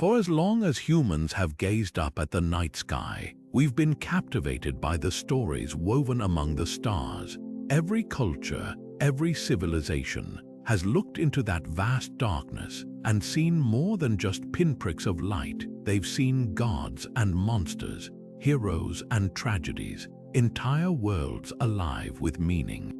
For as long as humans have gazed up at the night sky, we've been captivated by the stories woven among the stars. Every culture, every civilization has looked into that vast darkness and seen more than just pinpricks of light. They've seen gods and monsters, heroes and tragedies, entire worlds alive with meaning.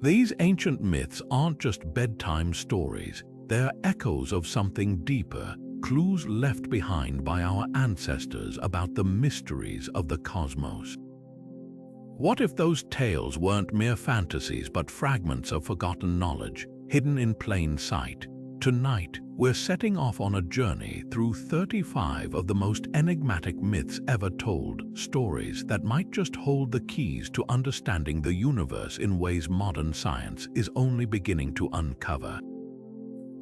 These ancient myths aren't just bedtime stories, they're echoes of something deeper, clues left behind by our ancestors about the mysteries of the cosmos. What if those tales weren't mere fantasies but fragments of forgotten knowledge, hidden in plain sight? Tonight, we're setting off on a journey through 35 of the most enigmatic myths ever told, stories that might just hold the keys to understanding the universe in ways modern science is only beginning to uncover.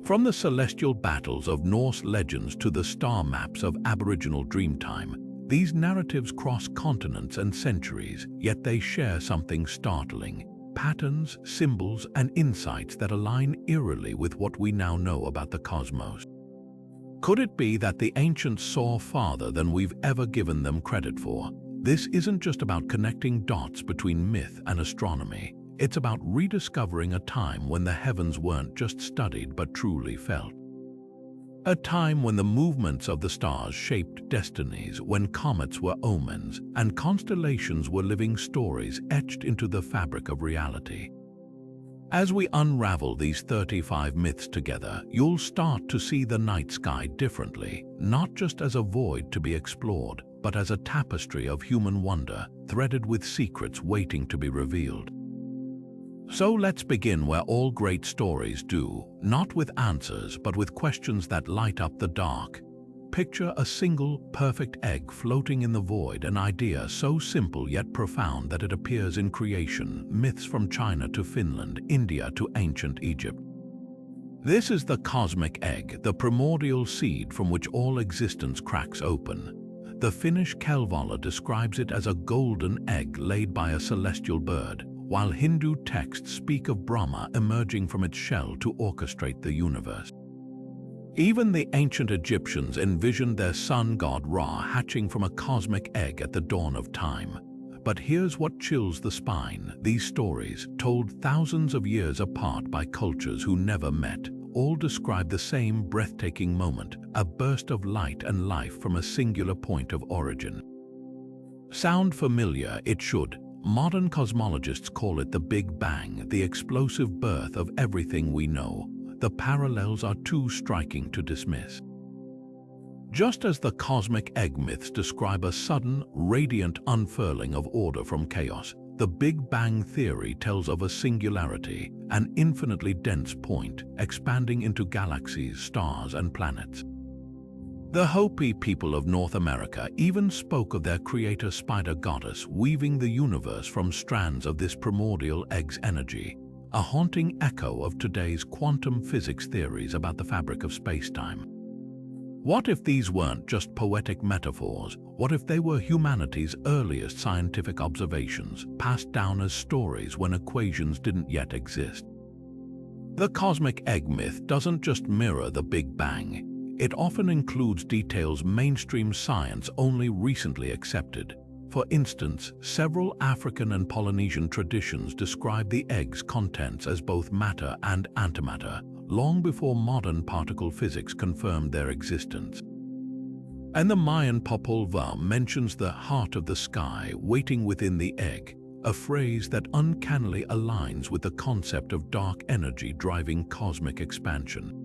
From the celestial battles of Norse legends to the star maps of Aboriginal Dreamtime, these narratives cross continents and centuries, yet they share something startling: patterns, symbols, and insights that align eerily with what we now know about the cosmos. Could it be that the ancients saw farther than we've ever given them credit for? This isn't just about connecting dots between myth and astronomy. It's about rediscovering a time when the heavens weren't just studied but truly felt. A time when the movements of the stars shaped destinies, when comets were omens and constellations were living stories etched into the fabric of reality. As we unravel these 35 myths together, you'll start to see the night sky differently, not just as a void to be explored, but as a tapestry of human wonder, threaded with secrets waiting to be revealed. So let's begin where all great stories do, not with answers, but with questions that light up the dark. Picture a single, perfect egg floating in the void, an idea so simple yet profound that it appears in creation, myths from China to Finland, India to ancient Egypt. This is the cosmic egg, the primordial seed from which all existence cracks open. The Finnish Kalevala describes it as a golden egg laid by a celestial bird, while Hindu texts speak of Brahma emerging from its shell to orchestrate the universe. Even the ancient Egyptians envisioned their sun god Ra hatching from a cosmic egg at the dawn of time. But here's what chills the spine. These stories, told thousands of years apart by cultures who never met, all describe the same breathtaking moment, a burst of light and life from a singular point of origin. Sound familiar? It should. Modern cosmologists call it the Big Bang, the explosive birth of everything we know. The parallels are too striking to dismiss. Just as the cosmic egg myths describe a sudden, radiant unfurling of order from chaos, the Big Bang theory tells of a singularity, an infinitely dense point, expanding into galaxies, stars, and planets. The Hopi people of North America even spoke of their creator spider goddess weaving the universe from strands of this primordial egg's energy, a haunting echo of today's quantum physics theories about the fabric of spacetime. What if these weren't just poetic metaphors? What if they were humanity's earliest scientific observations, passed down as stories when equations didn't yet exist? The cosmic egg myth doesn't just mirror the Big Bang. It often includes details mainstream science only recently accepted. For instance, several African and Polynesian traditions describe the egg's contents as both matter and antimatter, long before modern particle physics confirmed their existence. And the Mayan Popol Vuh mentions the heart of the sky waiting within the egg, a phrase that uncannily aligns with the concept of dark energy driving cosmic expansion.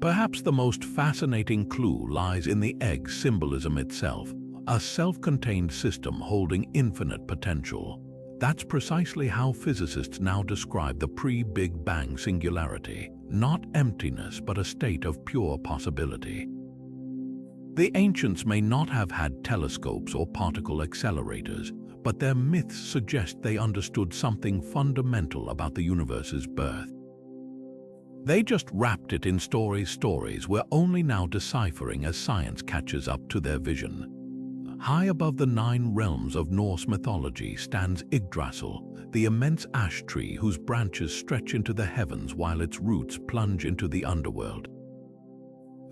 Perhaps the most fascinating clue lies in the egg's symbolism itself, a self-contained system holding infinite potential. That's precisely how physicists now describe the pre-Big Bang singularity, not emptiness but a state of pure possibility. The ancients may not have had telescopes or particle accelerators, but their myths suggest they understood something fundamental about the universe's birth. They just wrapped it in stories we're only now deciphering as science catches up to their vision. High above the 9 realms of Norse mythology stands Yggdrasil, the immense ash tree whose branches stretch into the heavens while its roots plunge into the underworld.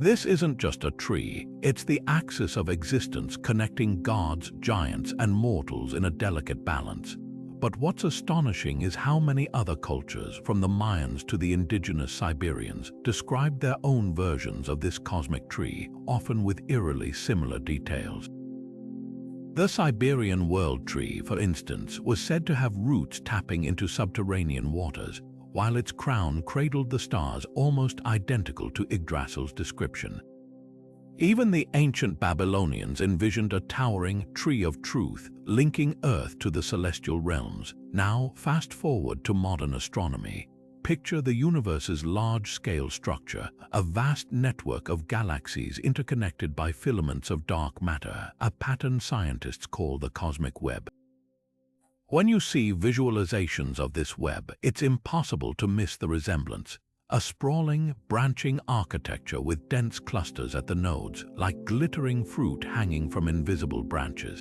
This isn't just a tree, it's the axis of existence connecting gods, giants, and mortals in a delicate balance. But what's astonishing is how many other cultures, from the Mayans to the indigenous Siberians, described their own versions of this cosmic tree, often with eerily similar details. The Siberian world tree, for instance, was said to have roots tapping into subterranean waters, while its crown cradled the stars, almost identical to Yggdrasil's description. Even the ancient Babylonians envisioned a towering tree of truth, linking Earth to the celestial realms. Now, fast forward to modern astronomy. Picture the universe's large-scale structure, a vast network of galaxies interconnected by filaments of dark matter, a pattern scientists call the cosmic web. When you see visualizations of this web, it's impossible to miss the resemblance. A sprawling, branching architecture with dense clusters at the nodes, like glittering fruit hanging from invisible branches.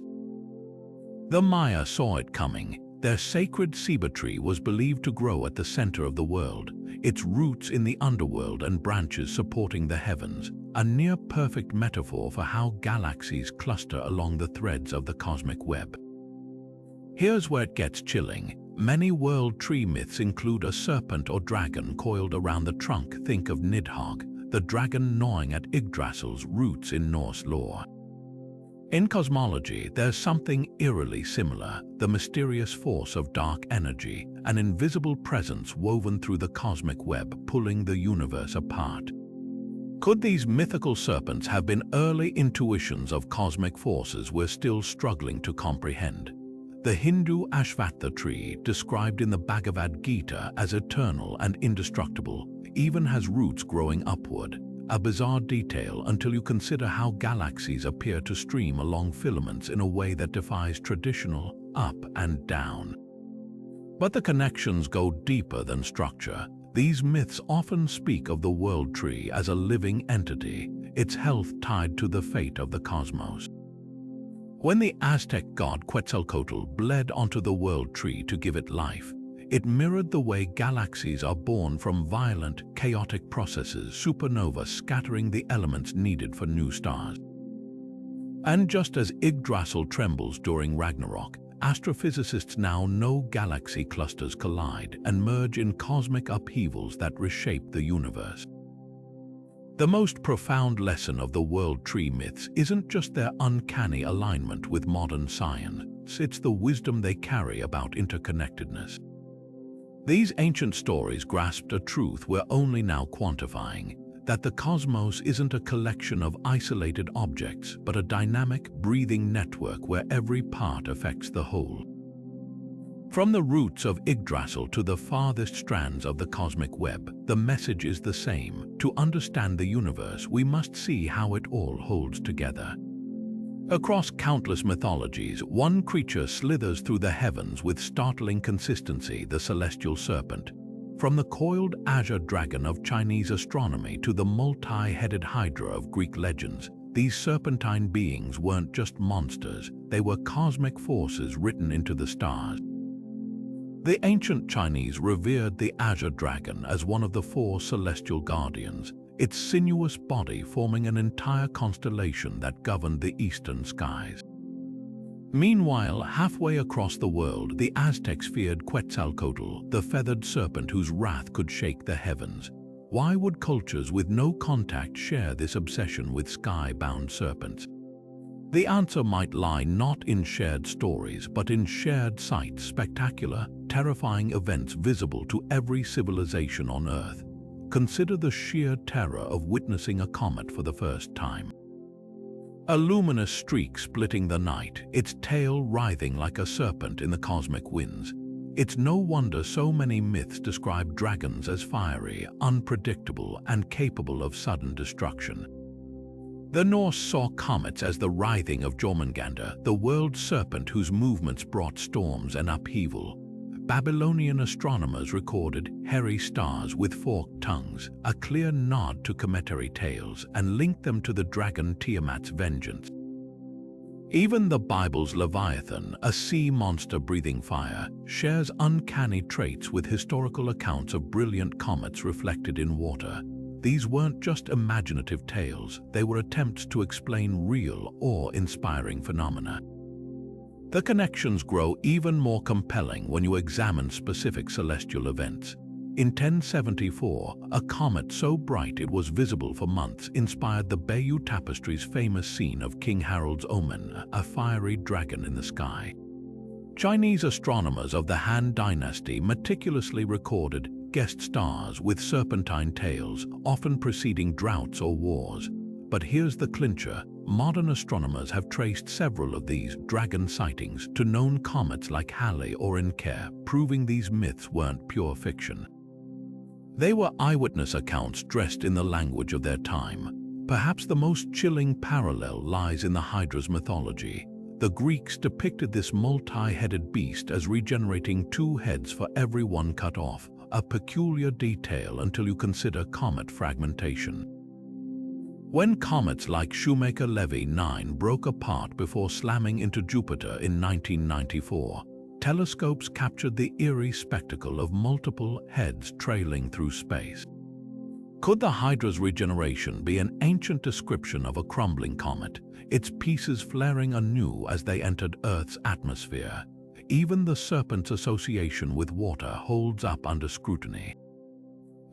The Maya saw it coming. Their sacred ceiba tree was believed to grow at the center of the world, its roots in the underworld and branches supporting the heavens, a near-perfect metaphor for how galaxies cluster along the threads of the cosmic web. Here's where it gets chilling. Many world tree myths include a serpent or dragon coiled around the trunk. Think of Nidhogg, the dragon gnawing at Yggdrasil's roots in Norse lore. In cosmology, there's something eerily similar, the mysterious force of dark energy, an invisible presence woven through the cosmic web, pulling the universe apart. Could these mythical serpents have been early intuitions of cosmic forces we're still struggling to comprehend? The Hindu Ashvatha tree, described in the Bhagavad Gita as eternal and indestructible, even has roots growing upward. A bizarre detail until you consider how galaxies appear to stream along filaments in a way that defies traditional up and down. But the connections go deeper than structure. These myths often speak of the world tree as a living entity, its health tied to the fate of the cosmos. When the Aztec god Quetzalcoatl bled onto the world tree to give it life, it mirrored the way galaxies are born from violent, chaotic processes, supernovas scattering the elements needed for new stars. And just as Yggdrasil trembles during Ragnarok, astrophysicists now know galaxy clusters collide and merge in cosmic upheavals that reshape the universe. The most profound lesson of the world tree myths isn't just their uncanny alignment with modern science, it's the wisdom they carry about interconnectedness. These ancient stories grasped a truth we're only now quantifying, that the cosmos isn't a collection of isolated objects, but a dynamic, breathing network where every part affects the whole. From the roots of Yggdrasil to the farthest strands of the cosmic web, the message is the same. To understand the universe, we must see how it all holds together. Across countless mythologies, one creature slithers through the heavens with startling consistency: the celestial serpent. From the coiled azure dragon of Chinese astronomy to the multi-headed hydra of Greek legends, these serpentine beings weren't just monsters, they were cosmic forces written into the stars. The ancient Chinese revered the azure dragon as one of the four celestial guardians, its sinuous body forming an entire constellation that governed the eastern skies. Meanwhile, halfway across the world, the Aztecs feared Quetzalcoatl, the feathered serpent whose wrath could shake the heavens. Why would cultures with no contact share this obsession with sky-bound serpents? The answer might lie not in shared stories, but in shared sights, spectacular, terrifying events visible to every civilization on Earth. Consider the sheer terror of witnessing a comet for the first time. A luminous streak splitting the night, its tail writhing like a serpent in the cosmic winds. It's no wonder so many myths describe dragons as fiery, unpredictable, and capable of sudden destruction. The Norse saw comets as the writhing of Jormungandr, the world serpent whose movements brought storms and upheaval. Babylonian astronomers recorded hairy stars with forked tongues, a clear nod to cometary tales, and linked them to the dragon Tiamat's vengeance. Even the Bible's Leviathan, a sea monster breathing fire, shares uncanny traits with historical accounts of brilliant comets reflected in water. these weren't just imaginative tales, they were attempts to explain real, awe-inspiring phenomena. The connections grow even more compelling when you examine specific celestial events. In 1074, a comet so bright it was visible for months inspired the Bayeux Tapestry's famous scene of King Harold's omen, a fiery dragon in the sky. Chinese astronomers of the Han Dynasty meticulously recorded guest stars with serpentine tails, often preceding droughts or wars. But here's the clincher: modern astronomers have traced several of these dragon sightings to known comets like Halley or Encke, proving these myths weren't pure fiction. They were eyewitness accounts dressed in the language of their time. Perhaps the most chilling parallel lies in the Hydra's mythology. The Greeks depicted this multi-headed beast as regenerating 2 heads for every one cut off, a peculiar detail until you consider comet fragmentation. When comets like Shoemaker-Levy 9 broke apart before slamming into Jupiter in 1994, telescopes captured the eerie spectacle of multiple heads trailing through space. Could the Hydra's regeneration be an ancient description of a crumbling comet, its pieces flaring anew as they entered Earth's atmosphere? Even the Serpents' association with water holds up under scrutiny.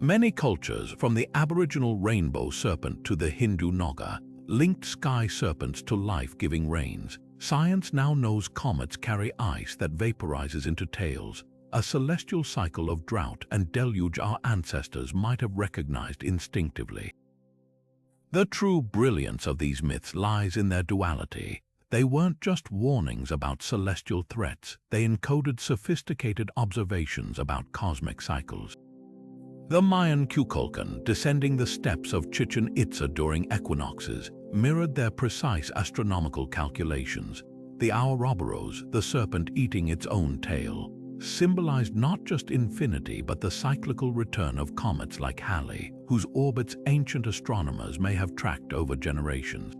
Many cultures, from the Aboriginal rainbow serpent to the Hindu Naga, linked sky serpents to life-giving rains. Science now knows comets carry ice that vaporizes into tails, a celestial cycle of drought and deluge our ancestors might have recognized instinctively. The true brilliance of these myths lies in their duality. They weren't just warnings about celestial threats, they encoded sophisticated observations about cosmic cycles. The Mayan Kukulkan, descending the steppes of Chichen Itza during equinoxes, mirrored their precise astronomical calculations. The Ouroboros, the serpent eating its own tail, symbolized not just infinity but the cyclical return of comets like Halley, whose orbits ancient astronomers may have tracked over generations.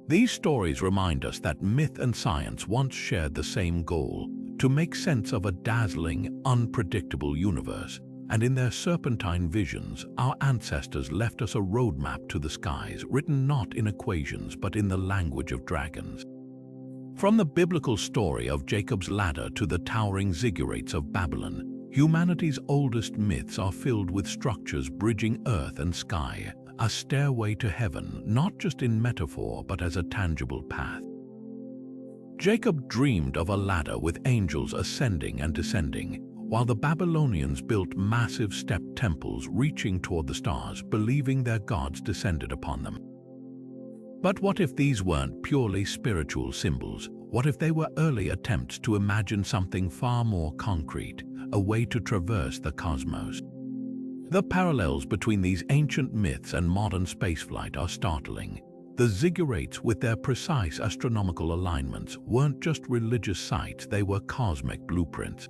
These stories remind us that myth and science once shared the same goal: to make sense of a dazzling, unpredictable universe. And in their serpentine visions, our ancestors left us a roadmap to the skies, written not in equations but in the language of dragons. From the biblical story of Jacob's ladder to the towering ziggurats of Babylon, humanity's oldest myths are filled with structures bridging earth and sky, a stairway to heaven, not just in metaphor but as a tangible path. Jacob dreamed of a ladder with angels ascending and descending, while the Babylonians built massive stepped temples reaching toward the stars, believing their gods descended upon them. But what if these weren't purely spiritual symbols? What if they were early attempts to imagine something far more concrete, a way to traverse the cosmos? The parallels between these ancient myths and modern spaceflight are startling. The ziggurats, with their precise astronomical alignments, weren't just religious sites, they were cosmic blueprints.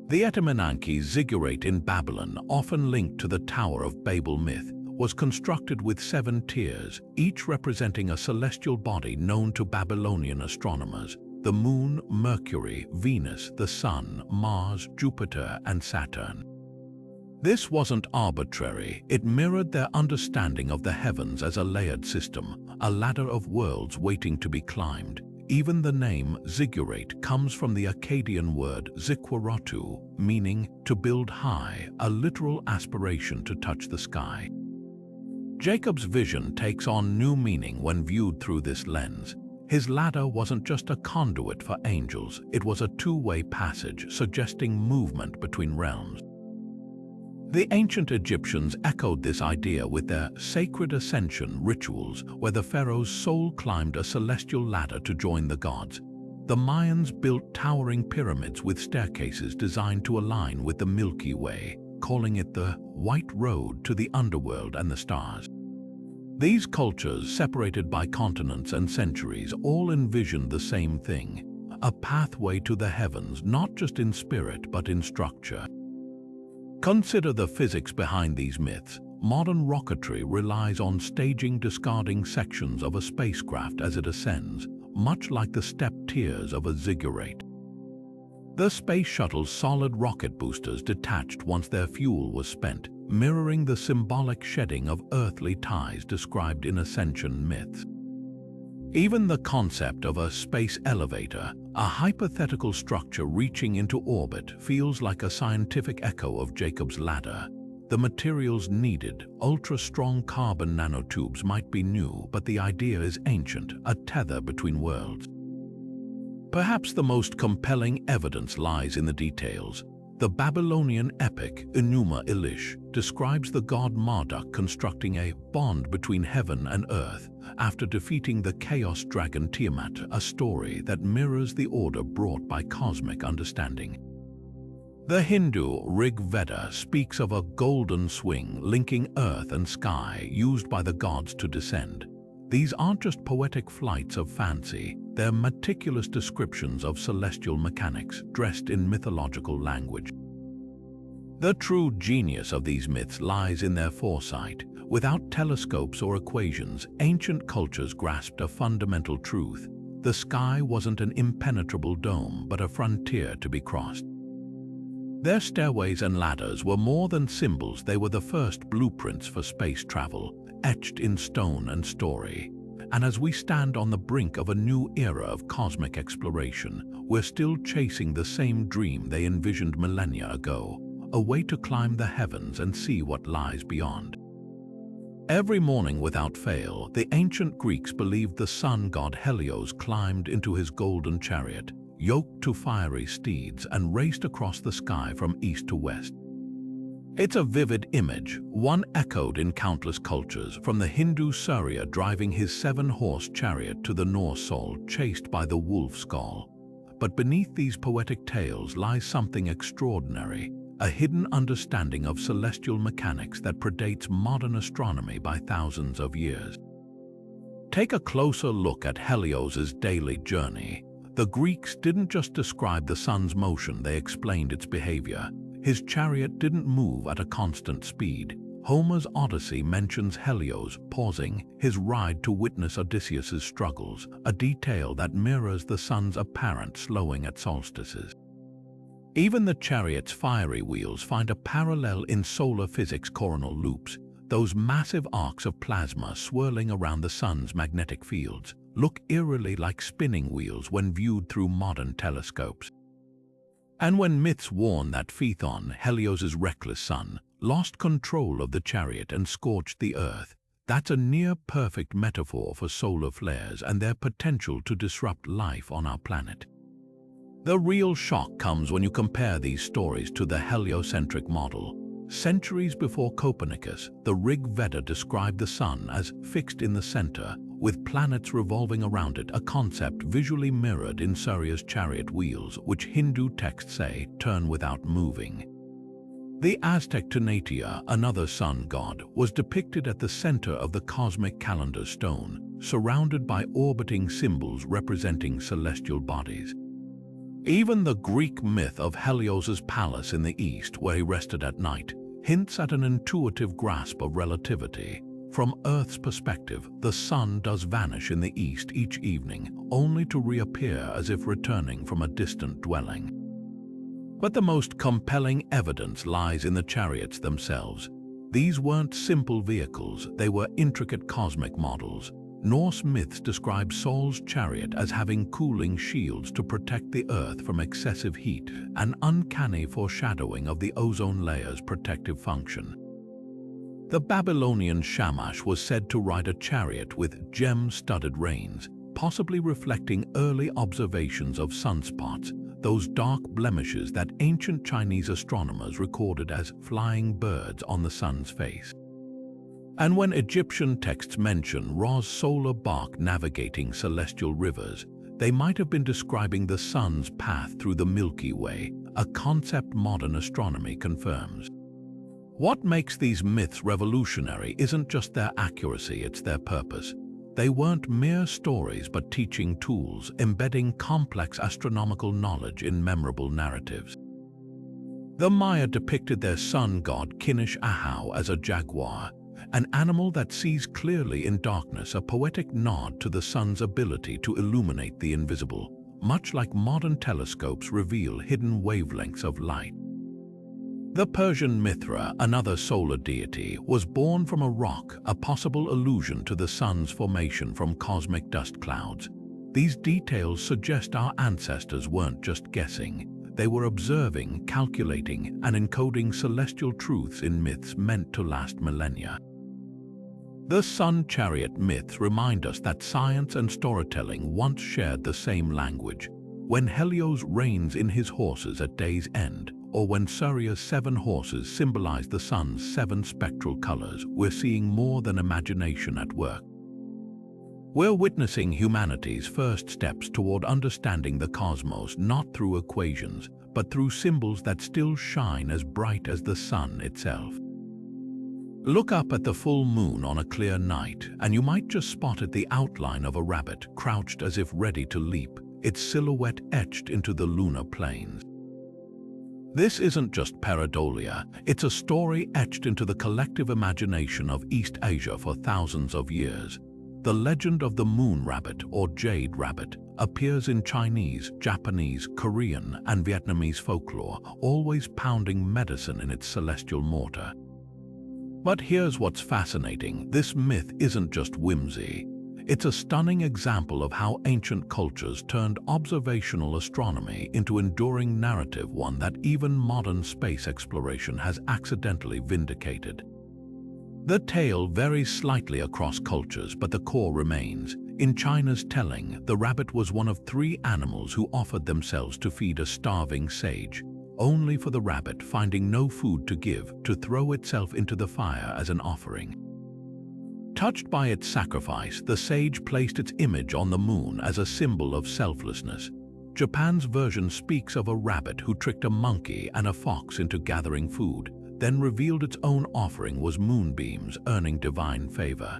The Etemenanke ziggurat in Babylon, often linked to the Tower of Babel myth, was constructed with 7 tiers, each representing a celestial body known to Babylonian astronomers: the Moon, Mercury, Venus, the Sun, Mars, Jupiter, and Saturn. This wasn't arbitrary, it mirrored their understanding of the heavens as a layered system, a ladder of worlds waiting to be climbed. Even the name ziggurat comes from the Akkadian word zikwaratu, meaning to build high, a literal aspiration to touch the sky. Jacob's vision takes on new meaning when viewed through this lens. His ladder wasn't just a conduit for angels, it was a two-way passage suggesting movement between realms. The ancient Egyptians echoed this idea with their sacred ascension rituals, where the pharaoh's soul climbed a celestial ladder to join the gods. The Mayans built towering pyramids with staircases designed to align with the Milky Way, calling it the White Road to the underworld and the stars. These cultures, separated by continents and centuries, all envisioned the same thing: a pathway to the heavens, not just in spirit but in structure. Consider the physics behind these myths. Modern rocketry relies on staging discarding sections of a spacecraft as it ascends, much like the stepped tiers of a ziggurat. The space shuttle's solid rocket boosters detached once their fuel was spent, mirroring the symbolic shedding of earthly ties described in Ascension myths. Even the concept of a space elevator, a hypothetical structure reaching into orbit, feels like a scientific echo of Jacob's ladder. The materials needed, ultra-strong carbon nanotubes, might be new, but the idea is ancient, a tether between worlds. Perhaps the most compelling evidence lies in the details. The Babylonian epic Enuma Elish describes the god Marduk constructing a bond between heaven and earth after defeating the chaos dragon Tiamat, a story that mirrors the order brought by cosmic understanding. The Hindu Rig Veda speaks of a golden swing linking earth and sky used by the gods to descend. These aren't just poetic flights of fancy, they're meticulous descriptions of celestial mechanics dressed in mythological language. The true genius of these myths lies in their foresight. Without telescopes or equations, ancient cultures grasped a fundamental truth. The sky wasn't an impenetrable dome, but a frontier to be crossed. Their stairways and ladders were more than symbols, they were the first blueprints for space travel, etched in stone and story. And as we stand on the brink of a new era of cosmic exploration, we're still chasing the same dream they envisioned millennia ago, a way to climb the heavens and see what lies beyond. Every morning without fail, the ancient Greeks believed the sun god Helios climbed into his golden chariot, yoked to fiery steeds, and raced across the sky from east to west. It's a vivid image, one echoed in countless cultures, from the Hindu Surya driving his 7-horse chariot to the Norse Sol chased by the wolf skull. But beneath these poetic tales lies something extraordinary, a hidden understanding of celestial mechanics that predates modern astronomy by thousands of years. Take a closer look at Helios's daily journey. The Greeks didn't just describe the sun's motion, they explained its behavior. His chariot didn't move at a constant speed. Homer's Odyssey mentions Helios pausing his ride to witness Odysseus's struggles, a detail that mirrors the sun's apparent slowing at solstices. Even the chariot's fiery wheels find a parallel in solar physics' coronal loops. Those massive arcs of plasma swirling around the sun's magnetic fields look eerily like spinning wheels when viewed through modern telescopes. And when myths warn that Phaethon, Helios's reckless son, lost control of the chariot and scorched the earth, that's a near-perfect metaphor for solar flares and their potential to disrupt life on our planet. The real shock comes when you compare these stories to the heliocentric model. Centuries before Copernicus, the Rig Veda described the sun as fixed in the center, with planets revolving around it, a concept visually mirrored in Surya's chariot wheels, which Hindu texts say turn without moving. The Aztec Tonatiuh, another sun god, was depicted at the center of the cosmic calendar stone, surrounded by orbiting symbols representing celestial bodies. Even the Greek myth of Helios's palace in the east, where he rested at night, hints at an intuitive grasp of relativity. From Earth's perspective, the sun does vanish in the east each evening, only to reappear as if returning from a distant dwelling. But the most compelling evidence lies in the chariots themselves. These weren't simple vehicles, they were intricate cosmic models. Norse myths describe Sol's chariot as having cooling shields to protect the Earth from excessive heat, an uncanny foreshadowing of the ozone layer's protective function. The Babylonian Shamash was said to ride a chariot with gem-studded reins, possibly reflecting early observations of sunspots, those dark blemishes that ancient Chinese astronomers recorded as flying birds on the sun's face. And when Egyptian texts mention Ra's solar bark navigating celestial rivers, they might have been describing the sun's path through the Milky Way, a concept modern astronomy confirms. What makes these myths revolutionary isn't just their accuracy, it's their purpose. They weren't mere stories but teaching tools, embedding complex astronomical knowledge in memorable narratives. The Maya depicted their sun god Kinish Ahau as a jaguar, an animal that sees clearly in darkness, a poetic nod to the sun's ability to illuminate the invisible, much like modern telescopes reveal hidden wavelengths of light. The Persian Mithra, another solar deity, was born from a rock, a possible allusion to the sun's formation from cosmic dust clouds. These details suggest our ancestors weren't just guessing. They were observing, calculating, and encoding celestial truths in myths meant to last millennia. The sun chariot myths remind us that science and storytelling once shared the same language. When Helios reigns in his horses at day's end, or when Surya's 7 horses symbolize the sun's 7 spectral colors, we're seeing more than imagination at work. We're witnessing humanity's first steps toward understanding the cosmos not through equations, but through symbols that still shine as bright as the sun itself. Look up at the full moon on a clear night, and you might just spot the outline of a rabbit crouched as if ready to leap, its silhouette etched into the lunar plains. This isn't just pareidolia, it's a story etched into the collective imagination of East Asia for thousands of years. The legend of the moon rabbit, or jade rabbit, appears in Chinese, Japanese, Korean, and Vietnamese folklore, always pounding medicine in its celestial mortar. But here's what's fascinating: this myth isn't just whimsy. It's a stunning example of how ancient cultures turned observational astronomy into enduring narrative, one that even modern space exploration has accidentally vindicated. The tale varies slightly across cultures, but the core remains. In China's telling, the rabbit was one of 3 animals who offered themselves to feed a starving sage, only for the rabbit, finding no food to give, to throw itself into the fire as an offering. Touched by its sacrifice, the sage placed its image on the moon as a symbol of selflessness. Japan's version speaks of a rabbit who tricked a monkey and a fox into gathering food, then revealed its own offering was moonbeams, earning divine favor.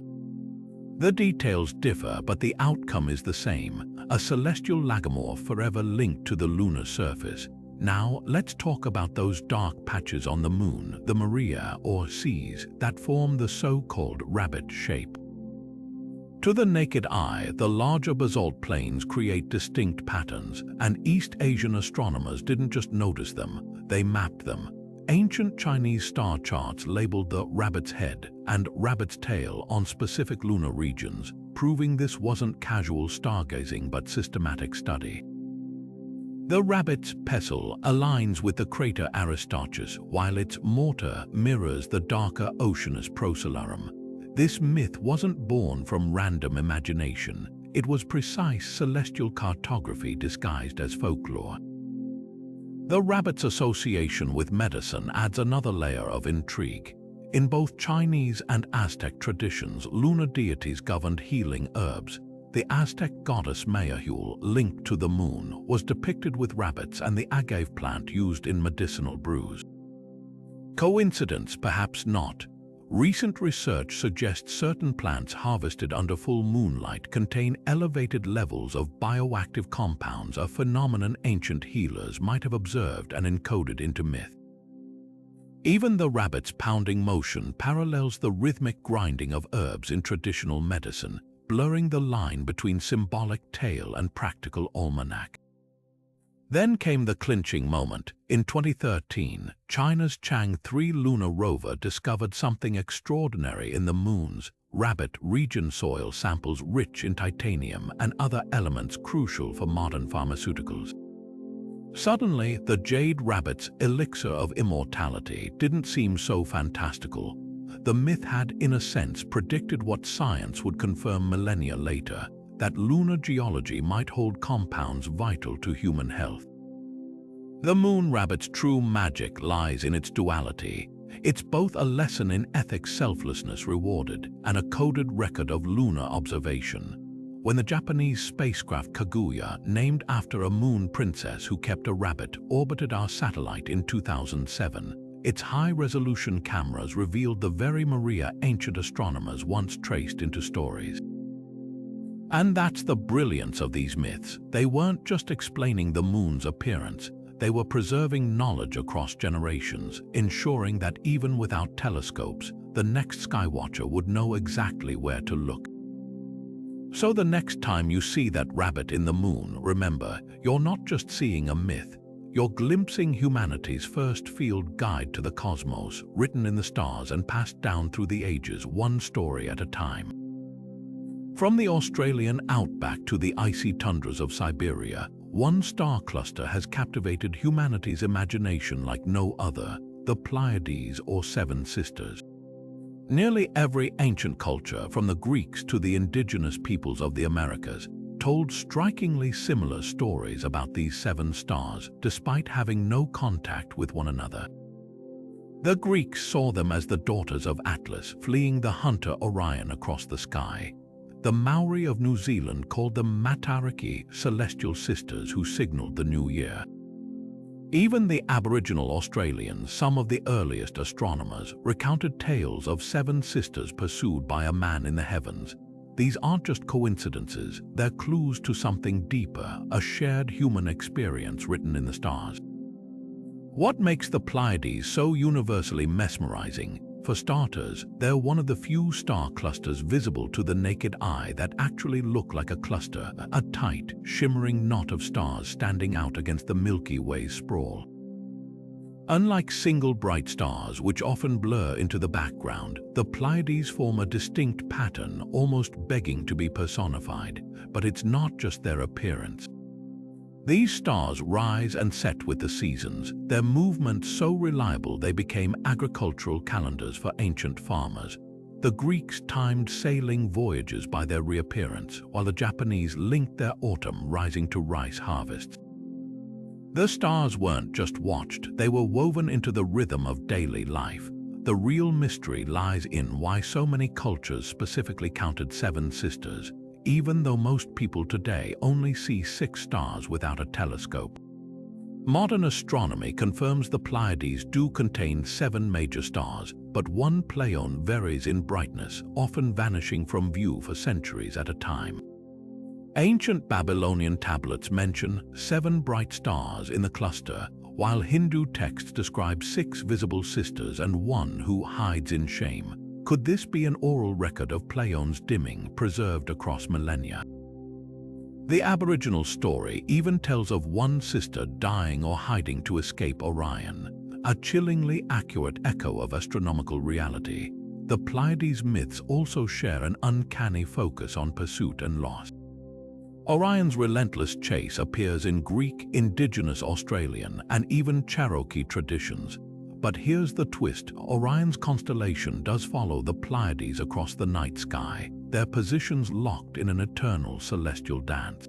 The details differ, but the outcome is the same: a celestial lagomorph forever linked to the lunar surface. Now, let's talk about those dark patches on the moon, the Maria, or seas, that form the so-called rabbit shape. To the naked eye, the larger basalt plains create distinct patterns, and East Asian astronomers didn't just notice them, they mapped them. Ancient Chinese star charts labeled the rabbit's head and rabbit's tail on specific lunar regions, proving this wasn't casual stargazing but systematic study. The rabbit's pestle aligns with the crater Aristarchus, while its mortar mirrors the darker Oceanus Procellarum. This myth wasn't born from random imagination. It was precise celestial cartography disguised as folklore. The rabbit's association with medicine adds another layer of intrigue. In both Chinese and Aztec traditions, lunar deities governed healing herbs. The Aztec goddess Mayahul, linked to the moon, was depicted with rabbits and the agave plant used in medicinal brews. Coincidence? Perhaps not. Recent research suggests certain plants harvested under full moonlight contain elevated levels of bioactive compounds, a phenomenon ancient healers might have observed and encoded into myth. Even the rabbit's pounding motion parallels the rhythmic grinding of herbs in traditional medicine, blurring the line between symbolic tale and practical almanac. Then came the clinching moment. In 2013, China's Chang'e 3 lunar rover discovered something extraordinary in the moon's rabbit region: soil samples rich in titanium and other elements crucial for modern pharmaceuticals. Suddenly, the jade rabbit's elixir of immortality didn't seem so fantastical. The myth had, in a sense, predicted what science would confirm millennia later, that lunar geology might hold compounds vital to human health. The moon rabbit's true magic lies in its duality. It's both a lesson in ethics, selflessness rewarded, and a coded record of lunar observation. When the Japanese spacecraft Kaguya, named after a moon princess who kept a rabbit, orbited our satellite in 2007, its high-resolution cameras revealed the very Maria ancient astronomers once traced into stories. And that's the brilliance of these myths. They weren't just explaining the moon's appearance, they were preserving knowledge across generations, ensuring that even without telescopes, the next skywatcher would know exactly where to look. So the next time you see that rabbit in the moon, remember, you're not just seeing a myth, you're glimpsing humanity's first field guide to the cosmos, written in the stars and passed down through the ages, one story at a time. From the Australian outback to the icy tundras of Siberia, one star cluster has captivated humanity's imagination like no other, the Pleiades or Seven Sisters. Nearly every ancient culture, from the Greeks to the indigenous peoples of the Americas, told strikingly similar stories about these seven stars, despite having no contact with one another. The Greeks saw them as the daughters of Atlas, fleeing the hunter Orion across the sky. The Maori of New Zealand called them Matariki, celestial sisters who signaled the new year. Even the Aboriginal Australians, some of the earliest astronomers, recounted tales of seven sisters pursued by a man in the heavens. These aren't just coincidences, they're clues to something deeper, a shared human experience written in the stars. What makes the Pleiades so universally mesmerizing? For starters, they're one of the few star clusters visible to the naked eye that actually look like a cluster, a tight, shimmering knot of stars standing out against the Milky Way's sprawl. Unlike single bright stars, which often blur into the background, the Pleiades form a distinct pattern, almost begging to be personified. But it's not just their appearance. These stars rise and set with the seasons, their movement so reliable they became agricultural calendars for ancient farmers. The Greeks timed sailing voyages by their reappearance, while the Japanese linked their autumn rising to rice harvests. The stars weren't just watched, they were woven into the rhythm of daily life. The real mystery lies in why so many cultures specifically counted seven sisters, even though most people today only see 6 stars without a telescope. Modern astronomy confirms the Pleiades do contain 7 major stars, but one Pleione varies in brightness, often vanishing from view for centuries at a time. Ancient Babylonian tablets mention 7 bright stars in the cluster, while Hindu texts describe 6 visible sisters and one who hides in shame. Could this be an oral record of Pleione's dimming preserved across millennia? The Aboriginal story even tells of one sister dying or hiding to escape Orion, a chillingly accurate echo of astronomical reality. The Pleiades myths also share an uncanny focus on pursuit and loss. Orion's relentless chase appears in Greek, indigenous Australian, and even Cherokee traditions. But here's the twist: Orion's constellation does follow the Pleiades across the night sky, their positions locked in an eternal celestial dance.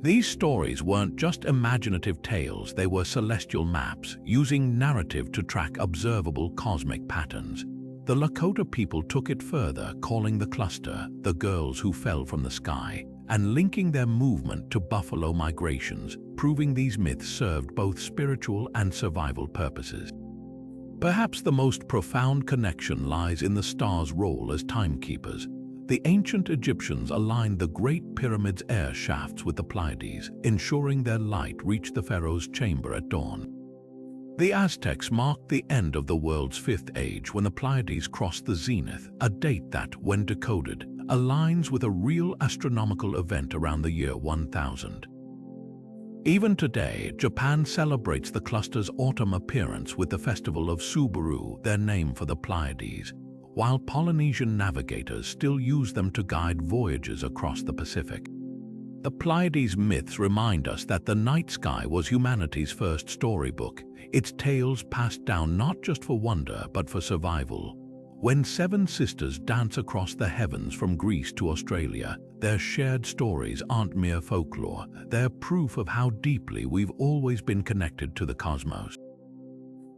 These stories weren't just imaginative tales, they were celestial maps, using narrative to track observable cosmic patterns. The Lakota people took it further, calling the cluster the girls who fell from the sky, and linking their movement to buffalo migrations, proving these myths served both spiritual and survival purposes. Perhaps the most profound connection lies in the stars' role as timekeepers. The ancient Egyptians aligned the Great Pyramid's air shafts with the Pleiades, ensuring their light reached the pharaoh's chamber at dawn. The Aztecs marked the end of the world's 5th age when the Pleiades crossed the zenith, a date that, when decoded, aligns with a real astronomical event around the year 1000. Even today, Japan celebrates the cluster's autumn appearance with the festival of Subaru, their name for the Pleiades, while Polynesian navigators still use them to guide voyages across the Pacific. The Pleiades myths remind us that the night sky was humanity's first storybook, its tales passed down not just for wonder but for survival. When 7 sisters dance across the heavens from Greece to Australia, their shared stories aren't mere folklore, they're proof of how deeply we've always been connected to the cosmos.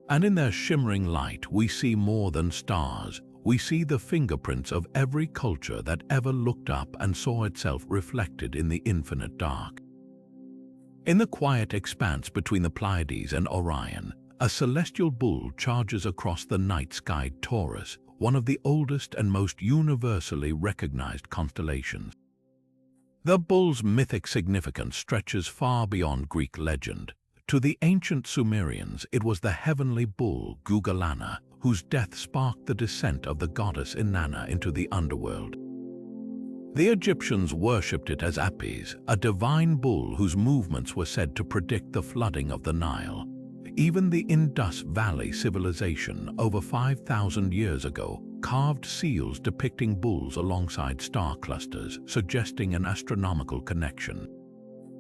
And in their shimmering light, we see more than stars. We see the fingerprints of every culture that ever looked up and saw itself reflected in the infinite dark. In the quiet expanse between the Pleiades and Orion, a celestial bull charges across the night-skied Taurus, one of the oldest and most universally recognized constellations. The bull's mythic significance stretches far beyond Greek legend. To the ancient Sumerians, it was the heavenly bull, Gugalana, whose death sparked the descent of the goddess Inanna into the underworld. The Egyptians worshipped it as Apis, a divine bull whose movements were said to predict the flooding of the Nile. Even the Indus Valley civilization, over 5,000 years ago, carved seals depicting bulls alongside star clusters, suggesting an astronomical connection.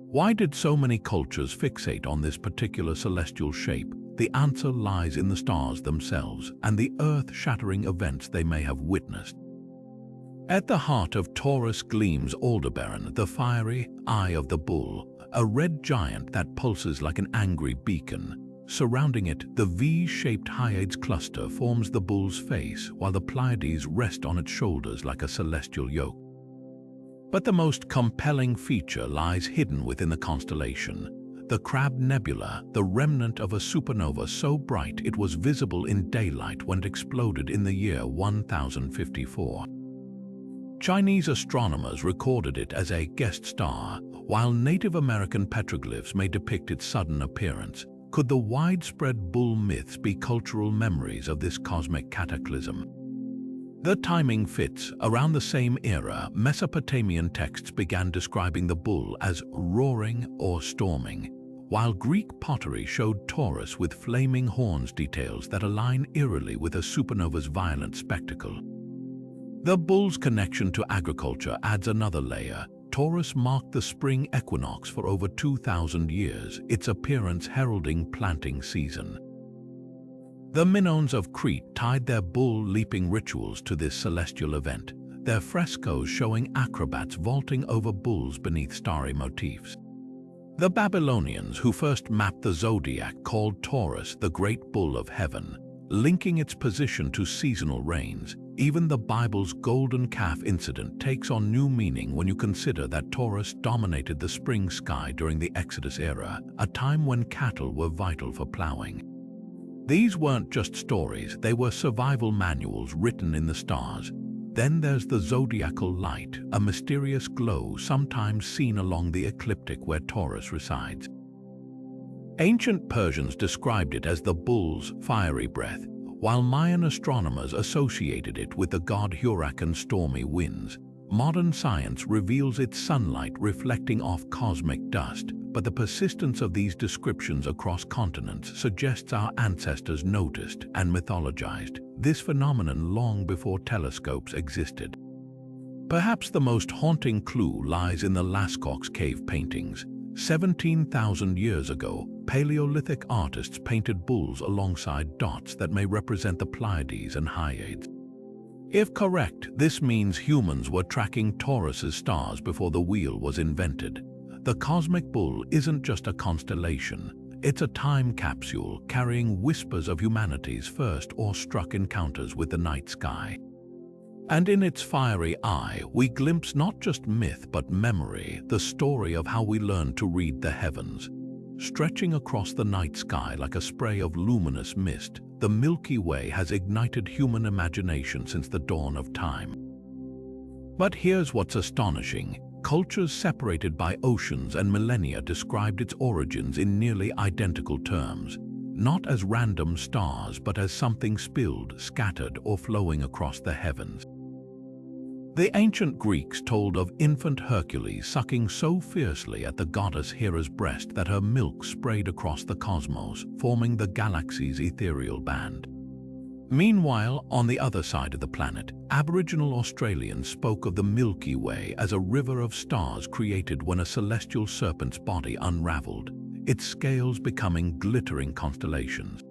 Why did so many cultures fixate on this particular celestial shape? The answer lies in the stars themselves and the earth-shattering events they may have witnessed. At the heart of Taurus gleams Aldebaran, the fiery eye of the bull, a red giant that pulses like an angry beacon. Surrounding it, the V-shaped Hyades cluster forms the bull's face, while the Pleiades rest on its shoulders like a celestial yoke. But the most compelling feature lies hidden within the constellation. The Crab Nebula, the remnant of a supernova so bright it was visible in daylight when it exploded in the year 1054. Chinese astronomers recorded it as a guest star, while Native American petroglyphs may depict its sudden appearance. Could the widespread bull myths be cultural memories of this cosmic cataclysm? The timing fits. Around the same era, Mesopotamian texts began describing the bull as roaring or storming, while Greek pottery showed Taurus with flaming horns, details that align eerily with a supernova's violent spectacle. The bull's connection to agriculture adds another layer. Taurus marked the spring equinox for over 2,000 years, its appearance heralding planting season. The Minoans of Crete tied their bull-leaping rituals to this celestial event, their frescoes showing acrobats vaulting over bulls beneath starry motifs. The Babylonians, who first mapped the zodiac, called Taurus the great bull of heaven, linking its position to seasonal rains. Even the Bible's golden calf incident takes on new meaning when you consider that Taurus dominated the spring sky during the Exodus era, a time when cattle were vital for plowing. These weren't just stories, they were survival manuals written in the stars. Then there's the zodiacal light, a mysterious glow sometimes seen along the ecliptic where Taurus resides. Ancient Persians described it as the bull's fiery breath, while Mayan astronomers associated it with the god Huracan's stormy winds. Modern science reveals its sunlight reflecting off cosmic dust, but the persistence of these descriptions across continents suggests our ancestors noticed and mythologized this phenomenon long before telescopes existed. Perhaps the most haunting clue lies in the Lascaux cave paintings. 17,000 years ago, Paleolithic artists painted bulls alongside dots that may represent the Pleiades and Hyades. If correct, this means humans were tracking Taurus's stars before the wheel was invented. The cosmic bull isn't just a constellation, it's a time capsule carrying whispers of humanity's first awestruck encounters with the night sky. And in its fiery eye, we glimpse not just myth but memory, the story of how we learned to read the heavens. Stretching across the night sky like a spray of luminous mist, the Milky Way has ignited human imagination since the dawn of time. But here's what's astonishing. Cultures separated by oceans and millennia described its origins in nearly identical terms, not as random stars but as something spilled, scattered, or flowing across the heavens. The ancient Greeks told of infant Hercules sucking so fiercely at the goddess Hera's breast that her milk sprayed across the cosmos, forming the galaxy's ethereal band. Meanwhile, on the other side of the planet, Aboriginal Australians spoke of the Milky Way as a river of stars created when a celestial serpent's body unraveled, its scales becoming glittering constellations.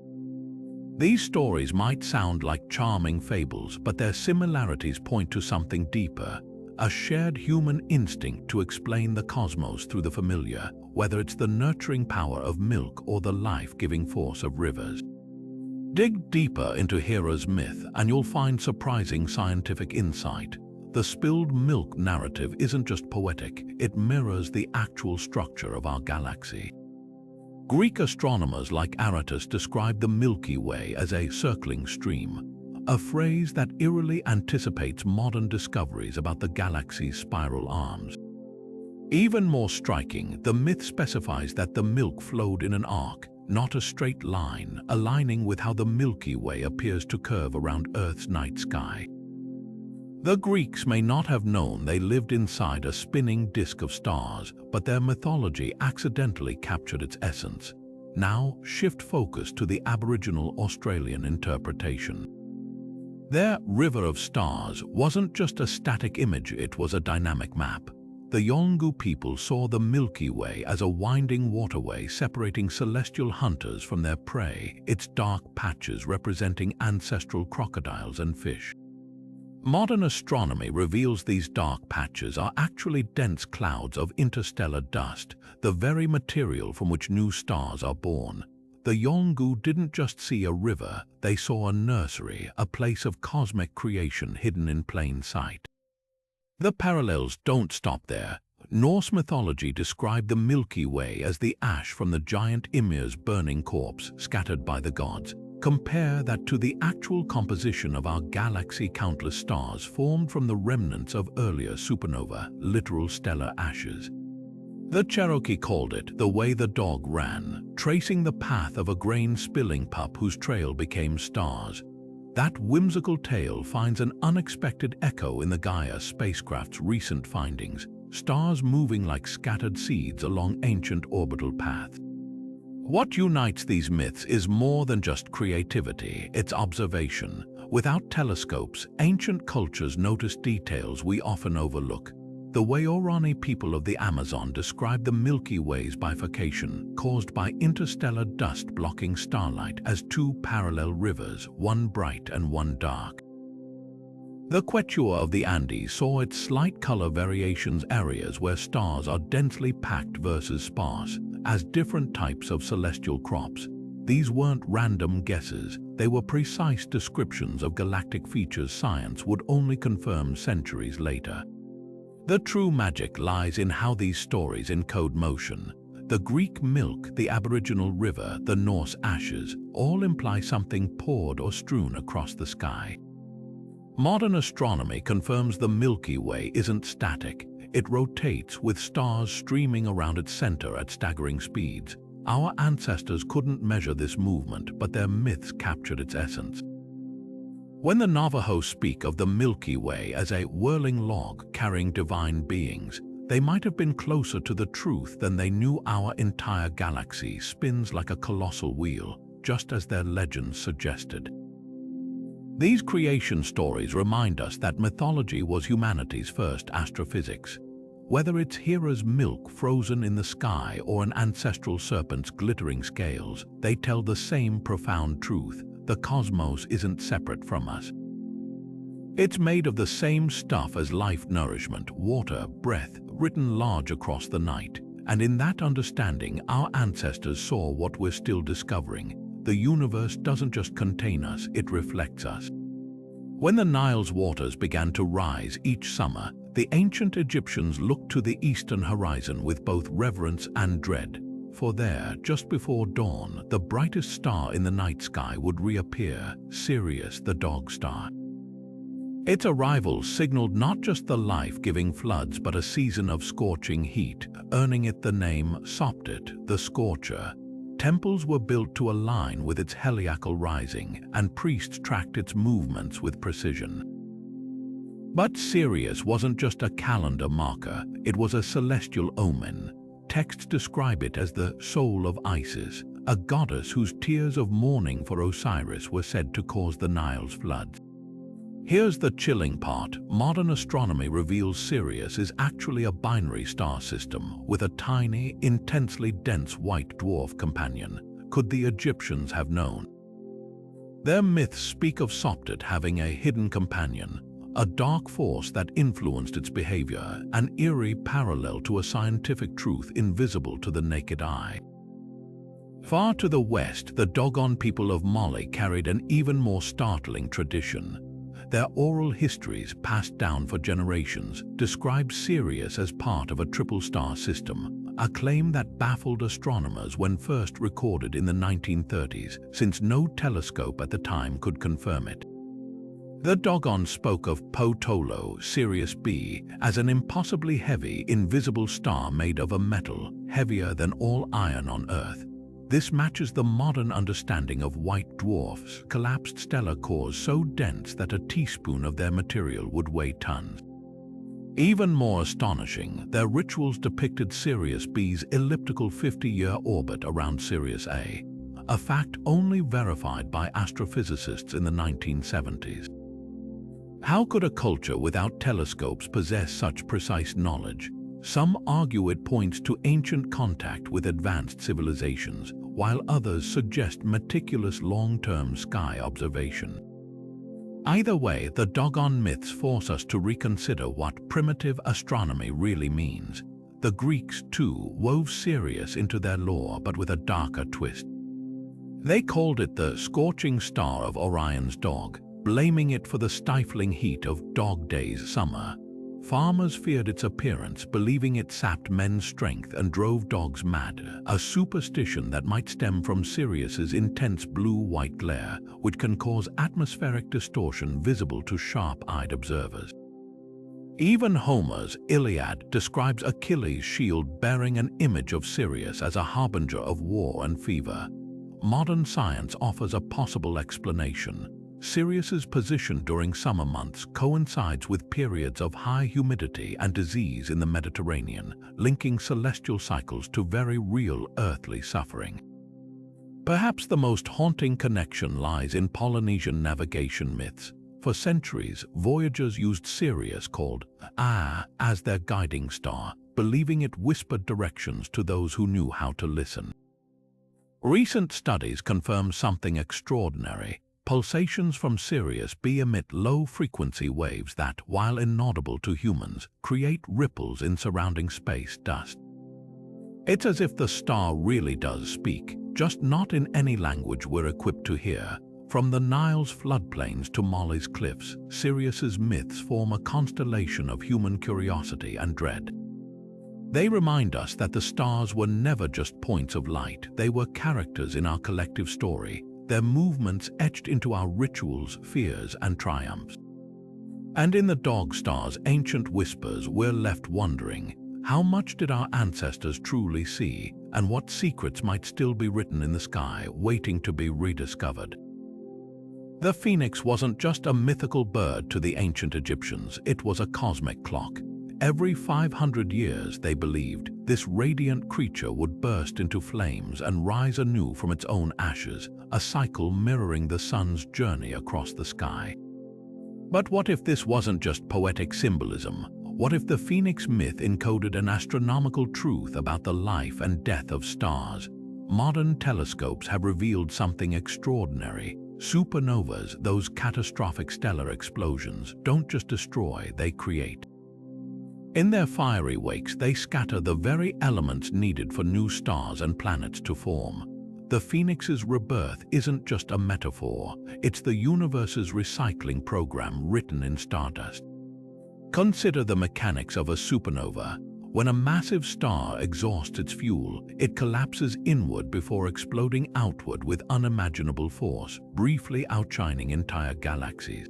These stories might sound like charming fables, but their similarities point to something deeper, a shared human instinct to explain the cosmos through the familiar, whether it's the nurturing power of milk or the life-giving force of rivers. Dig deeper into Hera's myth and you'll find surprising scientific insight. The spilled milk narrative isn't just poetic, it mirrors the actual structure of our galaxy. Greek astronomers like Aratus described the Milky Way as a circling stream, a phrase that eerily anticipates modern discoveries about the galaxy's spiral arms. Even more striking, the myth specifies that the milk flowed in an arc, not a straight line, aligning with how the Milky Way appears to curve around Earth's night sky. The Greeks may not have known they lived inside a spinning disk of stars, but their mythology accidentally captured its essence. Now, shift focus to the Aboriginal Australian interpretation. Their river of stars wasn't just a static image, it was a dynamic map. The Yolngu people saw the Milky Way as a winding waterway separating celestial hunters from their prey, its dark patches representing ancestral crocodiles and fish. Modern astronomy reveals these dark patches are actually dense clouds of interstellar dust, the very material from which new stars are born. The Yolngu didn't just see a river, they saw a nursery, a place of cosmic creation hidden in plain sight. The parallels don't stop there. Norse mythology described the Milky Way as the ash from the giant Ymir's burning corpse scattered by the gods. Compare that to the actual composition of our galaxy, countless stars formed from the remnants of earlier supernova, literal stellar ashes. The Cherokee called it the way the dog ran, tracing the path of a grain-spilling pup whose trail became stars. That whimsical tale finds an unexpected echo in the Gaia spacecraft's recent findings, stars moving like scattered seeds along ancient orbital paths. What unites these myths is more than just creativity, it's observation. Without telescopes, ancient cultures noticed details we often overlook. The Waorani people of the Amazon described the Milky Way's bifurcation, caused by interstellar dust blocking starlight, as two parallel rivers, one bright and one dark. The Quechua of the Andes saw its slight color variations, areas where stars are densely packed versus sparse, as different types of celestial crops. These weren't random guesses, they were precise descriptions of galactic features science would only confirm centuries later. The true magic lies in how these stories encode motion. The Greek milk, the Aboriginal river, the Norse ashes, all imply something poured or strewn across the sky. Modern astronomy confirms the Milky Way isn't static. It rotates, with stars streaming around its center at staggering speeds. Our ancestors couldn't measure this movement, but their myths captured its essence. When the Navajo speak of the Milky Way as a whirling log carrying divine beings, they might have been closer to the truth than they knew our entire galaxy spins like a colossal wheel, just as their legends suggested. These creation stories remind us that mythology was humanity's first astrophysics. Whether it's Hera's milk frozen in the sky or an ancestral serpent's glittering scales, they tell the same profound truth: the cosmos isn't separate from us. It's made of the same stuff as life, nourishment, water, breath, written large across the night. And in that understanding, our ancestors saw what we're still discovering. The universe doesn't just contain us, it reflects us. When the Nile's waters began to rise each summer, the ancient Egyptians looked to the eastern horizon with both reverence and dread. For there, just before dawn, the brightest star in the night sky would reappear, Sirius, the dog star. Its arrival signaled not just the life-giving floods but a season of scorching heat, earning it the name Sopdet, the Scorcher. Temples were built to align with its heliacal rising, and priests tracked its movements with precision. But Sirius wasn't just a calendar marker, it was a celestial omen. Texts describe it as the soul of Isis, a goddess whose tears of mourning for Osiris were said to cause the Nile's floods. Here's the chilling part: modern astronomy reveals Sirius is actually a binary star system with a tiny, intensely dense white dwarf companion. Could the Egyptians have known? Their myths speak of Sopdet having a hidden companion, a dark force that influenced its behavior, an eerie parallel to a scientific truth invisible to the naked eye. Far to the west, the Dogon people of Mali carried an even more startling tradition. Their oral histories, passed down for generations, describe Sirius as part of a triple star system, a claim that baffled astronomers when first recorded in the 1930s, since no telescope at the time could confirm it. The Dogon spoke of Potolo, Sirius B, as an impossibly heavy, invisible star made of a metal heavier than all iron on Earth. This matches the modern understanding of white dwarfs, collapsed stellar cores so dense that a teaspoon of their material would weigh tons. Even more astonishing, their rituals depicted Sirius B's elliptical 50-year orbit around Sirius A fact only verified by astrophysicists in the 1970s. How could a culture without telescopes possess such precise knowledge? Some argue it points to ancient contact with advanced civilizations, while others suggest meticulous long-term sky observation. Either way, the doggone myths force us to reconsider what primitive astronomy really means. The Greeks, too, wove Sirius into their lore, but with a darker twist. They called it the scorching star of Orion's dog, blaming it for the stifling heat of Dog Days summer. Farmers feared its appearance, believing it sapped men's strength and drove dogs mad, a superstition that might stem from Sirius's intense blue-white glare, which can cause atmospheric distortion visible to sharp-eyed observers. Even Homer's Iliad describes Achilles' shield bearing an image of Sirius as a harbinger of war and fever. Modern science offers a possible explanation. Sirius's position during summer months coincides with periods of high humidity and disease in the Mediterranean, linking celestial cycles to very real earthly suffering. Perhaps the most haunting connection lies in Polynesian navigation myths. For centuries, voyagers used Sirius, called as their guiding star, believing it whispered directions to those who knew how to listen. Recent studies confirm something extraordinary. Pulsations from Sirius B emit low-frequency waves that, while inaudible to humans, create ripples in surrounding space dust. It's as if the star really does speak, just not in any language we're equipped to hear. From the Nile's floodplains to Mali's cliffs, Sirius's myths form a constellation of human curiosity and dread. They remind us that the stars were never just points of light, they were characters in our collective story, their movements etched into our rituals, fears, and triumphs. And in the dog star's ancient whispers, we're left wondering, how much did our ancestors truly see, and what secrets might still be written in the sky, waiting to be rediscovered? The phoenix wasn't just a mythical bird to the ancient Egyptians, it was a cosmic clock. Every 500 years, they believed, this radiant creature would burst into flames and rise anew from its own ashes, a cycle mirroring the sun's journey across the sky. But what if this wasn't just poetic symbolism? What if the phoenix myth encoded an astronomical truth about the life and death of stars? Modern telescopes have revealed something extraordinary. Supernovas, those catastrophic stellar explosions, don't just destroy, they create. In their fiery wakes, they scatter the very elements needed for new stars and planets to form. The phoenix's rebirth isn't just a metaphor, it's the universe's recycling program written in stardust. Consider the mechanics of a supernova. When a massive star exhausts its fuel, it collapses inward before exploding outward with unimaginable force, briefly outshining entire galaxies.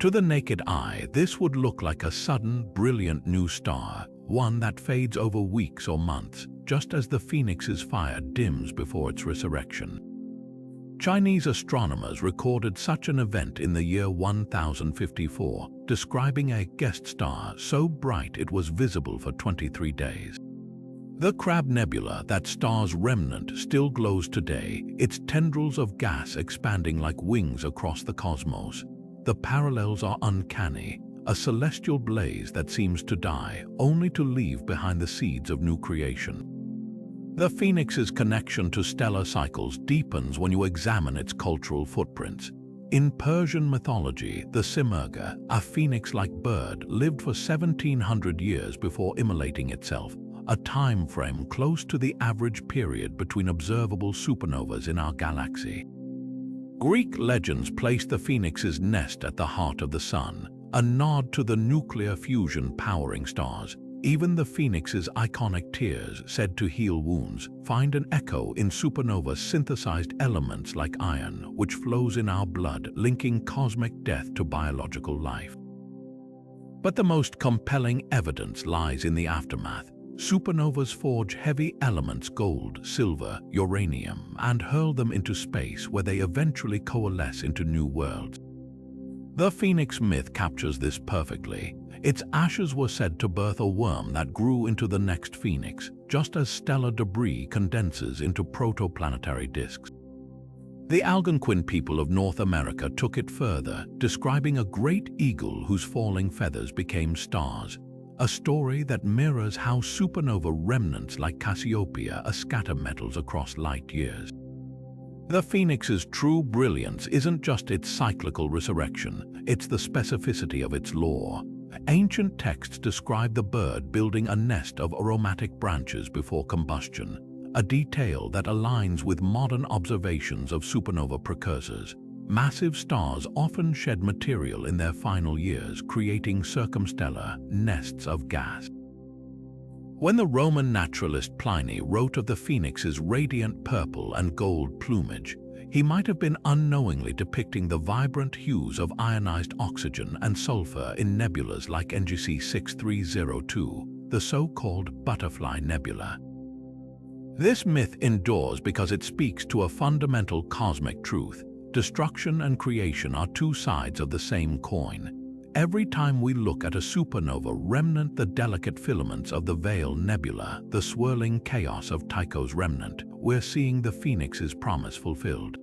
To the naked eye, this would look like a sudden, brilliant new star, one that fades over weeks or months, just as the phoenix's fire dims before its resurrection. Chinese astronomers recorded such an event in the year 1054, describing a guest star so bright it was visible for 23 days. The Crab Nebula, that star's remnant, still glows today, its tendrils of gas expanding like wings across the cosmos. The parallels are uncanny, a celestial blaze that seems to die, only to leave behind the seeds of new creation. The phoenix's connection to stellar cycles deepens when you examine its cultural footprints. In Persian mythology, the Simurgh, a phoenix-like bird, lived for 1700 years before immolating itself, a time frame close to the average period between observable supernovas in our galaxy. Greek legends place the phoenix's nest at the heart of the sun, a nod to the nuclear fusion powering stars. Even the phoenix's iconic tears, said to heal wounds, find an echo in supernova-synthesized elements like iron, which flows in our blood, linking cosmic death to biological life. But the most compelling evidence lies in the aftermath. Supernovas forge heavy elements gold, silver, uranium, and hurl them into space where they eventually coalesce into new worlds. The Phoenix myth captures this perfectly. Its ashes were said to birth a worm that grew into the next phoenix, just as stellar debris condenses into protoplanetary disks. The Algonquin people of North America took it further, describing a great eagle whose falling feathers became stars, a story that mirrors how supernova remnants like Cassiopeia scatter metals across light years. The phoenix's true brilliance isn't just its cyclical resurrection, it's the specificity of its lore. Ancient texts describe the bird building a nest of aromatic branches before combustion, a detail that aligns with modern observations of supernova precursors. Massive stars often shed material in their final years, creating circumstellar nests of gas. When the Roman naturalist Pliny wrote of the phoenix's radiant purple and gold plumage, he might have been unknowingly depicting the vibrant hues of ionized oxygen and sulfur in nebulas like NGC 6302, the so-called Butterfly Nebula. This myth endures because it speaks to a fundamental cosmic truth. Destruction and creation are two sides of the same coin. Every time we look at a supernova remnant, the delicate filaments of the Veil Nebula, the swirling chaos of Tycho's remnant, we're seeing the phoenix's promise fulfilled.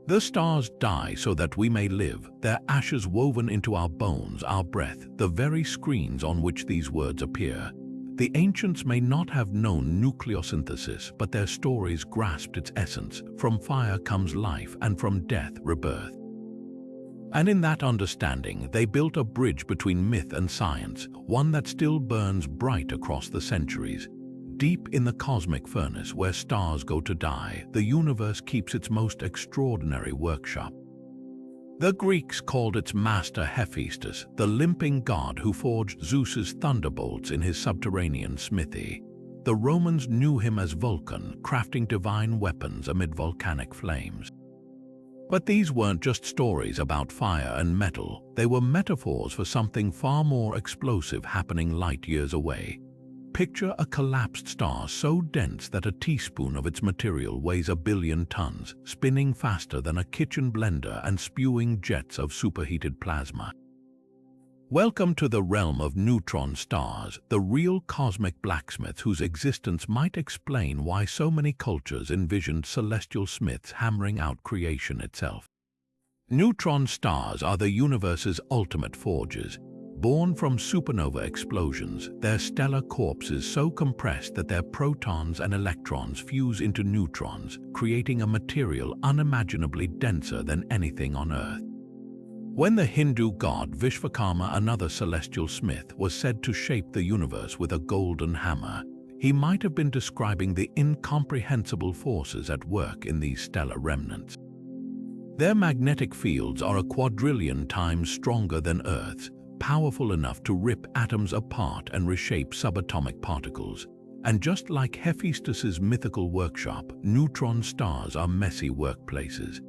The stars die so that we may live, their ashes woven into our bones, our breath, the very screens on which these words appear. The ancients may not have known nucleosynthesis, but their stories grasped its essence. From fire comes life, and from death, rebirth. And in that understanding, they built a bridge between myth and science, one that still burns bright across the centuries. Deep in the cosmic furnace where stars go to die, the universe keeps its most extraordinary workshop. The Greeks called its master Hephaestus, the limping god who forged Zeus's thunderbolts in his subterranean smithy. The Romans knew him as Vulcan, crafting divine weapons amid volcanic flames. But these weren't just stories about fire and metal, they were metaphors for something far more explosive happening light years away. Picture a collapsed star so dense that a teaspoon of its material weighs 1 billion tons, spinning faster than a kitchen blender and spewing jets of superheated plasma. Welcome to the realm of neutron stars, the real cosmic blacksmiths whose existence might explain why so many cultures envisioned celestial smiths hammering out creation itself. Neutron stars are the universe's ultimate forgers. Born from supernova explosions, their stellar corpses so compressed that their protons and electrons fuse into neutrons, creating a material unimaginably denser than anything on Earth. When the Hindu god Vishvakarma, another celestial smith, was said to shape the universe with a golden hammer, he might have been describing the incomprehensible forces at work in these stellar remnants. Their magnetic fields are a quadrillion times stronger than Earth's, powerful enough to rip atoms apart and reshape subatomic particles. And just like Hephaestus's mythical workshop, neutron stars are messy workplaces.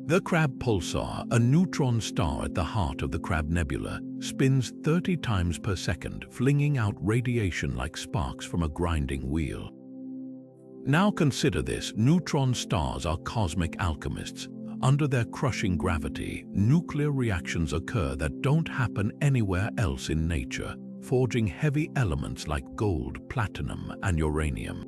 The Crab Pulsar, a neutron star at the heart of the Crab Nebula, spins 30 times per second, flinging out radiation like sparks from a grinding wheel. Now consider this: neutron stars are cosmic alchemists. Under their crushing gravity, nuclear reactions occur that don't happen anywhere else in nature, forging heavy elements like gold, platinum, and uranium.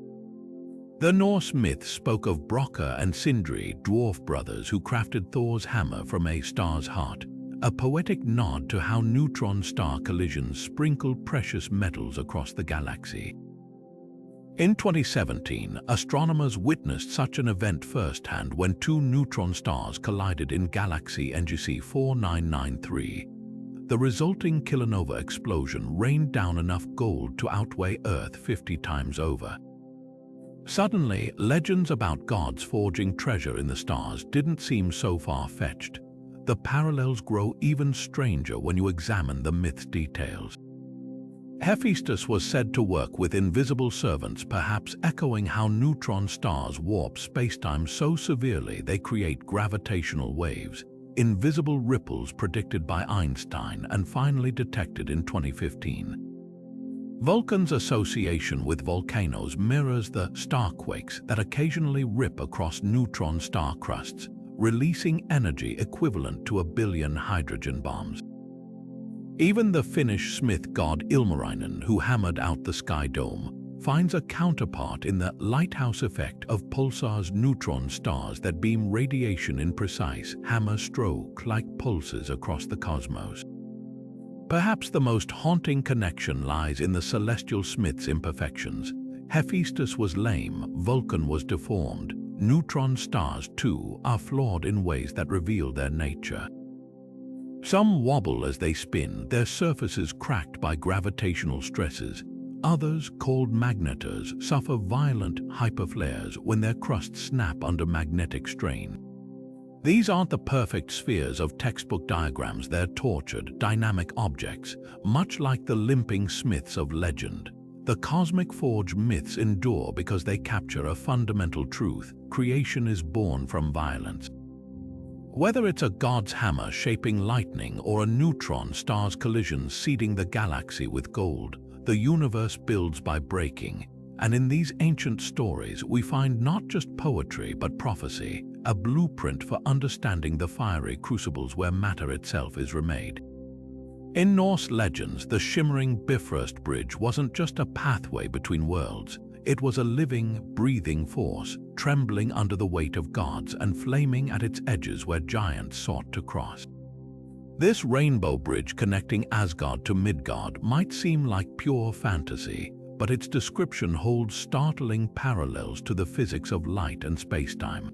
The Norse myth spoke of Brokkr and Sindri, dwarf brothers who crafted Thor's hammer from a star's heart, a poetic nod to how neutron star collisions sprinkled precious metals across the galaxy. In 2017, astronomers witnessed such an event firsthand when two neutron stars collided in galaxy NGC 4993. The resulting kilonova explosion rained down enough gold to outweigh Earth 50 times over. Suddenly, legends about gods forging treasure in the stars didn't seem so far-fetched. The parallels grow even stranger when you examine the myth's details. Hephaestus was said to work with invisible servants, perhaps echoing how neutron stars warp spacetime so severely they create gravitational waves, invisible ripples predicted by Einstein and finally detected in 2015. Vulcan's association with volcanoes mirrors the starquakes that occasionally rip across neutron star crusts, releasing energy equivalent to 1 billion hydrogen bombs. Even the Finnish smith god Ilmarinen, who hammered out the sky dome, finds a counterpart in the lighthouse effect of pulsars, neutron stars that beam radiation in precise hammer-stroke-like pulses across the cosmos. Perhaps the most haunting connection lies in the celestial smith's imperfections. Hephaestus was lame, Vulcan was deformed. Neutron stars, too, are flawed in ways that reveal their nature. Some wobble as they spin, their surfaces cracked by gravitational stresses. Others, called magnetars, suffer violent hyperflares when their crusts snap under magnetic strain. These aren't the perfect spheres of textbook diagrams, they're tortured, dynamic objects, much like the limping smiths of legend. The cosmic forge myths endure because they capture a fundamental truth: creation is born from violence. Whether it's a god's hammer shaping lightning or a neutron star's collision seeding the galaxy with gold, the universe builds by breaking. And in these ancient stories, we find not just poetry but prophecy, a blueprint for understanding the fiery crucibles where matter itself is remade. In Norse legends, the shimmering Bifrost Bridge wasn't just a pathway between worlds. It was a living, breathing force, trembling under the weight of gods and flaming at its edges where giants sought to cross. This rainbow bridge connecting Asgard to Midgard might seem like pure fantasy, but its description holds startling parallels to the physics of light and spacetime.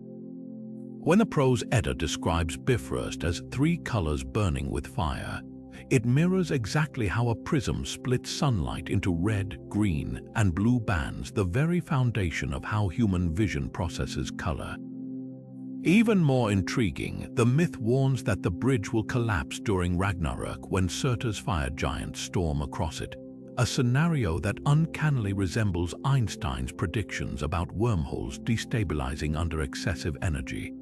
When the prose Edda describes Bifrost as 3 colors burning with fire, it mirrors exactly how a prism splits sunlight into red, green, and blue bands, the very foundation of how human vision processes color. Even more intriguing, the myth warns that the bridge will collapse during Ragnarok when Surtur's fire giants storm across it, a scenario that uncannily resembles Einstein's predictions about wormholes destabilizing under excessive energy.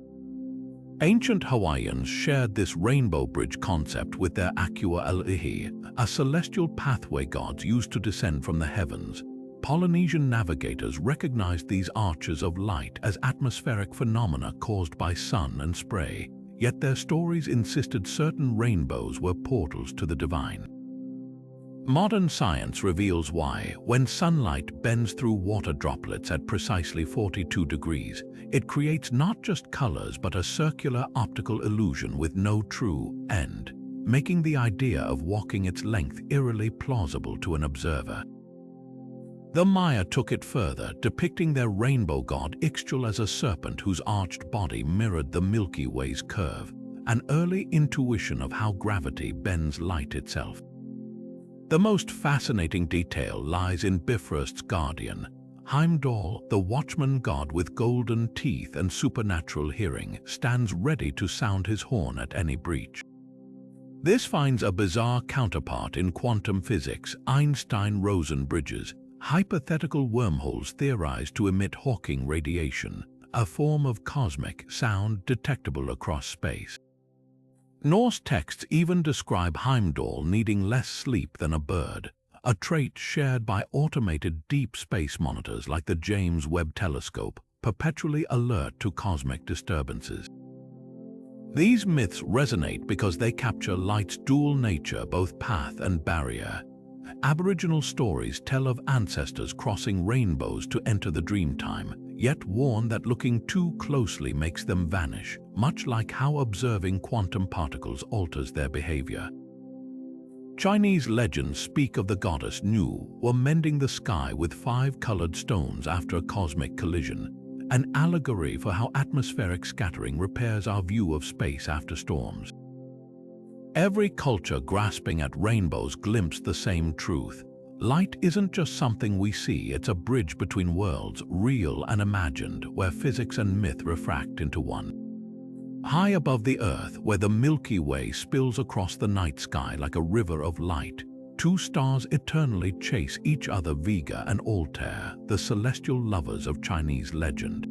Ancient Hawaiians shared this rainbow bridge concept with their Akua Alihi, a celestial pathway gods used to descend from the heavens. Polynesian navigators recognized these arches of light as atmospheric phenomena caused by sun and spray, yet their stories insisted certain rainbows were portals to the divine. Modern science reveals why, when sunlight bends through water droplets at precisely 42 degrees, it creates not just colors but a circular optical illusion with no true end, making the idea of walking its length eerily plausible to an observer. The Maya took it further, depicting their rainbow god Ixchel as a serpent whose arched body mirrored the Milky Way's curve, an early intuition of how gravity bends light itself. The most fascinating detail lies in Bifrost's guardian. Heimdall, the watchman god with golden teeth and supernatural hearing, stands ready to sound his horn at any breach. This finds a bizarre counterpart in quantum physics: Einstein-Rosen bridges, hypothetical wormholes theorized to emit Hawking radiation, a form of cosmic sound detectable across space. Norse texts even describe Heimdall needing less sleep than a bird, a trait shared by automated deep space monitors like the James Webb Telescope, perpetually alert to cosmic disturbances. These myths resonate because they capture light's dual nature, both path and barrier. Aboriginal stories tell of ancestors crossing rainbows to enter the dreamtime, yet warn that looking too closely makes them vanish, much like how observing quantum particles alters their behavior. Chinese legends speak of the goddess Nu were mending the sky with 5 colored stones after a cosmic collision, an allegory for how atmospheric scattering repairs our view of space after storms. Every culture grasping at rainbows glimpses the same truth. Light isn't just something we see, it's a bridge between worlds, real and imagined, where physics and myth refract into one. High above the Earth, where the Milky Way spills across the night sky like a river of light, 2 stars eternally chase each other: Vega and Altair, the celestial lovers of Chinese legend.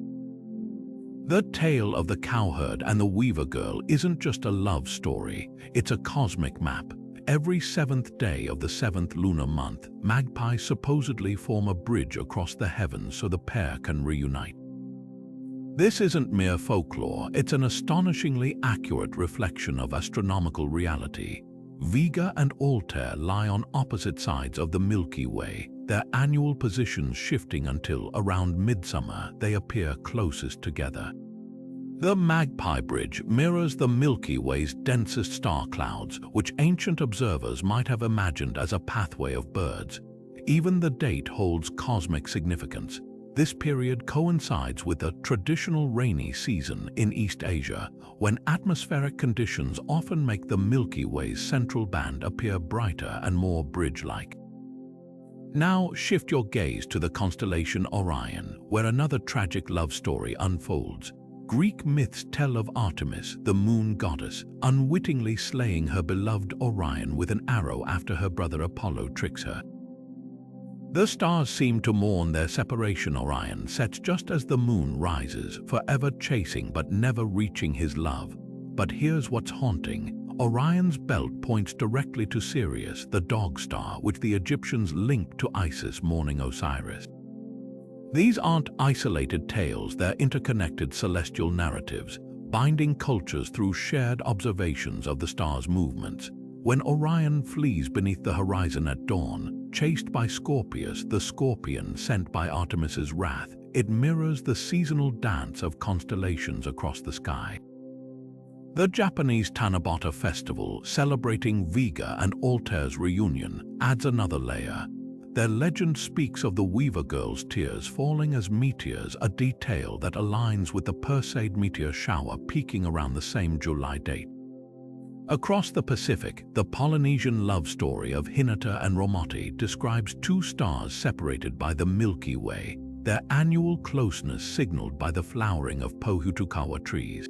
The tale of the cowherd and the weaver girl isn't just a love story, it's a cosmic map. every seventh day of the seventh lunar month, magpies supposedly form a bridge across the heavens so the pair can reunite. This isn't mere folklore, it's an astonishingly accurate reflection of astronomical reality. Vega and Altair lie on opposite sides of the Milky Way, their annual positions shifting until, around midsummer, they appear closest together. The Magpie Bridge mirrors the Milky Way's densest star clouds, which ancient observers might have imagined as a pathway of birds. Even the date holds cosmic significance. This period coincides with a traditional rainy season in East Asia, when atmospheric conditions often make the Milky Way's central band appear brighter and more bridge-like. Now shift your gaze to the constellation Orion, where another tragic love story unfolds. Greek myths tell of Artemis, the moon goddess, unwittingly slaying her beloved Orion with an arrow after her brother Apollo tricks her. The stars seem to mourn their separation. Orion sets just as the moon rises, forever chasing but never reaching his love. But here's what's haunting. Orion's belt points directly to Sirius, the dog star, which the Egyptians linked to Isis mourning Osiris. These aren't isolated tales, they're interconnected celestial narratives, binding cultures through shared observations of the star's movements. When Orion flees beneath the horizon at dawn, chased by Scorpius, the scorpion sent by Artemis's wrath, it mirrors the seasonal dance of constellations across the sky. The Japanese Tanabata festival, celebrating Vega and Altair's reunion, adds another layer. Their legend speaks of the Weaver Girl's tears falling as meteors, a detail that aligns with the Perseid meteor shower peaking around the same July date. Across the Pacific, the Polynesian love story of Hinata and Romoti describes two stars separated by the Milky Way, their annual closeness signaled by the flowering of Pohutukawa trees.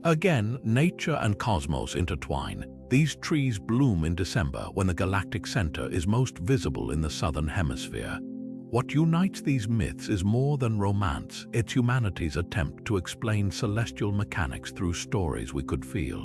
Again, nature and cosmos intertwine. These trees bloom in December when the galactic center is most visible in the southern hemisphere. What unites these myths is more than romance, it's humanity's attempt to explain celestial mechanics through stories we could feel.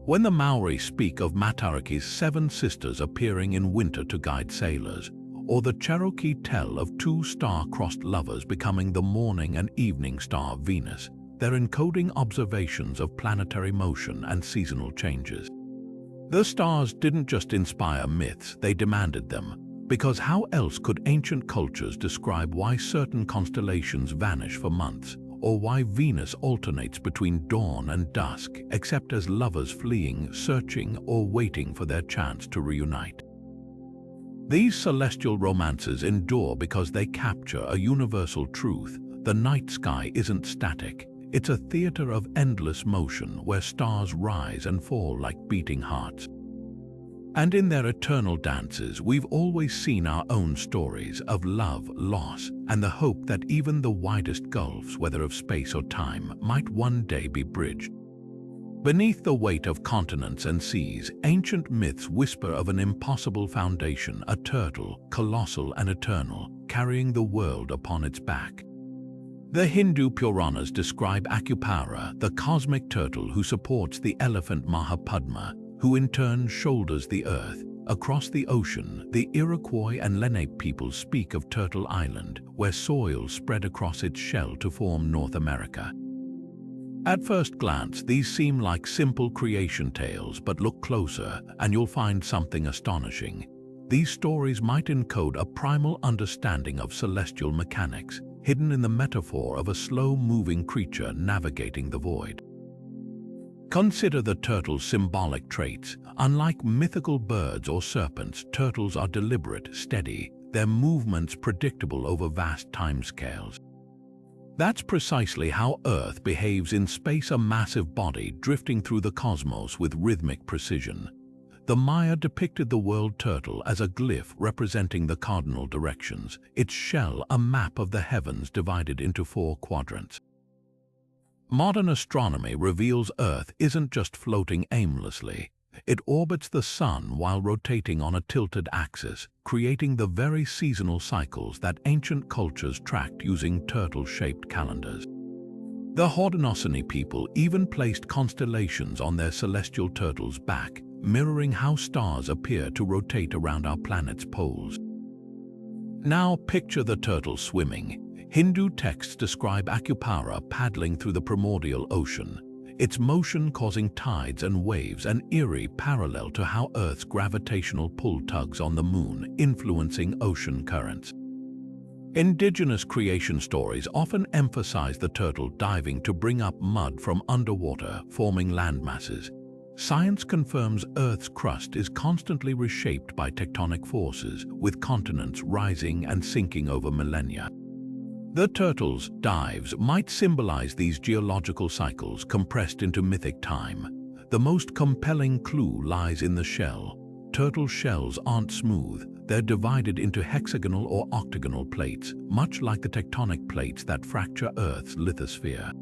When the Maori speak of Mataraki's 7 sisters appearing in winter to guide sailors, or the Cherokee tell of 2 star-crossed lovers becoming the morning and evening star Venus, they're encoding observations of planetary motion and seasonal changes. The stars didn't just inspire myths, they demanded them, because how else could ancient cultures describe why certain constellations vanish for months, or why Venus alternates between dawn and dusk, except as lovers fleeing, searching, or waiting for their chance to reunite? These celestial romances endure because they capture a universal truth. The night sky isn't static. It's a theater of endless motion where stars rise and fall like beating hearts. And in their eternal dances, we've always seen our own stories of love, loss, and the hope that even the widest gulfs, whether of space or time, might one day be bridged. Beneath the weight of continents and seas, ancient myths whisper of an impossible foundation, a turtle, colossal and eternal, carrying the world upon its back. The Hindu Puranas describe Akupara, the cosmic turtle who supports the elephant Mahapadma, who in turn shoulders the earth. Across the ocean, the Iroquois and Lenape peoples speak of Turtle Island, where soil spread across its shell to form North America. At first glance, these seem like simple creation tales, but look closer and you'll find something astonishing. These stories might encode a primal understanding of celestial mechanics, hidden in the metaphor of a slow-moving creature navigating the void. Consider the turtle's symbolic traits. Unlike mythical birds or serpents, turtles are deliberate, steady, their movements predictable over vast timescales. That's precisely how Earth behaves in space, a massive body drifting through the cosmos with rhythmic precision. The Maya depicted the world turtle as a glyph representing the cardinal directions, its shell a map of the heavens divided into 4 quadrants. Modern astronomy reveals Earth isn't just floating aimlessly. It orbits the sun while rotating on a tilted axis, creating the very seasonal cycles that ancient cultures tracked using turtle-shaped calendars. The Haudenosaunee people even placed constellations on their celestial turtle's back, mirroring how stars appear to rotate around our planet's poles. Now picture the turtle swimming. Hindu texts describe Akupara paddling through the primordial ocean, its motion causing tides and waves, an eerie parallel to how Earth's gravitational pull tugs on the moon, influencing ocean currents. Indigenous creation stories often emphasize the turtle diving to bring up mud from underwater, forming landmasses. Science confirms Earth's crust is constantly reshaped by tectonic forces, with continents rising and sinking over millennia. The turtle's dives might symbolize these geological cycles compressed into mythic time. The most compelling clue lies in the shell. Turtle shells aren't smooth. They're divided into hexagonal or octagonal plates, much like the tectonic plates that fracture Earth's lithosphere.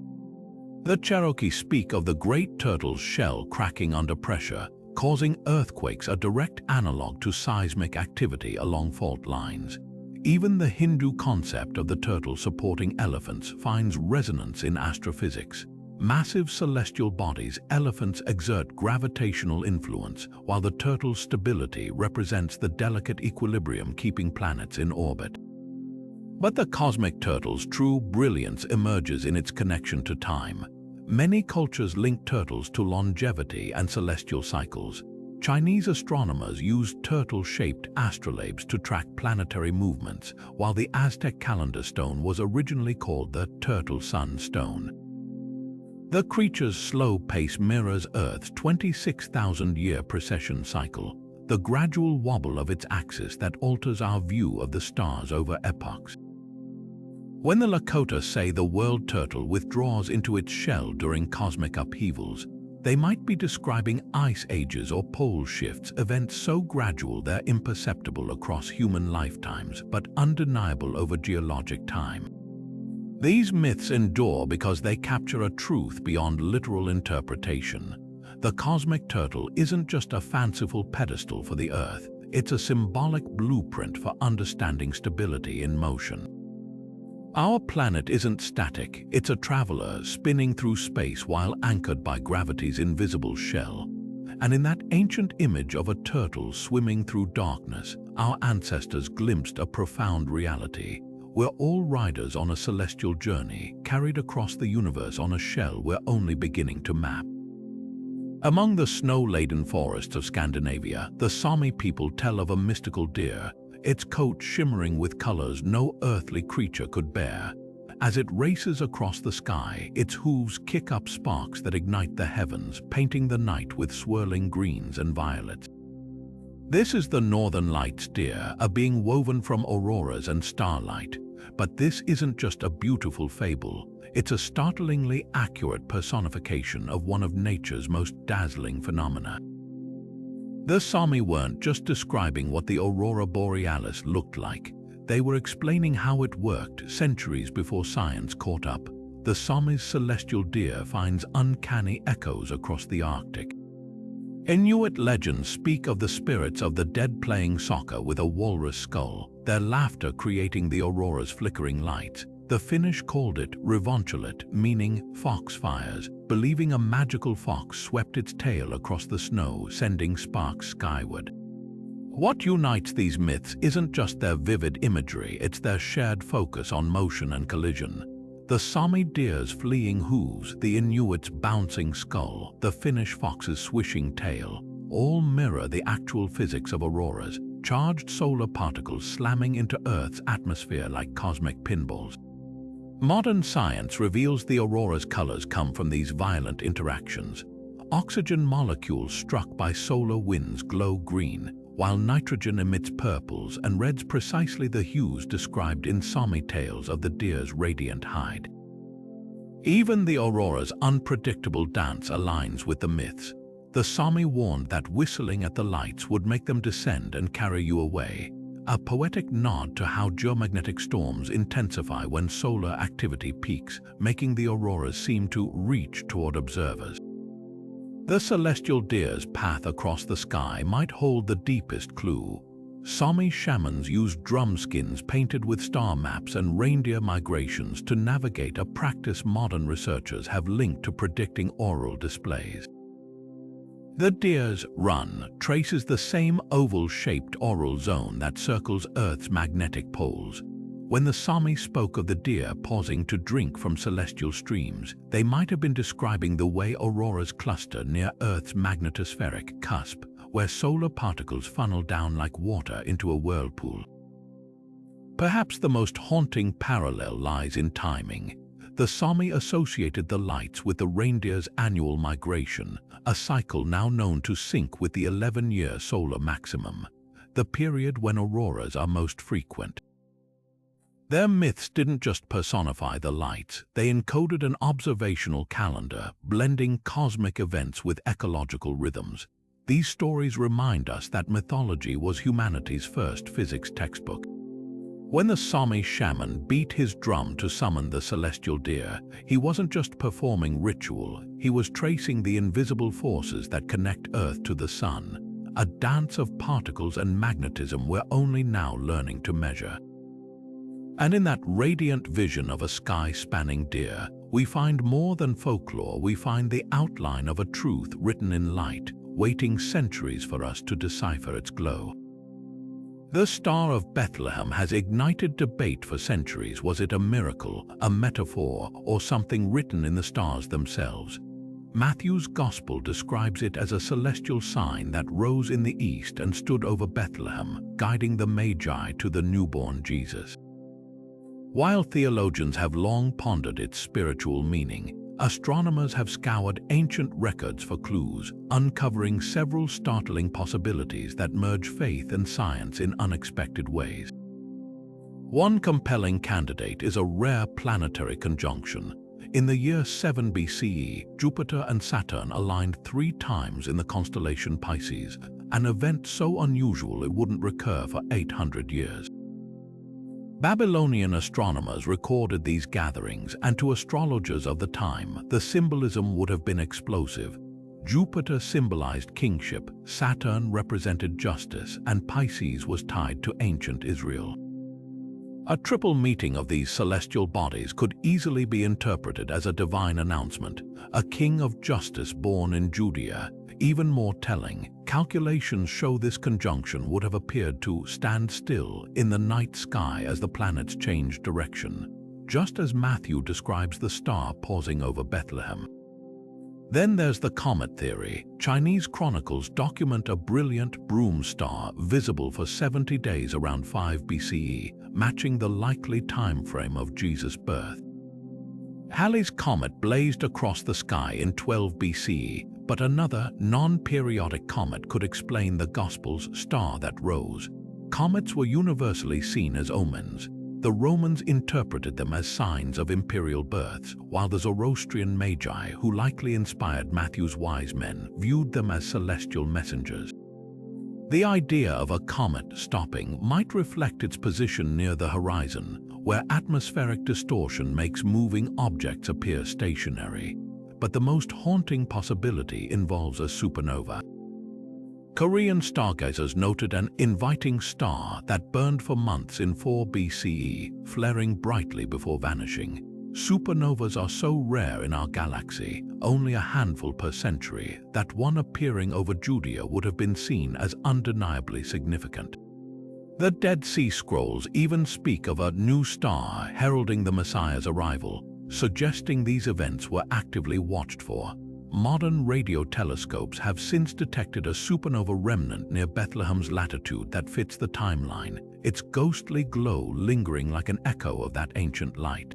The Cherokee speak of the great turtle's shell cracking under pressure, causing earthquakes, a direct analog to seismic activity along fault lines. Even the Hindu concept of the turtle supporting elephants finds resonance in astrophysics. Massive celestial bodies, elephants exert gravitational influence, while the turtle's stability represents the delicate equilibrium keeping planets in orbit. But the cosmic turtle's true brilliance emerges in its connection to time. Many cultures link turtles to longevity and celestial cycles. Chinese astronomers used turtle-shaped astrolabes to track planetary movements, while the Aztec calendar stone was originally called the turtle sun stone. The creature's slow pace mirrors Earth's 26,000-year precession cycle, the gradual wobble of its axis that alters our view of the stars over epochs. When the Lakota say the world turtle withdraws into its shell during cosmic upheavals, they might be describing ice ages or pole shifts, events so gradual they're imperceptible across human lifetimes but undeniable over geologic time. These myths endure because they capture a truth beyond literal interpretation. The cosmic turtle isn't just a fanciful pedestal for the Earth, it's a symbolic blueprint for understanding stability in motion. Our planet isn't static, it's a traveler spinning through space while anchored by gravity's invisible shell. And in that ancient image of a turtle swimming through darkness, our ancestors glimpsed a profound reality. We're all riders on a celestial journey, carried across the universe on a shell we're only beginning to map. Among the snow-laden forests of Scandinavia, the Sami people tell of a mystical deer, its coat shimmering with colors no earthly creature could bear. As it races across the sky, its hooves kick up sparks that ignite the heavens, painting the night with swirling greens and violets. This is the Northern Lights deer, a being woven from auroras and starlight. But this isn't just a beautiful fable, it's a startlingly accurate personification of one of nature's most dazzling phenomena. The Sami weren't just describing what the aurora borealis looked like, they were explaining how it worked centuries before science caught up. The Sami's celestial deer finds uncanny echoes across the Arctic. Inuit legends speak of the spirits of the dead playing soccer with a walrus skull, their laughter creating the aurora's flickering light. The Finnish called it revontulet, meaning foxfires, believing a magical fox swept its tail across the snow, sending sparks skyward. What unites these myths isn't just their vivid imagery, it's their shared focus on motion and collision. The Sami deer's fleeing hooves, the Inuit's bouncing skull, the Finnish fox's swishing tail, all mirror the actual physics of auroras, charged solar particles slamming into Earth's atmosphere like cosmic pinballs. Modern science reveals the aurora's colors come from these violent interactions. Oxygen molecules struck by solar winds glow green, while nitrogen emits purples and reds, precisely the hues described in Sami tales of the deer's radiant hide. Even the aurora's unpredictable dance aligns with the myths. The Sami warned that whistling at the lights would make them descend and carry you away, a poetic nod to how geomagnetic storms intensify when solar activity peaks, making the auroras seem to reach toward observers. The celestial deer's path across the sky might hold the deepest clue. Sami shamans used drum skins painted with star maps and reindeer migrations to navigate a practice modern researchers have linked to predicting auroral displays. The deer's run traces the same oval-shaped aural zone that circles Earth's magnetic poles. When the Sami spoke of the deer pausing to drink from celestial streams, they might have been describing the way auroras cluster near Earth's magnetospheric cusp, where solar particles funnel down like water into a whirlpool. Perhaps the most haunting parallel lies in timing. The Sami associated the lights with the reindeer's annual migration, a cycle now known to sync with the 11-year solar maximum, the period when auroras are most frequent. Their myths didn't just personify the lights, they encoded an observational calendar, blending cosmic events with ecological rhythms. These stories remind us that mythology was humanity's first physics textbook. When the Sami shaman beat his drum to summon the celestial deer, he wasn't just performing ritual, he was tracing the invisible forces that connect Earth to the Sun, a dance of particles and magnetism we're only now learning to measure. And in that radiant vision of a sky-spanning deer, we find more than folklore, we find the outline of a truth written in light, waiting centuries for us to decipher its glow. The Star of Bethlehem has ignited debate for centuries. Was it a miracle, a metaphor, or something written in the stars themselves? Matthew's Gospel describes it as a celestial sign that rose in the east and stood over Bethlehem, guiding the Magi to the newborn Jesus. While theologians have long pondered its spiritual meaning, astronomers have scoured ancient records for clues, uncovering several startling possibilities that merge faith and science in unexpected ways. One compelling candidate is a rare planetary conjunction. In the year 7 BCE, Jupiter and Saturn aligned 3 times in the constellation Pisces, an event so unusual it wouldn't recur for 800 years. Babylonian astronomers recorded these gatherings, and to astrologers of the time, the symbolism would have been explosive. Jupiter symbolized kingship, Saturn represented justice, and Pisces was tied to ancient Israel. A triple meeting of these celestial bodies could easily be interpreted as a divine announcement, a king of justice born in Judea. Even more telling, calculations show this conjunction would have appeared to stand still in the night sky as the planets changed direction, just as Matthew describes the star pausing over Bethlehem. Then there's the comet theory. Chinese chronicles document a brilliant broom star visible for 70 days around 5 BCE, matching the likely time frame of Jesus' birth. Halley's comet blazed across the sky in 12 BCE, but another non-periodic comet could explain the Gospel's star that rose. Comets were universally seen as omens. The Romans interpreted them as signs of imperial births, while the Zoroastrian Magi, who likely inspired Matthew's wise men, viewed them as celestial messengers. The idea of a comet stopping might reflect its position near the horizon, where atmospheric distortion makes moving objects appear stationary. But the most haunting possibility involves a supernova. Korean stargazers noted an inviting star that burned for months in 4 BCE, flaring brightly before vanishing. Supernovas are so rare in our galaxy, only a handful per century, that one appearing over Judea would have been seen as undeniably significant. The Dead Sea Scrolls even speak of a new star heralding the Messiah's arrival, suggesting these events were actively watched for. Modern radio telescopes have since detected a supernova remnant near Bethlehem's latitude that fits the timeline, its ghostly glow lingering like an echo of that ancient light.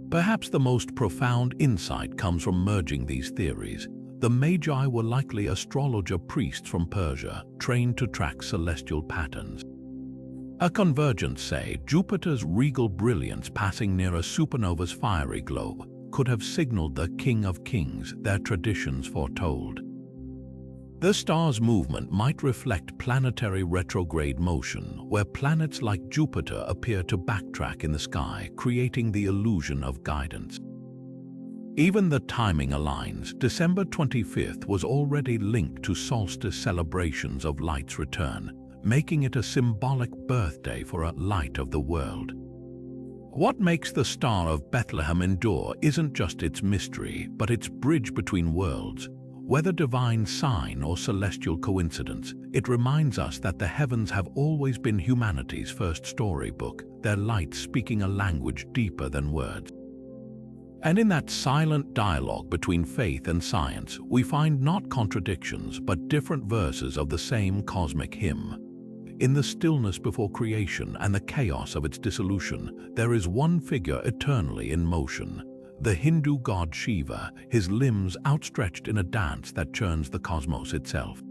Perhaps the most profound insight comes from merging these theories. The Magi were likely astrologer priests from Persia, trained to track celestial patterns. A convergence, say, Jupiter's regal brilliance passing near a supernova's fiery glow, could have signaled the King of Kings, their traditions foretold. The star's movement might reflect planetary retrograde motion, where planets like Jupiter appear to backtrack in the sky, creating the illusion of guidance. Even the timing aligns. December 25th was already linked to solstice celebrations of light's return, making it a symbolic birthday for a light of the world. What makes the Star of Bethlehem endure isn't just its mystery, but its bridge between worlds. Whether divine sign or celestial coincidence, it reminds us that the heavens have always been humanity's first storybook, their light speaking a language deeper than words. And in that silent dialogue between faith and science, we find not contradictions but different verses of the same cosmic hymn. In the stillness before creation and the chaos of its dissolution, there is one figure eternally in motion, the Hindu god Shiva, his limbs outstretched in a dance that churns the cosmos itself.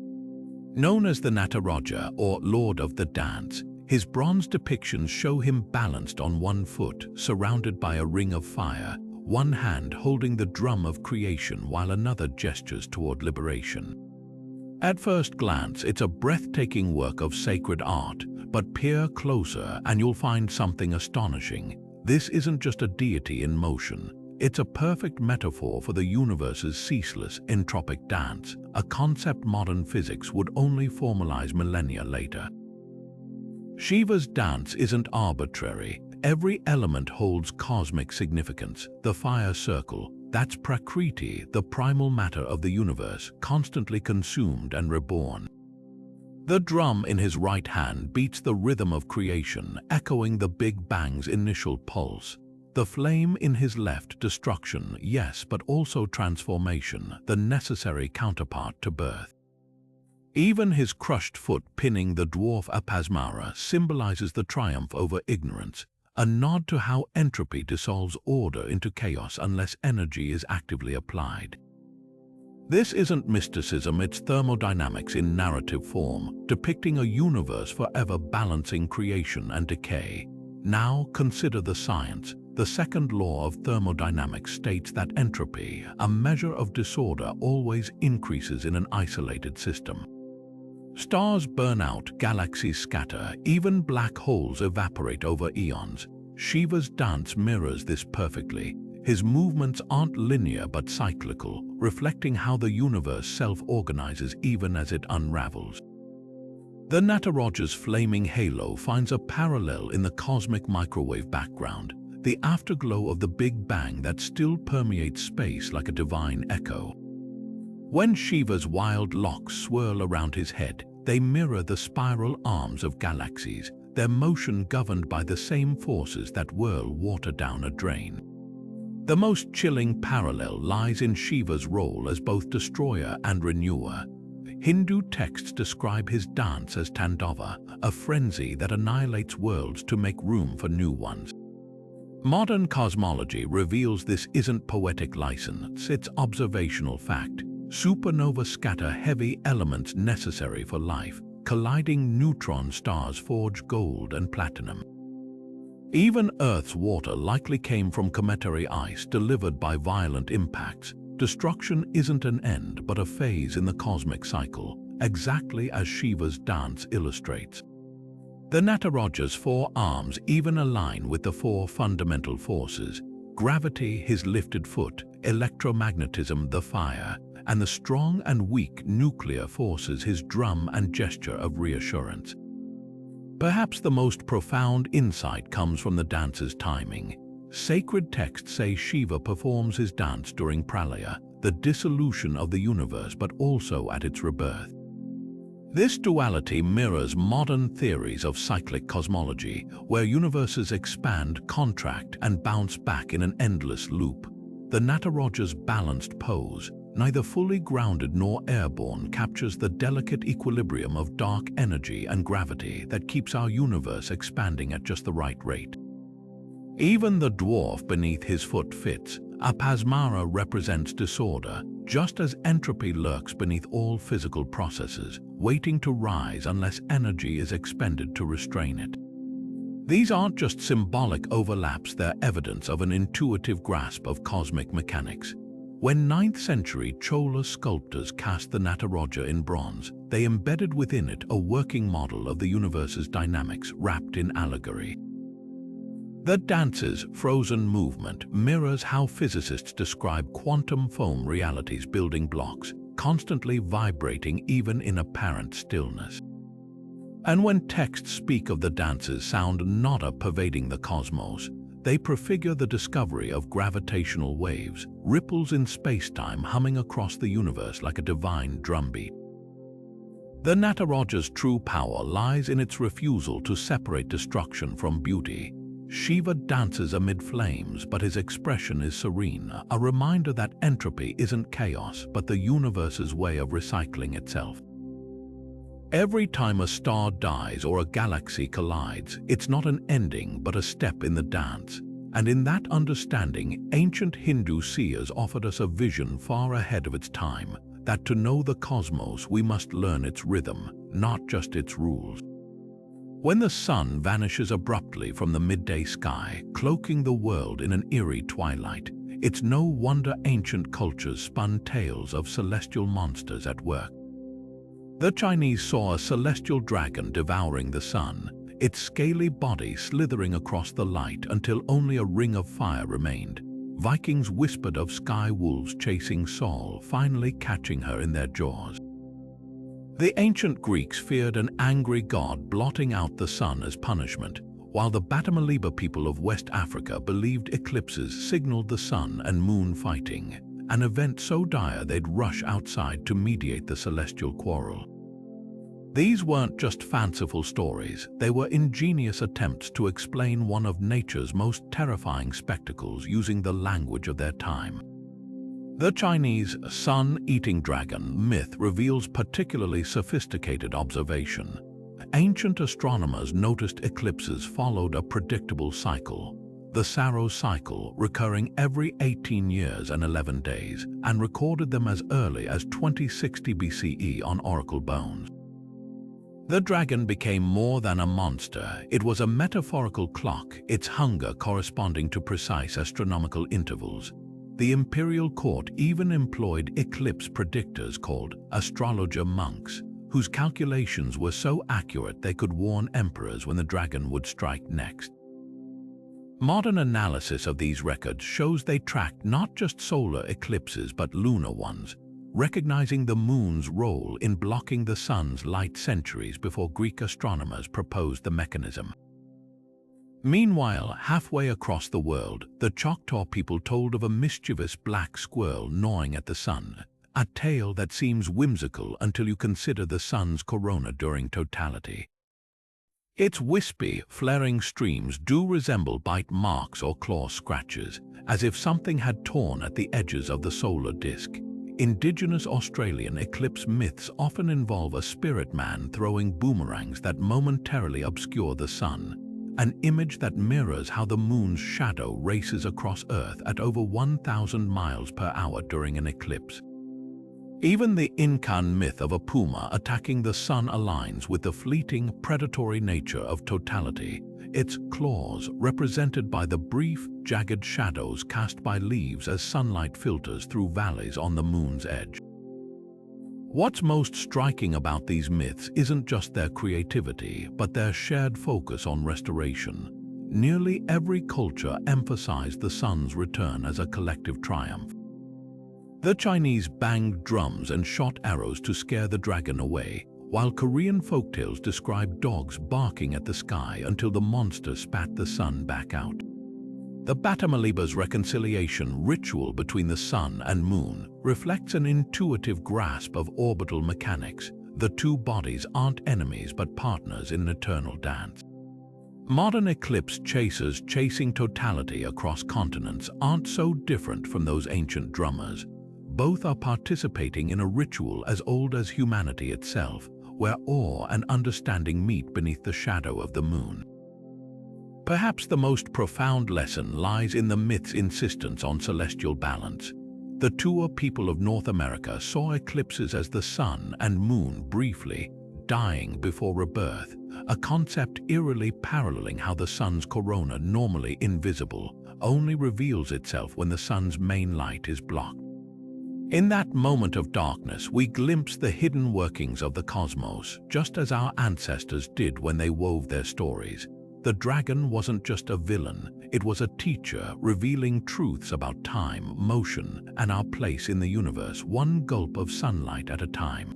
Known as the Nataraja, or Lord of the Dance, his bronze depictions show him balanced on one foot, surrounded by a ring of fire, one hand holding the drum of creation while another gestures toward liberation. At first glance, it's a breathtaking work of sacred art, but peer closer and you'll find something astonishing. This isn't just a deity in motion. It's a perfect metaphor for the universe's ceaseless entropic dance, a concept modern physics would only formalize millennia later. Shiva's dance isn't arbitrary. Every element holds cosmic significance. The fire circle, that's Prakriti, the primal matter of the universe, constantly consumed and reborn. The drum in his right hand beats the rhythm of creation, echoing the Big Bang's initial pulse. The flame in his left, destruction, yes, but also transformation, the necessary counterpart to birth. Even his crushed foot pinning the dwarf Apasmara symbolizes the triumph over ignorance, a nod to how entropy dissolves order into chaos unless energy is actively applied. This isn't mysticism, it's thermodynamics in narrative form, depicting a universe forever balancing creation and decay. Now consider the science. The second law of thermodynamics states that entropy, a measure of disorder, always increases in an isolated system. Stars burn out, galaxies scatter, even black holes evaporate over eons. Shiva's dance mirrors this perfectly. His movements aren't linear but cyclical, reflecting how the universe self-organizes even as it unravels. The Nataraja's flaming halo finds a parallel in the cosmic microwave background, the afterglow of the Big Bang that still permeates space like a divine echo. When Shiva's wild locks swirl around his head, they mirror the spiral arms of galaxies, their motion governed by the same forces that whirl water down a drain. The most chilling parallel lies in Shiva's role as both destroyer and renewer. Hindu texts describe his dance as Tandava, a frenzy that annihilates worlds to make room for new ones. Modern cosmology reveals this isn't poetic license, it's observational fact. Supernovas scatter heavy elements necessary for life. Colliding neutron stars forge gold and platinum. Even Earth's water likely came from cometary ice delivered by violent impacts. Destruction isn't an end but a phase in the cosmic cycle, exactly as Shiva's dance illustrates. The Nataraja's four arms even align with the four fundamental forces: gravity, his lifted foot; electromagnetism, the fire; and the strong and weak nuclear forces, his drum and gesture of reassurance. Perhaps the most profound insight comes from the dance's timing. Sacred texts say Shiva performs his dance during pralaya, the dissolution of the universe, but also at its rebirth. This duality mirrors modern theories of cyclic cosmology, where universes expand, contract, and bounce back in an endless loop. The Nataraja's balanced pose, neither fully grounded nor airborne, captures the delicate equilibrium of dark energy and gravity that keeps our universe expanding at just the right rate. Even the dwarf beneath his foot fits. Apasmara represents disorder, just as entropy lurks beneath all physical processes, waiting to rise unless energy is expended to restrain it. These aren't just symbolic overlaps, they're evidence of an intuitive grasp of cosmic mechanics. When 9th century Chola sculptors cast the Nataraja in bronze, they embedded within it a working model of the universe's dynamics wrapped in allegory. The dance's frozen movement mirrors how physicists describe quantum foam reality's building blocks, constantly vibrating even in apparent stillness. And when texts speak of the dance's sound nada pervading the cosmos, They prefigure the discovery of gravitational waves, ripples in spacetime humming across the universe like a divine drumbeat. The Nataraja's true power lies in its refusal to separate destruction from beauty. Shiva dances amid flames, but his expression is serene, a reminder that entropy isn't chaos, but the universe's way of recycling itself. Every time a star dies or a galaxy collides, it's not an ending but a step in the dance. And in that understanding, ancient Hindu seers offered us a vision far ahead of its time, that to know the cosmos we must learn its rhythm, not just its rules. When the sun vanishes abruptly from the midday sky, cloaking the world in an eerie twilight, it's no wonder ancient cultures spun tales of celestial monsters at work. The Chinese saw a celestial dragon devouring the sun, its scaly body slithering across the light until only a ring of fire remained. Vikings whispered of sky wolves chasing Sol, finally catching her in their jaws. The ancient Greeks feared an angry god blotting out the sun as punishment, while the Batamaliba people of West Africa believed eclipses signaled the sun and moon fighting, an event so dire they'd rush outside to mediate the celestial quarrel. These weren't just fanciful stories, they were ingenious attempts to explain one of nature's most terrifying spectacles using the language of their time. The Chinese sun-eating dragon myth reveals particularly sophisticated observation. Ancient astronomers noticed eclipses followed a predictable cycle, the Saros cycle, recurring every 18 years and 11 days, and recorded them as early as 2060 BCE on oracle bones. The dragon became more than a monster. It was a metaphorical clock, its hunger corresponding to precise astronomical intervals. The imperial court even employed eclipse predictors called astrologer monks, whose calculations were so accurate they could warn emperors when the dragon would strike next. Modern analysis of these records shows they tracked not just solar eclipses but lunar ones, recognizing the moon's role in blocking the sun's light centuries before Greek astronomers proposed the mechanism. Meanwhile, halfway across the world, the Choctaw people told of a mischievous black squirrel gnawing at the sun, a tale that seems whimsical until you consider the sun's corona during totality. Its wispy, flaring streams do resemble bite marks or claw scratches, as if something had torn at the edges of the solar disk. Indigenous Australian eclipse myths often involve a spirit man throwing boomerangs that momentarily obscure the sun, an image that mirrors how the moon's shadow races across Earth at over 1,000 miles per hour during an eclipse. Even the Incan myth of a puma attacking the sun aligns with the fleeting, predatory nature of totality, its claws represented by the brief, jagged shadows cast by leaves as sunlight filters through valleys on the moon's edge. What's most striking about these myths isn't just their creativity, but their shared focus on restoration. Nearly every culture emphasized the sun's return as a collective triumph. The Chinese banged drums and shot arrows to scare the dragon away, while Korean folktales describe dogs barking at the sky until the monster spat the sun back out. The Batamaliba's reconciliation ritual between the sun and moon reflects an intuitive grasp of orbital mechanics. The two bodies aren't enemies but partners in an eternal dance. Modern eclipse chasers chasing totality across continents aren't so different from those ancient drummers. Both are participating in a ritual as old as humanity itself, where awe and understanding meet beneath the shadow of the moon. Perhaps the most profound lesson lies in the myth's insistence on celestial balance. The Tuo people of North America saw eclipses as the sun and moon briefly dying before rebirth, a concept eerily paralleling how the sun's corona, normally invisible, only reveals itself when the sun's main light is blocked. In that moment of darkness, we glimpse the hidden workings of the cosmos, just as our ancestors did when they wove their stories. The dragon wasn't just a villain, it was a teacher revealing truths about time, motion, and our place in the universe, one gulp of sunlight at a time.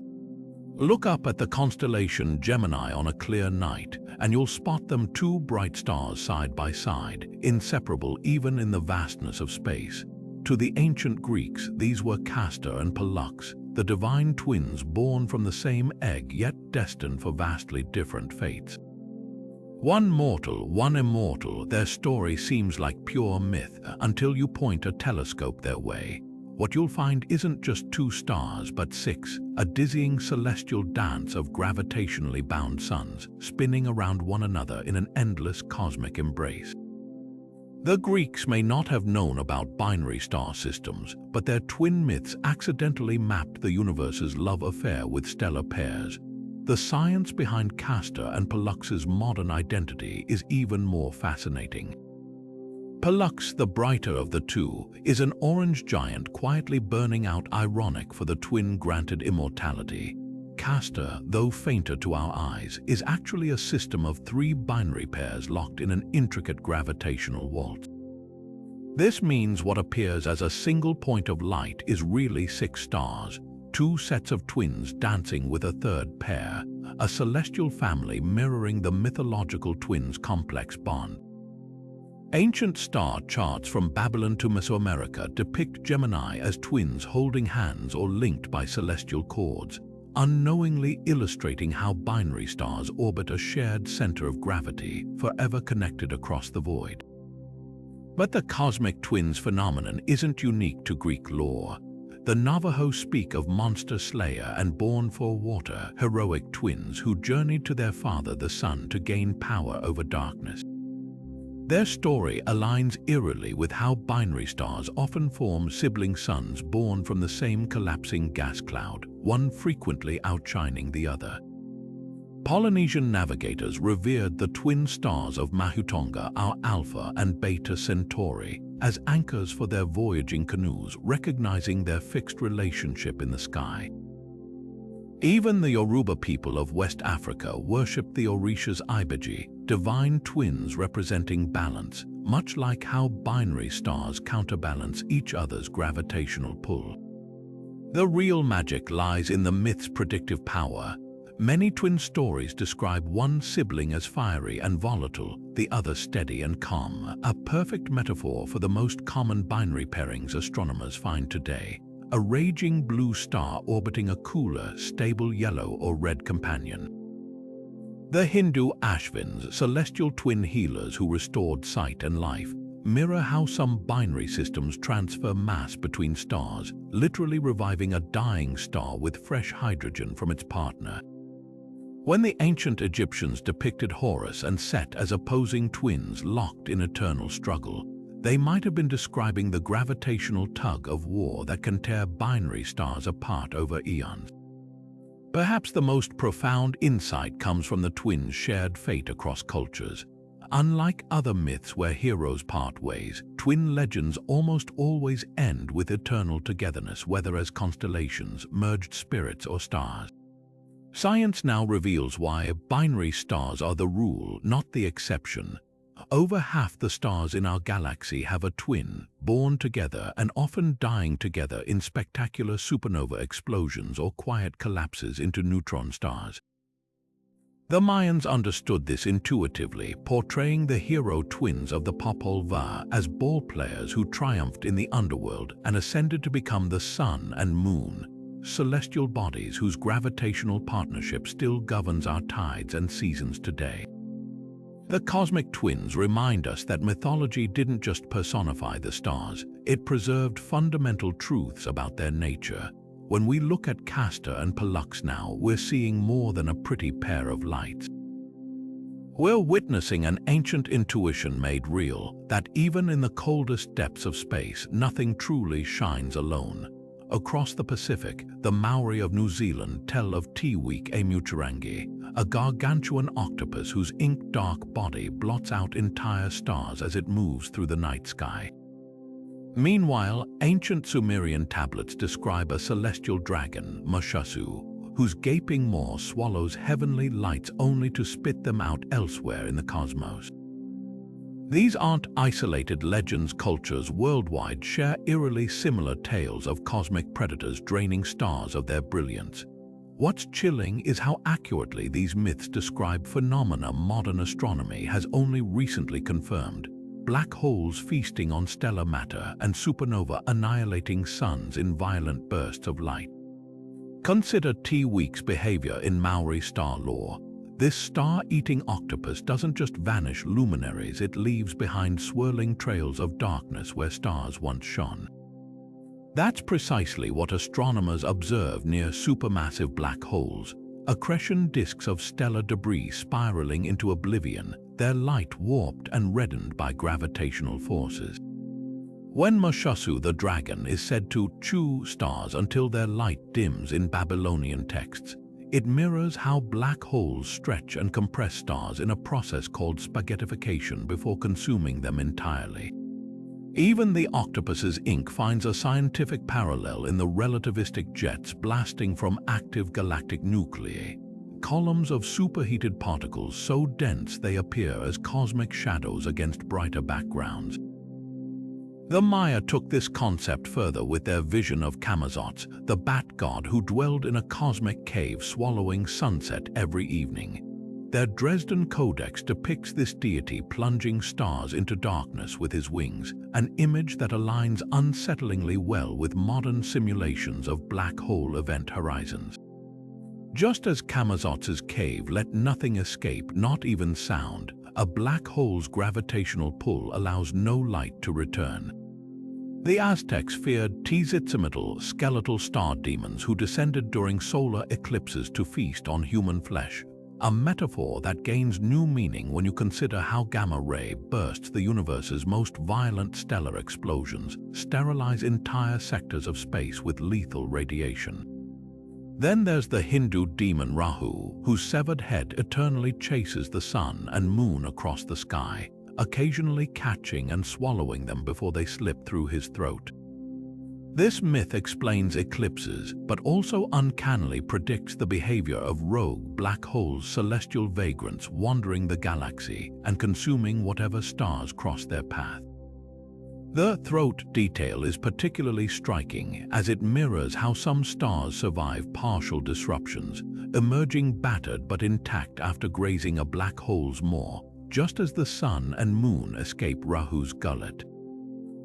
Look up at the constellation Gemini on a clear night, and you'll spot them, two bright stars side by side, inseparable even in the vastness of space. To the ancient Greeks, these were Castor and Pollux, the divine twins born from the same egg yet destined for vastly different fates. One mortal, one immortal, their story seems like pure myth until you point a telescope their way. What you'll find isn't just two stars but six, a dizzying celestial dance of gravitationally bound suns spinning around one another in an endless cosmic embrace. The Greeks may not have known about binary star systems, but their twin myths accidentally mapped the universe's love affair with stellar pairs. The science behind Castor and Pollux's modern identity is even more fascinating. Pollux, the brighter of the two, is an orange giant quietly burning out, ironic for the twin-granted immortality. Castor, though fainter to our eyes, is actually a system of three binary pairs locked in an intricate gravitational waltz. This means what appears as a single point of light is really six stars, two sets of twins dancing with a third pair, a celestial family mirroring the mythological twins' complex bond. Ancient star charts from Babylon to Mesoamerica depict Gemini as twins holding hands or linked by celestial cords, unknowingly illustrating how binary stars orbit a shared center of gravity, forever connected across the void. But the cosmic twins phenomenon isn't unique to Greek lore. The Navajo speak of monster slayer and born for water, heroic twins who journeyed to their father the sun to gain power over darkness. Their story aligns eerily with how binary stars often form sibling suns born from the same collapsing gas cloud, one frequently outshining the other. Polynesian navigators revered the twin stars of Mahutonga, our Alpha and Beta Centauri, as anchors for their voyaging canoes, recognizing their fixed relationship in the sky. Even the Yoruba people of West Africa worshipped the Orishas Ibeji, divine twins representing balance, much like how binary stars counterbalance each other's gravitational pull. The real magic lies in the myth's predictive power. Many twin stories describe one sibling as fiery and volatile, the other steady and calm, a perfect metaphor for the most common binary pairings astronomers find today. A raging blue star orbiting a cooler, stable yellow or red companion. The Hindu Ashvins, celestial twin healers who restored sight and life, mirror how some binary systems transfer mass between stars, literally reviving a dying star with fresh hydrogen from its partner. When the ancient Egyptians depicted Horus and Set as opposing twins locked in eternal struggle, they might have been describing the gravitational tug of war that can tear binary stars apart over eons. Perhaps the most profound insight comes from the twins' shared fate across cultures. Unlike other myths where heroes part ways, twin legends almost always end with eternal togetherness, whether as constellations, merged spirits, or stars. Science now reveals why binary stars are the rule, not the exception. Over half the stars in our galaxy have a twin, born together and often dying together in spectacular supernova explosions or quiet collapses into neutron stars. The Mayans understood this intuitively, portraying the hero twins of the Popol Vuh as ball players who triumphed in the underworld and ascended to become the sun and moon, celestial bodies whose gravitational partnership still governs our tides and seasons today. The cosmic twins remind us that mythology didn't just personify the stars, it preserved fundamental truths about their nature. When we look at Castor and Pollux now, we're seeing more than a pretty pair of lights. We're witnessing an ancient intuition made real, that even in the coldest depths of space, nothing truly shines alone. Across the Pacific, the Maori of New Zealand tell of Tiwik e Muturangi, a gargantuan octopus whose ink-dark body blots out entire stars as it moves through the night sky. Meanwhile, ancient Sumerian tablets describe a celestial dragon, Mushasu, whose gaping maw swallows heavenly lights only to spit them out elsewhere in the cosmos. These aren't isolated legends. Cultures worldwide share eerily similar tales of cosmic predators draining stars of their brilliance. What's chilling is how accurately these myths describe phenomena modern astronomy has only recently confirmed. Black holes feasting on stellar matter and supernova annihilating suns in violent bursts of light. Consider T-Week's behavior in Maori star lore. This star-eating octopus doesn't just vanish luminaries, it leaves behind swirling trails of darkness where stars once shone. That's precisely what astronomers observe near supermassive black holes, accretion disks of stellar debris spiraling into oblivion, their light warped and reddened by gravitational forces. When Mushosu the dragon is said to chew stars until their light dims in Babylonian texts, it mirrors how black holes stretch and compress stars in a process called spaghettification before consuming them entirely. Even the octopus's ink finds a scientific parallel in the relativistic jets blasting from active galactic nuclei, columns of superheated particles so dense they appear as cosmic shadows against brighter backgrounds. The Maya took this concept further with their vision of Camazotz, the bat god who dwelled in a cosmic cave swallowing sunset every evening. Their Dresden Codex depicts this deity plunging stars into darkness with his wings, an image that aligns unsettlingly well with modern simulations of black hole event horizons. Just as Camazotz's cave let nothing escape, not even sound, a black hole's gravitational pull allows no light to return. The Aztecs feared Tezitzimitl, skeletal star demons who descended during solar eclipses to feast on human flesh, a metaphor that gains new meaning when you consider how gamma-ray bursts, the universe's most violent stellar explosions, sterilize entire sectors of space with lethal radiation. Then there's the Hindu demon Rahu, whose severed head eternally chases the sun and moon across the sky, occasionally catching and swallowing them before they slip through his throat. This myth explains eclipses, but also uncannily predicts the behavior of rogue black holes, celestial vagrants wandering the galaxy and consuming whatever stars cross their path. The throat detail is particularly striking as it mirrors how some stars survive partial disruptions, emerging battered but intact after grazing a black hole's maw, just as the sun and moon escape Rahu's gullet.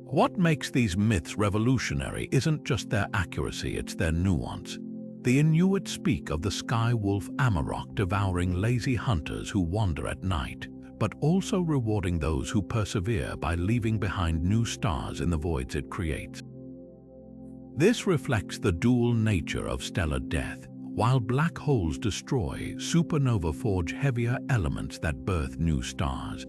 What makes these myths revolutionary isn't just their accuracy, it's their nuance. The Inuit speak of the sky wolf Amarok devouring lazy hunters who wander at night, but also rewarding those who persevere by leaving behind new stars in the voids it creates. This reflects the dual nature of stellar death. While black holes destroy, supernova forge heavier elements that birth new stars.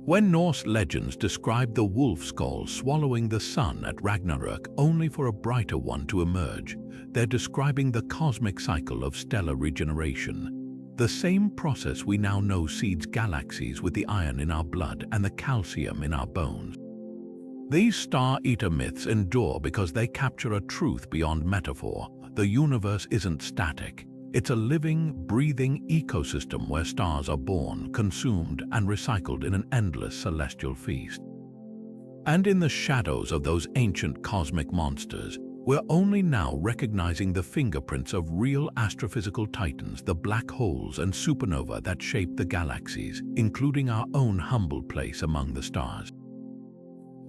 When Norse legends describe the wolf skull swallowing the sun at Ragnarök only for a brighter one to emerge, they're describing the cosmic cycle of stellar regeneration. The same process we now know seeds galaxies with the iron in our blood and the calcium in our bones. These star-eater myths endure because they capture a truth beyond metaphor. The universe isn't static. It's a living, breathing ecosystem where stars are born, consumed, and recycled in an endless celestial feast. And in the shadows of those ancient cosmic monsters, we're only now recognizing the fingerprints of real astrophysical titans, the black holes and supernova that shape the galaxies, including our own humble place among the stars.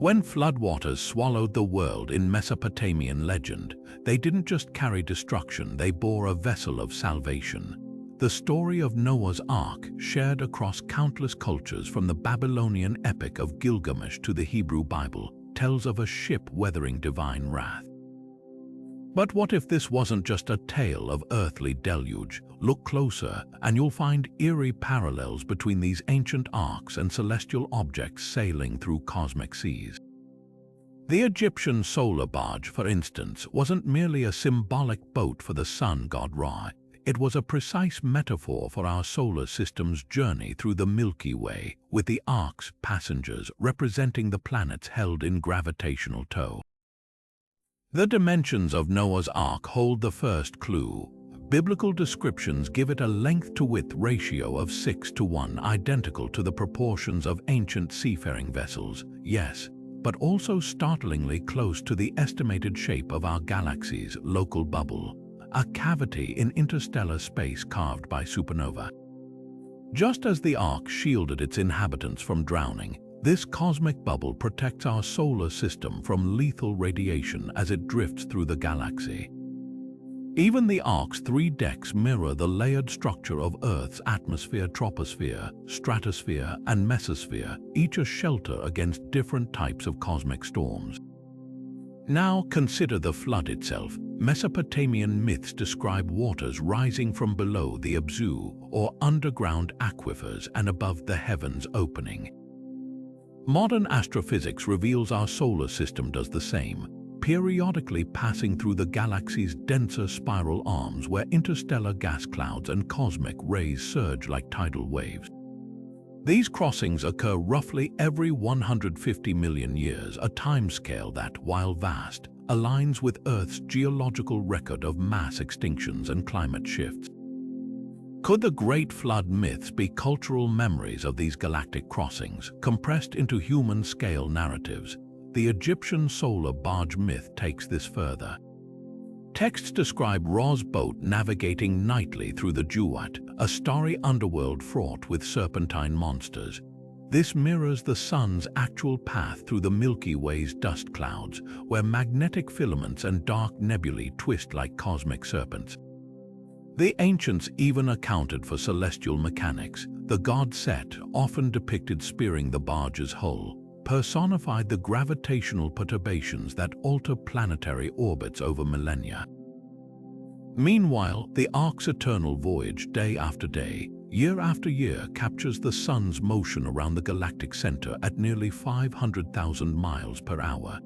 When floodwaters swallowed the world in Mesopotamian legend, they didn't just carry destruction, they bore a vessel of salvation. The story of Noah's Ark, shared across countless cultures from the Babylonian epic of Gilgamesh to the Hebrew Bible, tells of a ship weathering divine wrath. But what if this wasn't just a tale of earthly deluge? Look closer, and you'll find eerie parallels between these ancient arks and celestial objects sailing through cosmic seas. The Egyptian solar barge, for instance, wasn't merely a symbolic boat for the sun god Ra. It was a precise metaphor for our solar system's journey through the Milky Way, with the ark's passengers representing the planets held in gravitational tow. The dimensions of Noah's Ark hold the first clue. Biblical descriptions give it a length-to-width ratio of 6:1, identical to the proportions of ancient seafaring vessels, yes, but also startlingly close to the estimated shape of our galaxy's local bubble. a cavity in interstellar space carved by supernova. Just as the Ark shielded its inhabitants from drowning, this cosmic bubble protects our solar system from lethal radiation as it drifts through the galaxy. Even the Ark's 3 decks mirror the layered structure of Earth's atmosphere, troposphere, stratosphere, and mesosphere, each a shelter against different types of cosmic storms. Now consider the flood itself. Mesopotamian myths describe waters rising from below the Abzu, or underground aquifers, and above the heavens opening. Modern astrophysics reveals our solar system does the same, periodically passing through the galaxy's denser spiral arms where interstellar gas clouds and cosmic rays surge like tidal waves. These crossings occur roughly every 150 million years, a timescale that, while vast, aligns with Earth's geological record of mass extinctions and climate shifts. Could the Great Flood myths be cultural memories of these galactic crossings, compressed into human-scale narratives? The Egyptian solar barge myth takes this further. Texts describe Ra's boat navigating nightly through the Duat, a starry underworld fraught with serpentine monsters. This mirrors the sun's actual path through the Milky Way's dust clouds, where magnetic filaments and dark nebulae twist like cosmic serpents. The ancients even accounted for celestial mechanics. The god Set, often depicted spearing the barge's hull, personified the gravitational perturbations that alter planetary orbits over millennia. Meanwhile, the Ark's eternal voyage, day after day, year after year, captures the sun's motion around the galactic center at nearly 500,000 miles per hour.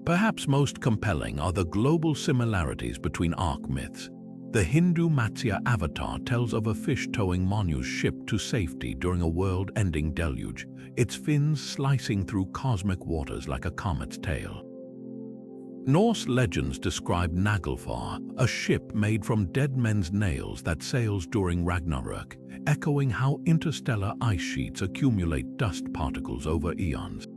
Perhaps most compelling are the global similarities between Ark myths. The Hindu Matsya avatar tells of a fish towing Manu's ship to safety during a world-ending deluge, its fins slicing through cosmic waters like a comet's tail. Norse legends describe Naglfar, a ship made from dead men's nails that sails during Ragnarök, echoing how interstellar ice sheets accumulate dust particles over eons.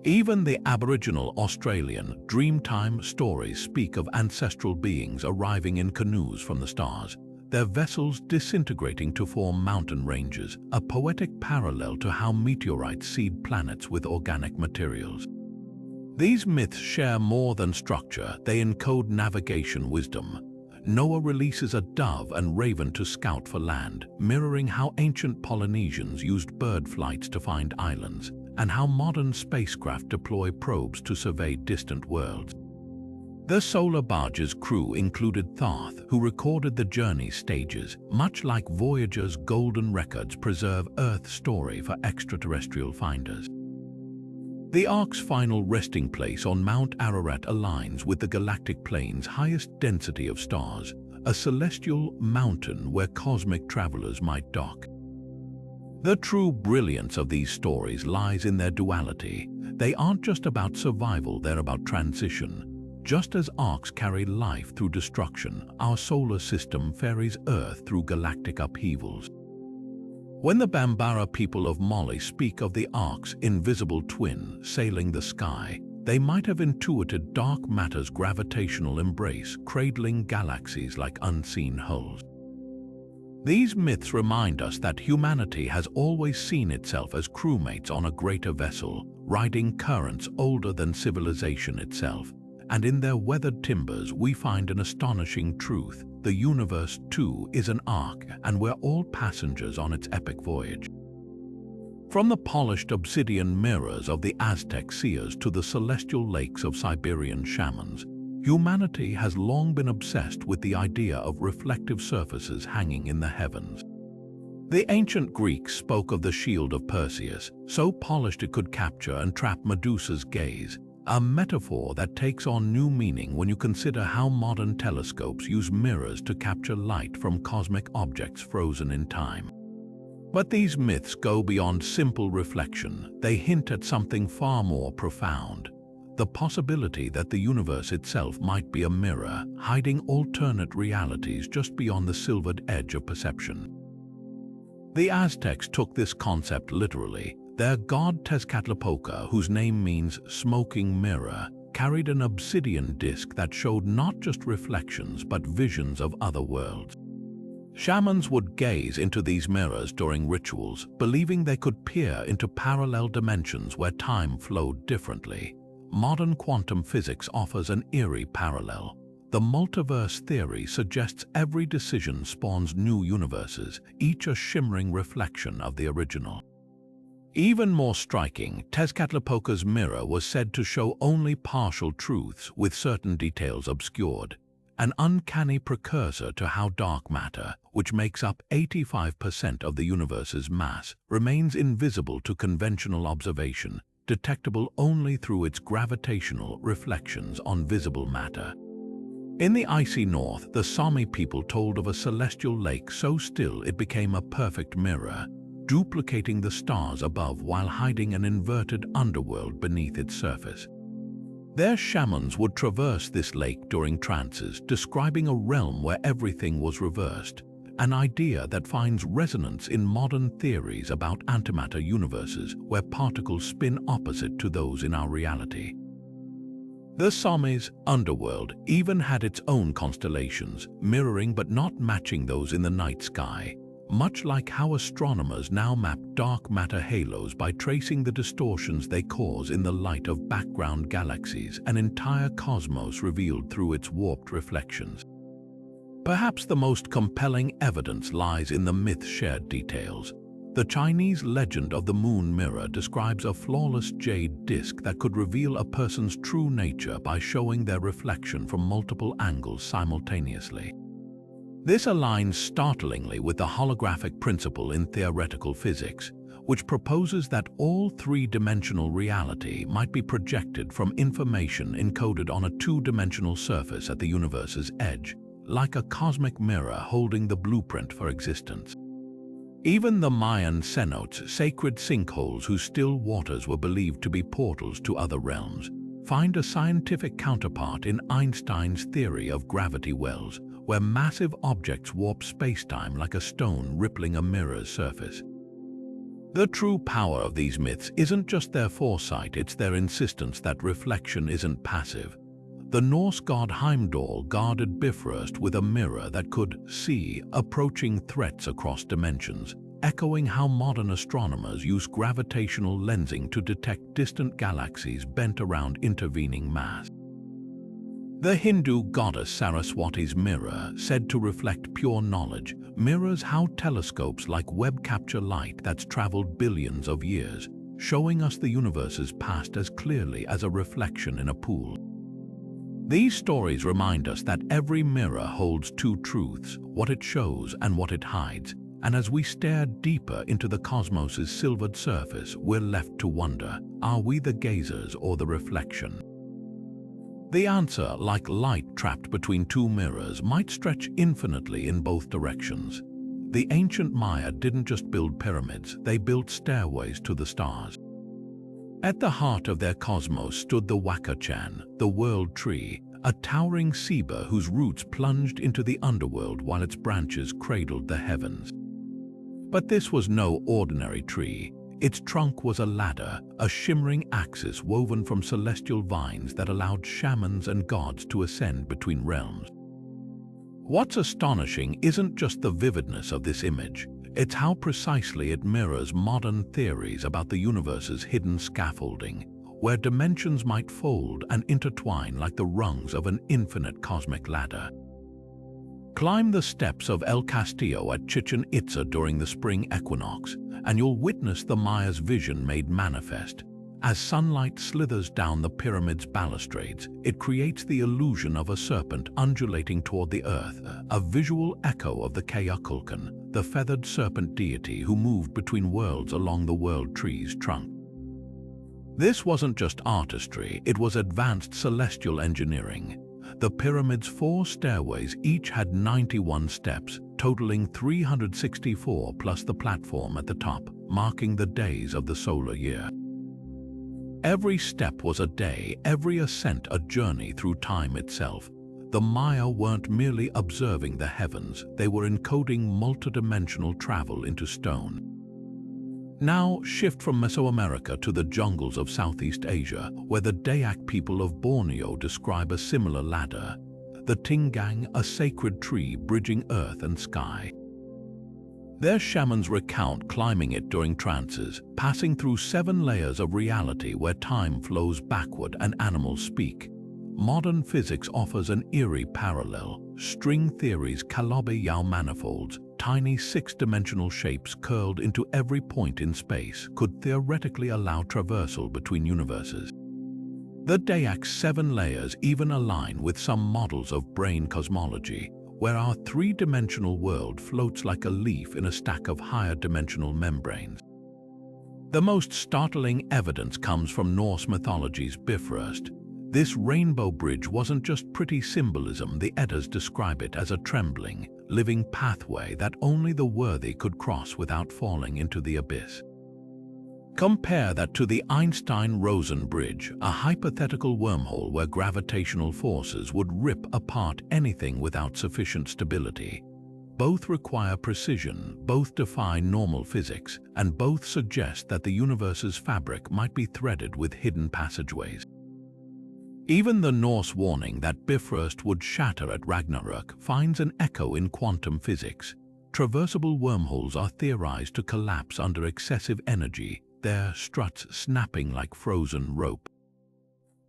Even the Aboriginal Australian Dreamtime stories speak of ancestral beings arriving in canoes from the stars, their vessels disintegrating to form mountain ranges, a poetic parallel to how meteorites seed planets with organic materials. These myths share more than structure, they encode navigation wisdom. Noah releases a dove and raven to scout for land, mirroring how ancient Polynesians used bird flights to find islands, and how modern spacecraft deploy probes to survey distant worlds. The solar barge's crew included Thoth, who recorded the journey's stages, much like Voyager's golden records preserve Earth's story for extraterrestrial finders. The Ark's final resting place on Mount Ararat aligns with the galactic plane's highest density of stars, a celestial mountain where cosmic travelers might dock. The true brilliance of these stories lies in their duality. They aren't just about survival, they're about transition. Just as arcs carry life through destruction, our solar system ferries Earth through galactic upheavals. When the Bambara people of Mali speak of the Ark's invisible twin sailing the sky, they might have intuited dark matter's gravitational embrace, cradling galaxies like unseen hulls. These myths remind us that humanity has always seen itself as crewmates on a greater vessel, riding currents older than civilization itself. And in their weathered timbers we find an astonishing truth. The universe, too, is an ark, and we're all passengers on its epic voyage. From the polished obsidian mirrors of the Aztec seers to the celestial lakes of Siberian shamans, humanity has long been obsessed with the idea of reflective surfaces hanging in the heavens. The ancient Greeks spoke of the shield of Perseus, so polished it could capture and trap Medusa's gaze, a metaphor that takes on new meaning when you consider how modern telescopes use mirrors to capture light from cosmic objects frozen in time. But these myths go beyond simple reflection. They hint at something far more profound: the possibility that the universe itself might be a mirror, hiding alternate realities just beyond the silvered edge of perception. The Aztecs took this concept literally. Their god Tezcatlipoca, whose name means smoking mirror, carried an obsidian disc that showed not just reflections but visions of other worlds. Shamans would gaze into these mirrors during rituals, believing they could peer into parallel dimensions where time flowed differently. Modern quantum physics offers an eerie parallel. The multiverse theory suggests every decision spawns new universes, each a shimmering reflection of the original. Even more striking, Tezcatlipoca's mirror was said to show only partial truths with certain details obscured, an uncanny precursor to how dark matter, which makes up 85% of the universe's mass, remains invisible to conventional observation, detectable only through its gravitational reflections on visible matter. In the icy north, the Sami people told of a celestial lake so still it became a perfect mirror, duplicating the stars above while hiding an inverted underworld beneath its surface. Their shamans would traverse this lake during trances, describing a realm where everything was reversed, an idea that finds resonance in modern theories about antimatter universes where particles spin opposite to those in our reality. The Sami's underworld even had its own constellations, mirroring but not matching those in the night sky, much like how astronomers now map dark matter halos by tracing the distortions they cause in the light of background galaxies, an entire cosmos revealed through its warped reflections. Perhaps the most compelling evidence lies in the myth-shared details. The Chinese legend of the moon mirror describes a flawless jade disc that could reveal a person's true nature by showing their reflection from multiple angles simultaneously. This aligns startlingly with the holographic principle in theoretical physics, which proposes that all three-dimensional reality might be projected from information encoded on a two-dimensional surface at the universe's edge, like a cosmic mirror holding the blueprint for existence. Even the Mayan cenotes, sacred sinkholes whose still waters were believed to be portals to other realms, find a scientific counterpart in Einstein's theory of gravity wells, where massive objects warp spacetime like a stone rippling a mirror's surface. The true power of these myths isn't just their foresight, it's their insistence that reflection isn't passive. The Norse god Heimdall guarded Bifrost with a mirror that could see approaching threats across dimensions, echoing how modern astronomers use gravitational lensing to detect distant galaxies bent around intervening mass. The Hindu goddess Saraswati's mirror, said to reflect pure knowledge, mirrors how telescopes like Webb capture light that's traveled billions of years, showing us the universe's past as clearly as a reflection in a pool. These stories remind us that every mirror holds two truths, what it shows and what it hides, and as we stare deeper into the cosmos's silvered surface, we're left to wonder, are we the gazers or the reflection? The answer, like light trapped between two mirrors, might stretch infinitely in both directions. The ancient Maya didn't just build pyramids, they built stairways to the stars. At the heart of their cosmos stood the Wakachan, the world tree, a towering ceiba whose roots plunged into the underworld while its branches cradled the heavens. But this was no ordinary tree. Its trunk was a ladder, a shimmering axis woven from celestial vines that allowed shamans and gods to ascend between realms. What's astonishing isn't just the vividness of this image, it's how precisely it mirrors modern theories about the universe's hidden scaffolding, where dimensions might fold and intertwine like the rungs of an infinite cosmic ladder. Climb the steps of El Castillo at Chichen Itza during the spring equinox, and you'll witness the Maya's vision made manifest. As sunlight slithers down the pyramid's balustrades, it creates the illusion of a serpent undulating toward the earth, a visual echo of the Kukulkan, the feathered serpent deity who moved between worlds along the world tree's trunk. This wasn't just artistry, it was advanced celestial engineering. The pyramid's 4 stairways each had 91 steps, totaling 364 plus the platform at the top, marking the days of the solar year. Every step was a day, every ascent a journey through time itself. The Maya weren't merely observing the heavens, they were encoding multidimensional travel into stone. Now shift from Mesoamerica to the jungles of Southeast Asia, where the Dayak people of Borneo describe a similar ladder, the Tinggang, a sacred tree bridging earth and sky. Their shamans recount climbing it during trances, passing through 7 layers of reality where time flows backward and animals speak. Modern physics offers an eerie parallel. String theory's Calobe-Yau manifolds, tiny 6-dimensional shapes curled into every point in space, could theoretically allow traversal between universes. The Dayak's 7 layers even align with some models of brain cosmology, where our 3-dimensional world floats like a leaf in a stack of higher-dimensional membranes. The most startling evidence comes from Norse mythology's Bifrost. This rainbow bridge wasn't just pretty symbolism. The Eddas describe it as a trembling, living pathway that only the worthy could cross without falling into the abyss. Compare that to the Einstein-Rosen bridge, a hypothetical wormhole where gravitational forces would rip apart anything without sufficient stability. Both require precision, both defy normal physics, and both suggest that the universe's fabric might be threaded with hidden passageways. Even the Norse warning that Bifrost would shatter at Ragnarök finds an echo in quantum physics. Traversable wormholes are theorized to collapse under excessive energy, their struts snapping like frozen rope.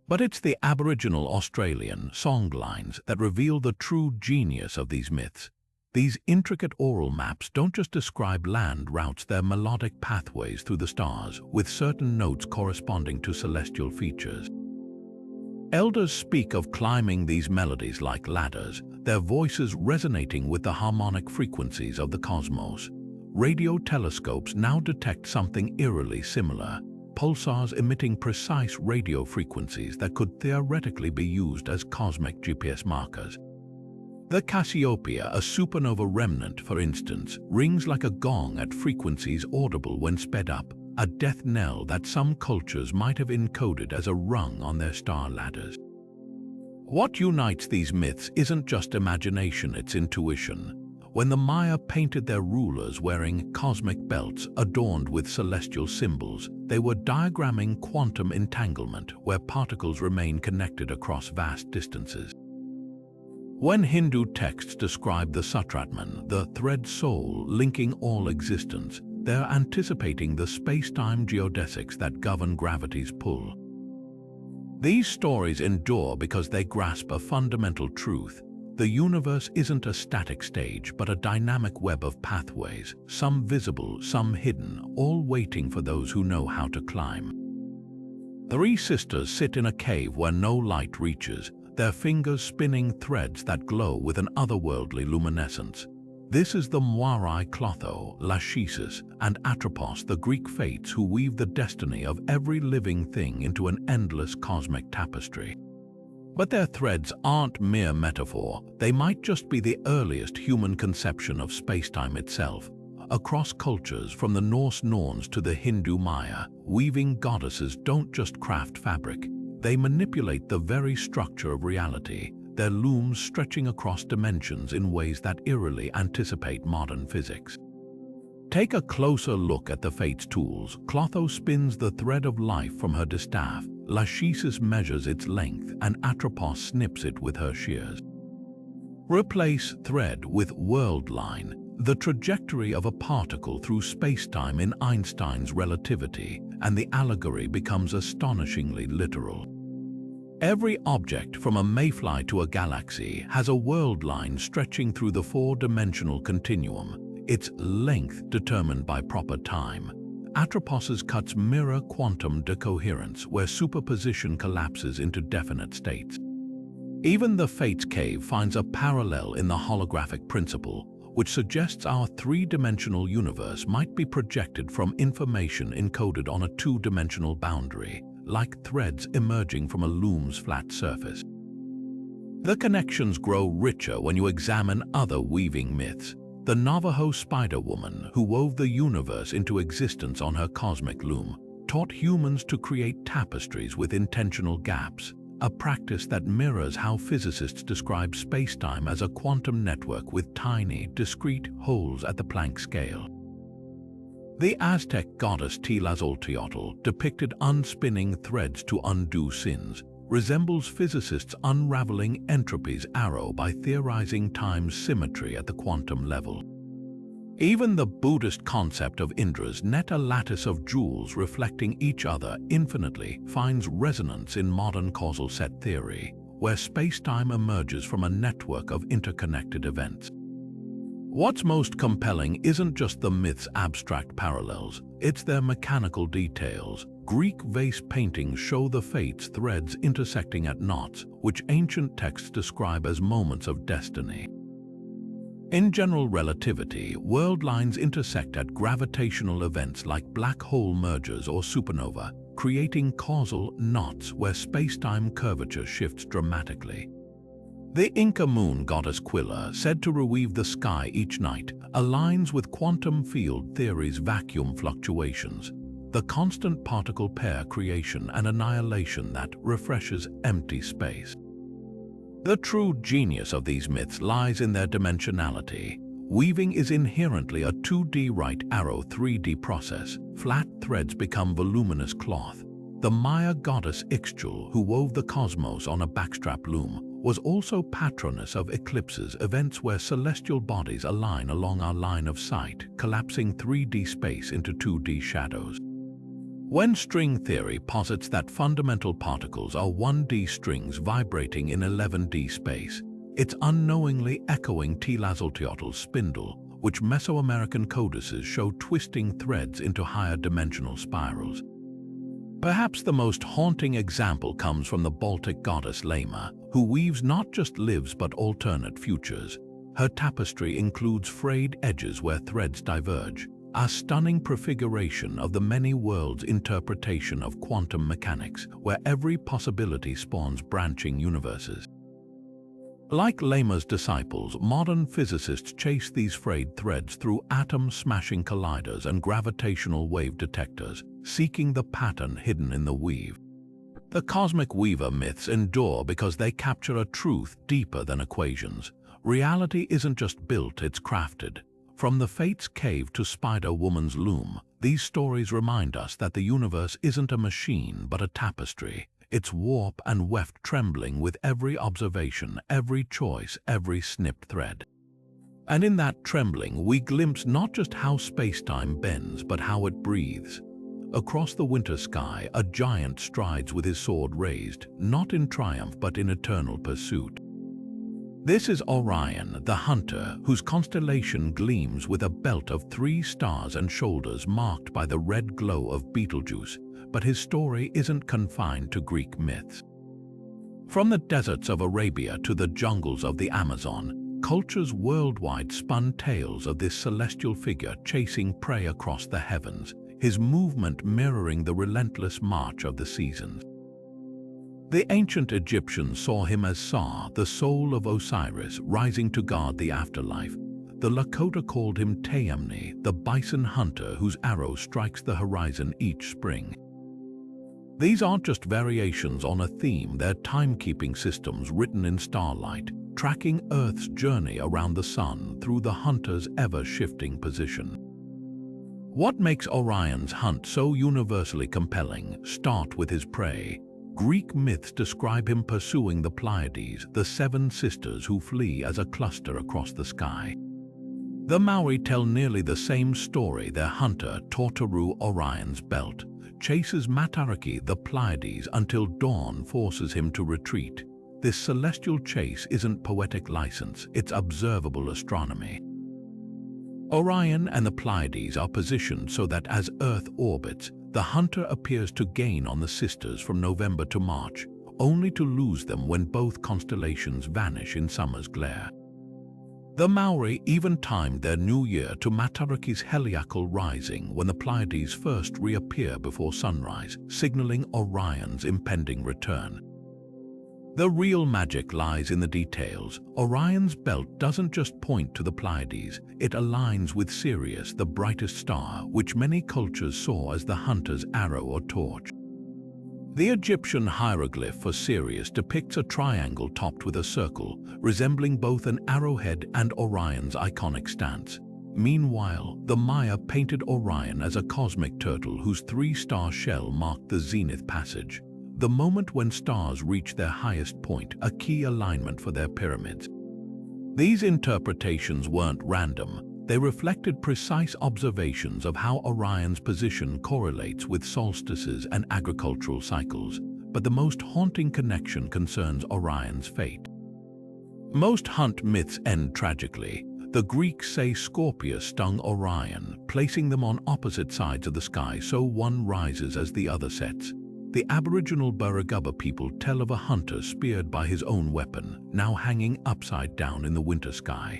But it's the Aboriginal Australian songlines that reveal the true genius of these myths. These intricate oral maps don't just describe land routes, they're melodic pathways through the stars, with certain notes corresponding to celestial features. Elders speak of climbing these melodies like ladders, their voices resonating with the harmonic frequencies of the cosmos. Radio telescopes now detect something eerily similar, pulsars emitting precise radio frequencies that could theoretically be used as cosmic GPS markers. The Cassiopeia, a supernova remnant for instance, rings like a gong at frequencies audible when sped up, a death knell that some cultures might have encoded as a rung on their star ladders. What unites these myths isn't just imagination, it's intuition. When the Maya painted their rulers wearing cosmic belts adorned with celestial symbols, they were diagramming quantum entanglement where particles remain connected across vast distances. When Hindu texts describe the Sutratman, the thread soul linking all existence, they're anticipating the space-time geodesics that govern gravity's pull. These stories endure because they grasp a fundamental truth. The universe isn't a static stage, but a dynamic web of pathways, some visible, some hidden, all waiting for those who know how to climb. 3 sisters sit in a cave where no light reaches, their fingers spinning threads that glow with an otherworldly luminescence. This is the Moirai Clotho, Lachesis, and Atropos, the Greek fates who weave the destiny of every living thing into an endless cosmic tapestry. But their threads aren't mere metaphor, they might just be the earliest human conception of spacetime itself. Across cultures, from the Norse Norns to the Hindu Maya, weaving goddesses don't just craft fabric, they manipulate the very structure of reality, their looms stretching across dimensions in ways that eerily anticipate modern physics. Take a closer look at the Fates' tools. Clotho spins the thread of life from her distaff, Lachesis measures its length, and Atropos snips it with her shears. Replace thread with world line, the trajectory of a particle through spacetime in Einstein's relativity, and the allegory becomes astonishingly literal. Every object, from a mayfly to a galaxy, has a world line stretching through the 4-dimensional continuum, its length determined by proper time. Atropos's cuts mirror quantum decoherence, where superposition collapses into definite states. Even the Fates cave finds a parallel in the holographic principle, which suggests our 3-dimensional universe might be projected from information encoded on a 2-dimensional boundary, like threads emerging from a loom's flat surface. The connections grow richer when you examine other weaving myths. The Navajo spider woman, who wove the universe into existence on her cosmic loom, taught humans to create tapestries with intentional gaps, a practice that mirrors how physicists describe spacetime as a quantum network with tiny, discrete holes at the Planck scale. The Aztec goddess Tlazolteotl, depicted unspinning threads to undo sins, resembles physicists unraveling entropy's arrow by theorizing time's symmetry at the quantum level. Even the Buddhist concept of Indra's net, a lattice of jewels reflecting each other infinitely, finds resonance in modern causal set theory, where spacetime emerges from a network of interconnected events. What's most compelling isn't just the myth's abstract parallels, it's their mechanical details. Greek vase paintings show the fates' threads intersecting at knots, which ancient texts describe as moments of destiny. In general relativity, world lines intersect at gravitational events like black hole mergers or supernova, creating causal knots where spacetime curvature shifts dramatically. The Inca moon goddess Quilla, said to reweave the sky each night, aligns with quantum field theory's vacuum fluctuations, the constant particle pair creation and annihilation that refreshes empty space. The true genius of these myths lies in their dimensionality. Weaving is inherently a 2D right arrow 3D process. Flat threads become voluminous cloth. The Maya goddess Ixchel, who wove the cosmos on a backstrap loom, was also patroness of eclipses, events where celestial bodies align along our line of sight, collapsing 3D space into 2D shadows. When string theory posits that fundamental particles are 1D strings vibrating in 11D space, it's unknowingly echoing Tlazolteotl's spindle, which Mesoamerican codices show twisting threads into higher dimensional spirals. Perhaps the most haunting example comes from the Baltic goddess Lema, who weaves not just lives but alternate futures. Her tapestry includes frayed edges where threads diverge, a stunning prefiguration of the many worlds interpretation of quantum mechanics, where every possibility spawns branching universes. Like Lema's disciples, modern physicists chase these frayed threads through atom-smashing colliders and gravitational wave detectors, seeking the pattern hidden in the weave. The cosmic weaver myths endure because they capture a truth deeper than equations. Reality isn't just built, it's crafted. From the Fates' cave to Spider-Woman's loom, these stories remind us that the universe isn't a machine but a tapestry. Its warp and weft trembling with every observation, every choice, every snipped thread. And in that trembling, we glimpse not just how spacetime bends, but how it breathes. Across the winter sky, a giant strides with his sword raised, not in triumph but in eternal pursuit. This is Orion, the hunter, whose constellation gleams with a belt of 3 stars and shoulders marked by the red glow of Betelgeuse. But his story isn't confined to Greek myths. From the deserts of Arabia to the jungles of the Amazon, cultures worldwide spun tales of this celestial figure chasing prey across the heavens, his movement mirroring the relentless march of the seasons. The ancient Egyptians saw him as Sa, the soul of Osiris, rising to guard the afterlife. The Lakota called him Teyamni, the bison hunter whose arrow strikes the horizon each spring. These aren't just variations on a theme, they're timekeeping systems written in starlight, tracking Earth's journey around the sun through the hunter's ever-shifting position. What makes Orion's hunt so universally compelling? Start with his prey. Greek myths describe him pursuing the Pleiades, the 7 sisters who flee as a cluster across the sky. The Maori tell nearly the same story. Their hunter, Tortaru Orion's belt, chases Matariki, the Pleiades, until dawn forces him to retreat. This celestial chase isn't poetic license, it's observable astronomy. Orion and the Pleiades are positioned so that as Earth orbits, the hunter appears to gain on the sisters from November to March, only to lose them when both constellations vanish in summer's glare. The Maori even timed their new year to Matariki's heliacal rising, when the Pleiades first reappear before sunrise, signaling Orion's impending return. The real magic lies in the details. Orion's belt doesn't just point to the Pleiades, it aligns with Sirius, the brightest star, which many cultures saw as the hunter's arrow or torch. The Egyptian hieroglyph for Sirius depicts a triangle topped with a circle, resembling both an arrowhead and Orion's iconic stance. Meanwhile, the Maya painted Orion as a cosmic turtle whose three-star shell marked the zenith passage, the moment when stars reach their highest point, a key alignment for their pyramids. These interpretations weren't random. They reflected precise observations of how Orion's position correlates with solstices and agricultural cycles, but the most haunting connection concerns Orion's fate. Most hunt myths end tragically. The Greeks say Scorpius stung Orion, placing them on opposite sides of the sky so one rises as the other sets. The Aboriginal Burragubba people tell of a hunter speared by his own weapon, now hanging upside down in the winter sky.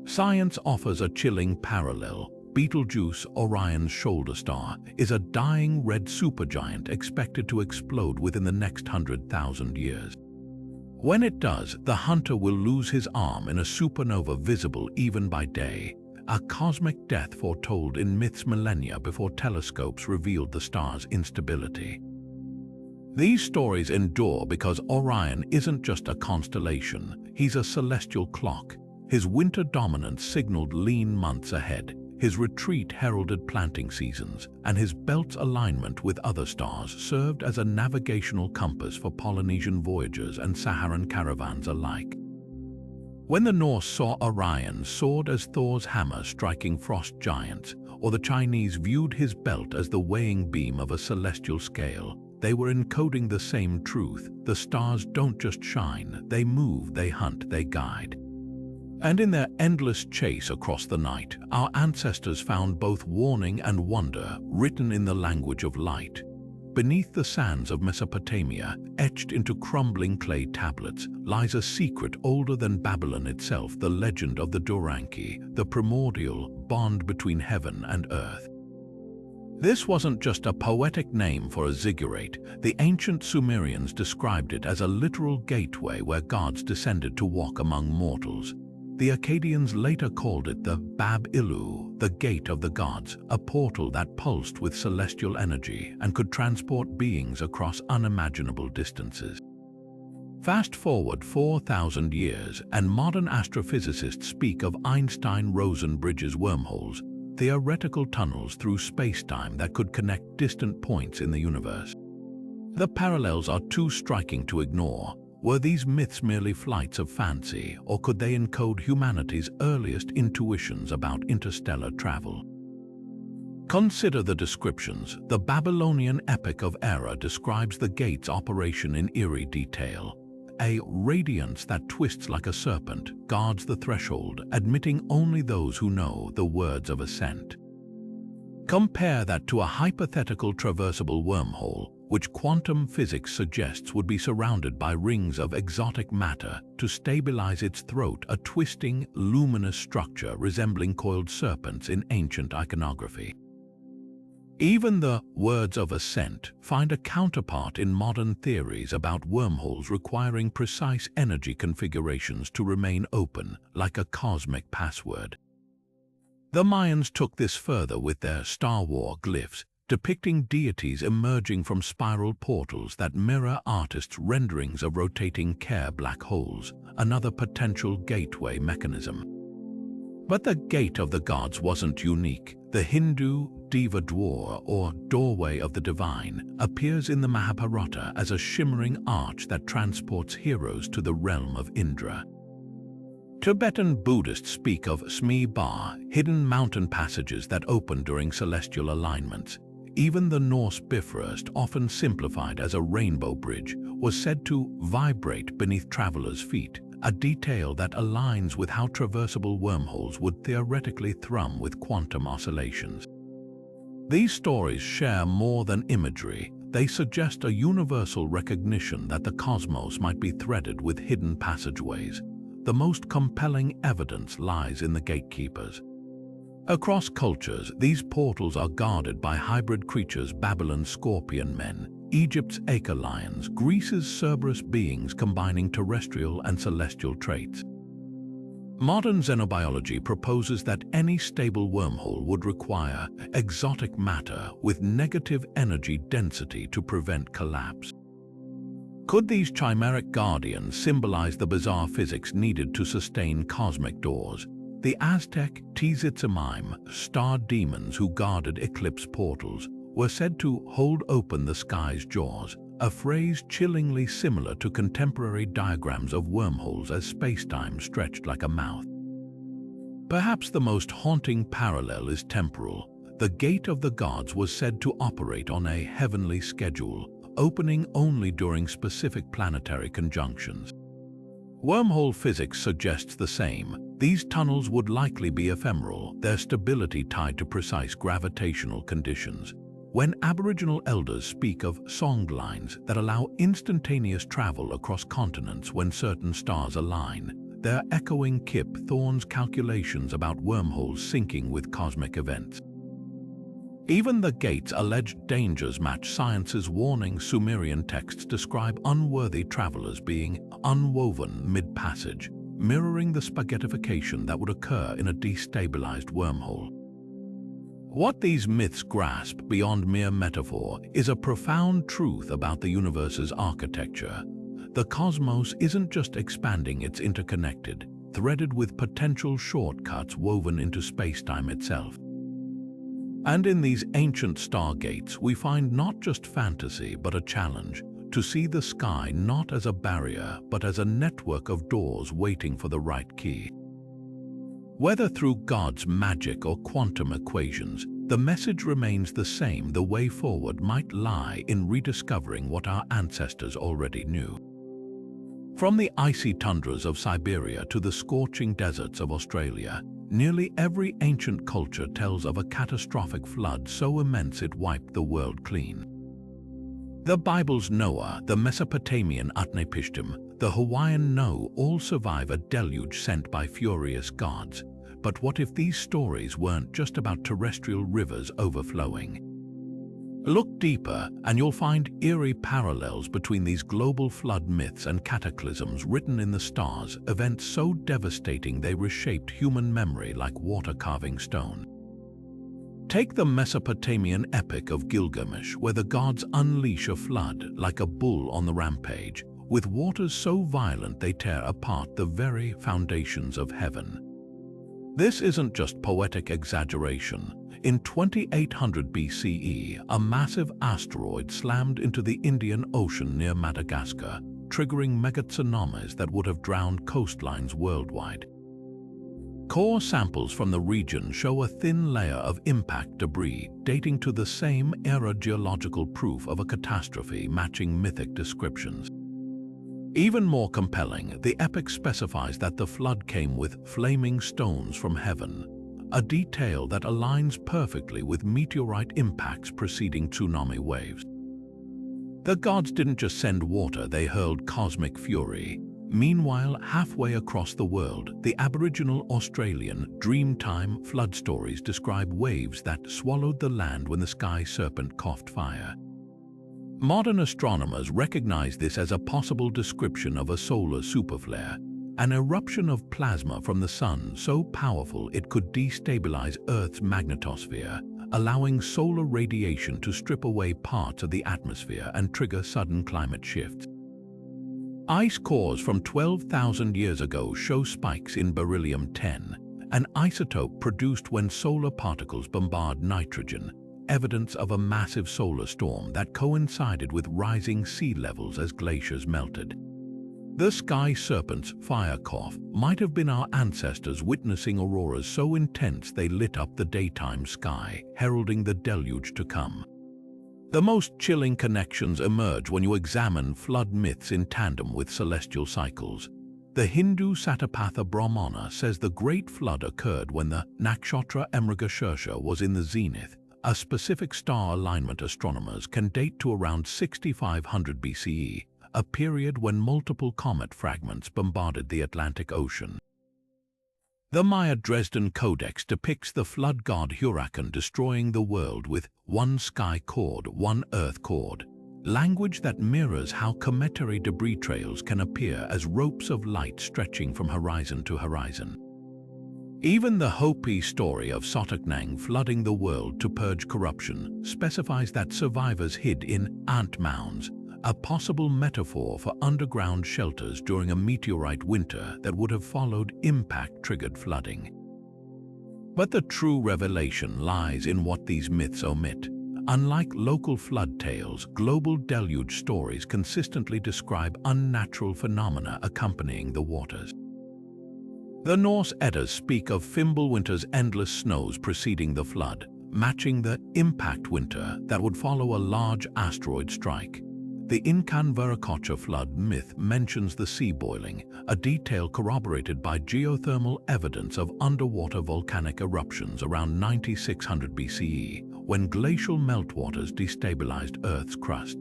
Science offers a chilling parallel. Betelgeuse, Orion's shoulder star, is a dying red supergiant expected to explode within the next 100,000 years. When it does, the hunter will lose his arm in a supernova visible even by day, a cosmic death foretold in myths millennia before telescopes revealed the star's instability. These stories endure because Orion isn't just a constellation, he's a celestial clock. His winter dominance signaled lean months ahead, his retreat heralded planting seasons, and his belt's alignment with other stars served as a navigational compass for Polynesian voyagers and Saharan caravans alike. When the Norse saw Orion's sword as Thor's hammer striking frost giants, or the Chinese viewed his belt as the weighing beam of a celestial scale, they were encoding the same truth. The stars don't just shine, they move, they hunt, they guide. And in their endless chase across the night, our ancestors found both warning and wonder written in the language of light. Beneath the sands of Mesopotamia, etched into crumbling clay tablets, lies a secret older than Babylon itself, the legend of the Duranki, the primordial bond between heaven and earth. This wasn't just a poetic name for a ziggurat. The ancient Sumerians described it as a literal gateway where gods descended to walk among mortals. The Akkadians later called it the Bab-Ilu, the gate of the gods, a portal that pulsed with celestial energy and could transport beings across unimaginable distances. Fast forward 4,000 years, and modern astrophysicists speak of Einstein-Rosen bridges, wormholes, theoretical tunnels through spacetime that could connect distant points in the universe. The parallels are too striking to ignore. Were these myths merely flights of fancy, or could they encode humanity's earliest intuitions about interstellar travel? Consider the descriptions. The Babylonian Epic of Era describes the gate's operation in eerie detail. A radiance that twists like a serpent guards the threshold, admitting only those who know the words of ascent. Compare that to a hypothetical traversable wormhole, which quantum physics suggests would be surrounded by rings of exotic matter to stabilize its throat, a twisting, luminous structure resembling coiled serpents in ancient iconography. Even the words of ascent find a counterpart in modern theories about wormholes requiring precise energy configurations to remain open, like a cosmic password. The Mayans took this further with their Star War glyphs, depicting deities emerging from spiral portals that mirror artists' renderings of rotating Kerr black holes, another potential gateway mechanism. But the Gate of the Gods wasn't unique. The Hindu Deva Dwar, or Doorway of the Divine, appears in the Mahabharata as a shimmering arch that transports heroes to the realm of Indra. Tibetan Buddhists speak of Smi Ba, hidden mountain passages that open during celestial alignments. Even the Norse Bifrost, often simplified as a rainbow bridge, was said to vibrate beneath travelers' feet, a detail that aligns with how traversable wormholes would theoretically thrum with quantum oscillations. These stories share more than imagery. They suggest a universal recognition that the cosmos might be threaded with hidden passageways. The most compelling evidence lies in the gatekeepers. Across cultures, these portals are guarded by hybrid creatures: Babylon's scorpion men, Egypt's acre lions, Greece's Cerberus beings combining terrestrial and celestial traits. Modern xenobiology proposes that any stable wormhole would require exotic matter with negative energy density to prevent collapse. Could these chimeric guardians symbolize the bizarre physics needed to sustain cosmic doors? The Aztec Tzitzimime, star demons who guarded eclipse portals, were said to hold open the sky's jaws, a phrase chillingly similar to contemporary diagrams of wormholes as spacetime stretched like a mouth. Perhaps the most haunting parallel is temporal. The Gate of the Gods was said to operate on a heavenly schedule, opening only during specific planetary conjunctions. Wormhole physics suggests the same. These tunnels would likely be ephemeral, their stability tied to precise gravitational conditions. When Aboriginal elders speak of songlines that allow instantaneous travel across continents when certain stars align, they're echoing Kip Thorne's calculations about wormholes syncing with cosmic events. Even the gate's alleged dangers match science's warning. Sumerian texts describe unworthy travelers being unwoven mid-passage, mirroring the spaghettification that would occur in a destabilized wormhole. What these myths grasp beyond mere metaphor is a profound truth about the universe's architecture. The cosmos isn't just expanding, it's interconnected, threaded with potential shortcuts woven into spacetime itself. And in these ancient stargates, we find not just fantasy but a challenge to see the sky not as a barrier but as a network of doors waiting for the right key. Whether through God's magic or quantum equations, the message remains the same: the way forward might lie in rediscovering what our ancestors already knew. From the icy tundras of Siberia to the scorching deserts of Australia, nearly every ancient culture tells of a catastrophic flood so immense it wiped the world clean. The Bible's Noah, the Mesopotamian Utnapishtim, the Hawaiian No all survive a deluge sent by furious gods. But what if these stories weren't just about terrestrial rivers overflowing? Look deeper and you'll find eerie parallels between these global flood myths and cataclysms written in the stars, events so devastating they reshaped human memory like water carving stone. Take the Mesopotamian epic of Gilgamesh, where the gods unleash a flood like a bull on the rampage, with waters so violent they tear apart the very foundations of heaven. This isn't just poetic exaggeration. In 2800 BCE, a massive asteroid slammed into the Indian Ocean near Madagascar, triggering megatsunamis that would have drowned coastlines worldwide. Core samples from the region show a thin layer of impact debris dating to the same era, geological proof of a catastrophe matching mythic descriptions. Even more compelling, the epic specifies that the flood came with flaming stones from heaven, a detail that aligns perfectly with meteorite impacts preceding tsunami waves. The gods didn't just send water, they hurled cosmic fury. Meanwhile, halfway across the world, the Aboriginal Australian Dreamtime flood stories describe waves that swallowed the land when the sky serpent coughed fire. Modern astronomers recognize this as a possible description of a solar superflare, an eruption of plasma from the sun so powerful it could destabilize Earth's magnetosphere, allowing solar radiation to strip away parts of the atmosphere and trigger sudden climate shifts. Ice cores from 12,000 years ago show spikes in beryllium-10, an isotope produced when solar particles bombard nitrogen, evidence of a massive solar storm that coincided with rising sea levels as glaciers melted. The sky serpent's fire cough might have been our ancestors witnessing auroras so intense they lit up the daytime sky, heralding the deluge to come. The most chilling connections emerge when you examine flood myths in tandem with celestial cycles. The Hindu Satapatha Brahmana says the Great Flood occurred when the Nakshatra Mrigashirsha was in the zenith, a specific star alignment astronomers can date to around 6500 BCE, a period when multiple comet fragments bombarded the Atlantic Ocean. The Maya Dresden Codex depicts the flood god Huracan destroying the world with one sky chord, one earth chord, language that mirrors how cometary debris trails can appear as ropes of light stretching from horizon to horizon. Even the Hopi story of Sotaknang flooding the world to purge corruption specifies that survivors hid in ant mounds, a possible metaphor for underground shelters during a meteorite winter that would have followed impact-triggered flooding. But the true revelation lies in what these myths omit. Unlike local flood tales, global deluge stories consistently describe unnatural phenomena accompanying the waters. The Norse Eddas speak of Fimbulwinter's endless snows preceding the flood, matching the impact winter that would follow a large asteroid strike. The Incan Viracocha flood myth mentions the sea boiling, a detail corroborated by geothermal evidence of underwater volcanic eruptions around 9600 BCE, when glacial meltwaters destabilized Earth's crust.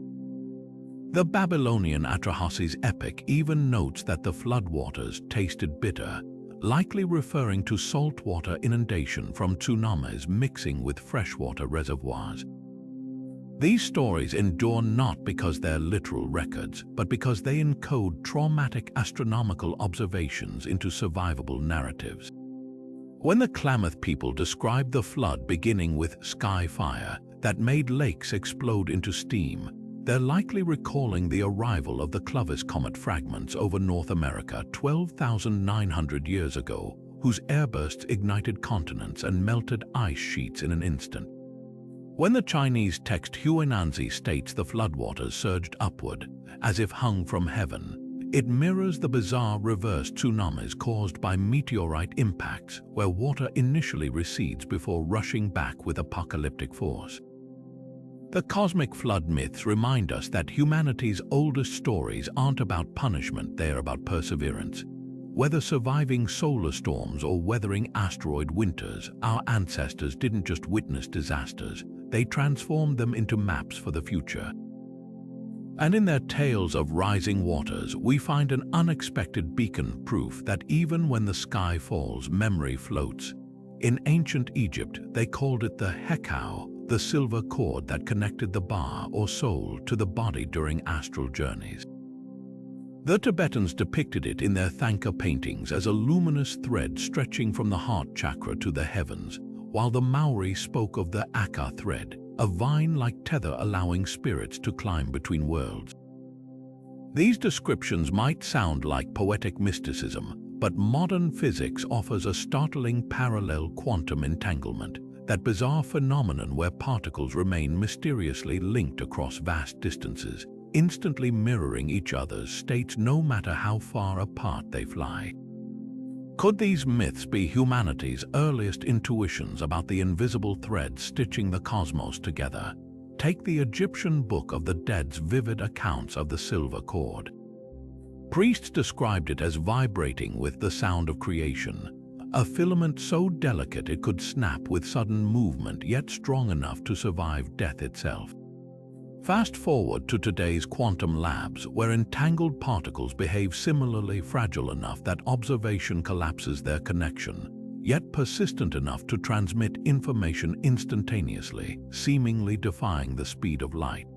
The Babylonian Atrahasis epic even notes that the floodwaters tasted bitter, likely referring to saltwater inundation from tsunamis mixing with freshwater reservoirs. These stories endure not because they're literal records, but because they encode traumatic astronomical observations into survivable narratives. When the Klamath people described the flood beginning with sky fire that made lakes explode into steam, they're likely recalling the arrival of the Clovis comet fragments over North America 12,900 years ago, whose airbursts ignited continents and melted ice sheets in an instant. When the Chinese text Huinanzi states the floodwaters surged upward, as if hung from heaven, it mirrors the bizarre reverse tsunamis caused by meteorite impacts, where water initially recedes before rushing back with apocalyptic force. The cosmic flood myths remind us that humanity's oldest stories aren't about punishment, they're about perseverance. Whether surviving solar storms or weathering asteroid winters, our ancestors didn't just witness disasters, they transformed them into maps for the future. And in their tales of rising waters, we find an unexpected beacon proof that even when the sky falls, memory floats. In ancient Egypt, they called it the hekau, the silver cord that connected the ba or soul to the body during astral journeys. The Tibetans depicted it in their Thangka paintings as a luminous thread stretching from the heart chakra to the heavens, while the Maori spoke of the aka thread, a vine-like tether allowing spirits to climb between worlds. These descriptions might sound like poetic mysticism, but modern physics offers a startling parallel: quantum entanglement, that bizarre phenomenon where particles remain mysteriously linked across vast distances, instantly mirroring each other's states no matter how far apart they fly. Could these myths be humanity's earliest intuitions about the invisible thread stitching the cosmos together? Take the Egyptian Book of the Dead's vivid accounts of the silver cord. Priests described it as vibrating with the sound of creation, a filament so delicate it could snap with sudden movement yet strong enough to survive death itself. Fast forward to today's quantum labs, where entangled particles behave similarly, fragile enough that observation collapses their connection, yet persistent enough to transmit information instantaneously, seemingly defying the speed of light.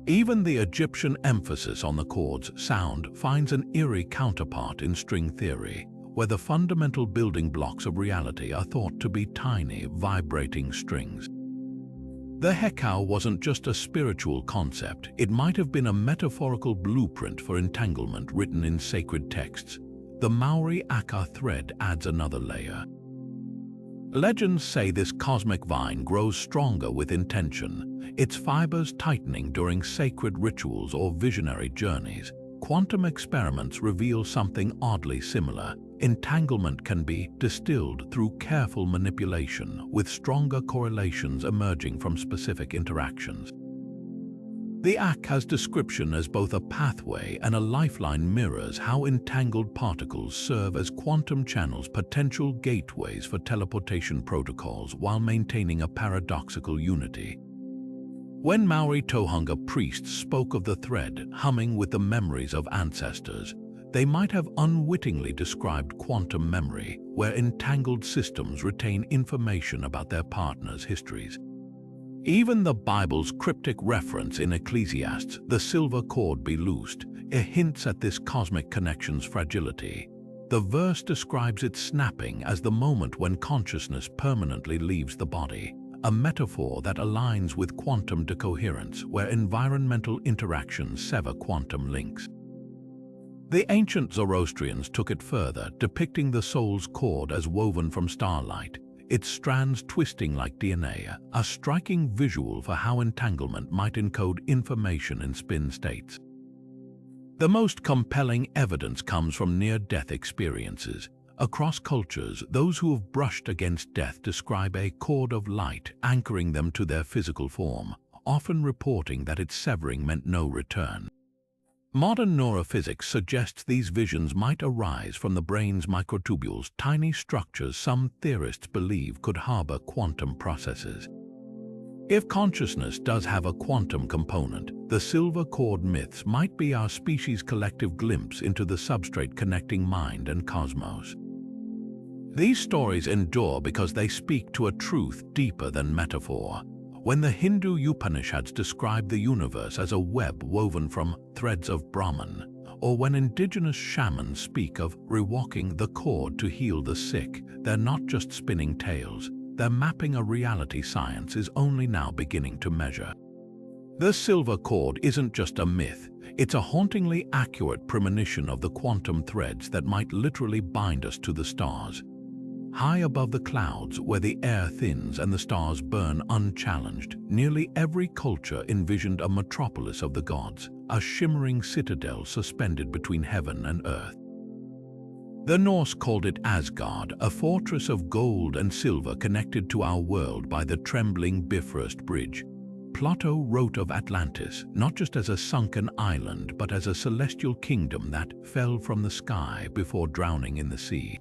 Even the Egyptian emphasis on the cord's sound finds an eerie counterpart in string theory, where the fundamental building blocks of reality are thought to be tiny, vibrating strings. The hekau wasn't just a spiritual concept, it might have been a metaphorical blueprint for entanglement written in sacred texts. The Maori aka thread adds another layer. Legends say this cosmic vine grows stronger with intention, its fibers tightening during sacred rituals or visionary journeys. Quantum experiments reveal something oddly similar. Entanglement can be distilled through careful manipulation, with stronger correlations emerging from specific interactions. The Akha's description as both a pathway and a lifeline mirrors how entangled particles serve as quantum channels, potential gateways for teleportation protocols while maintaining a paradoxical unity. When Maori Tohunga priests spoke of the thread humming with the memories of ancestors, they might have unwittingly described quantum memory, where entangled systems retain information about their partners' histories. Even the Bible's cryptic reference in Ecclesiastes, "The silver cord be loosed," hints at this cosmic connection's fragility. The verse describes its snapping as the moment when consciousness permanently leaves the body, a metaphor that aligns with quantum decoherence, where environmental interactions sever quantum links. The ancient Zoroastrians took it further, depicting the soul's cord as woven from starlight, its strands twisting like DNA, a striking visual for how entanglement might encode information in spin states. The most compelling evidence comes from near-death experiences. Across cultures, those who have brushed against death describe a cord of light anchoring them to their physical form, often reporting that its severing meant no return. Modern neurophysics suggests these visions might arise from the brain's microtubules, tiny structures some theorists believe could harbor quantum processes. If consciousness does have a quantum component, the silver cord myths might be our species' collective glimpse into the substrate connecting mind and cosmos. These stories endure because they speak to a truth deeper than metaphor. When the Hindu Upanishads describe the universe as a web woven from threads of Brahman, or when indigenous shamans speak of rewalking the cord to heal the sick, they're not just spinning tales. They're mapping a reality science is only now beginning to measure. The silver cord isn't just a myth, it's a hauntingly accurate premonition of the quantum threads that might literally bind us to the stars. High above the clouds, where the air thins and the stars burn unchallenged, nearly every culture envisioned a metropolis of the gods, a shimmering citadel suspended between heaven and earth. The Norse called it Asgard, a fortress of gold and silver connected to our world by the trembling Bifrost Bridge. Plato wrote of Atlantis not just as a sunken island, but as a celestial kingdom that fell from the sky before drowning in the sea.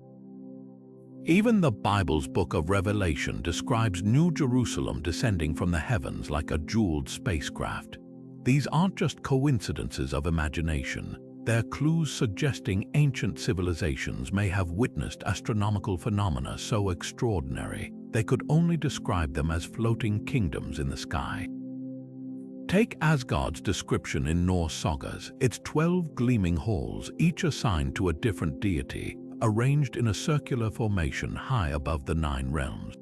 Even the Bible's book of Revelation describes New Jerusalem descending from the heavens like a jeweled spacecraft. These aren't just coincidences of imagination. They're clues suggesting ancient civilizations may have witnessed astronomical phenomena so extraordinary they could only describe them as floating kingdoms in the sky. Take Asgard's description in Norse sagas, its 12 gleaming halls, each assigned to a different deity, arranged in a circular formation high above the 9 realms.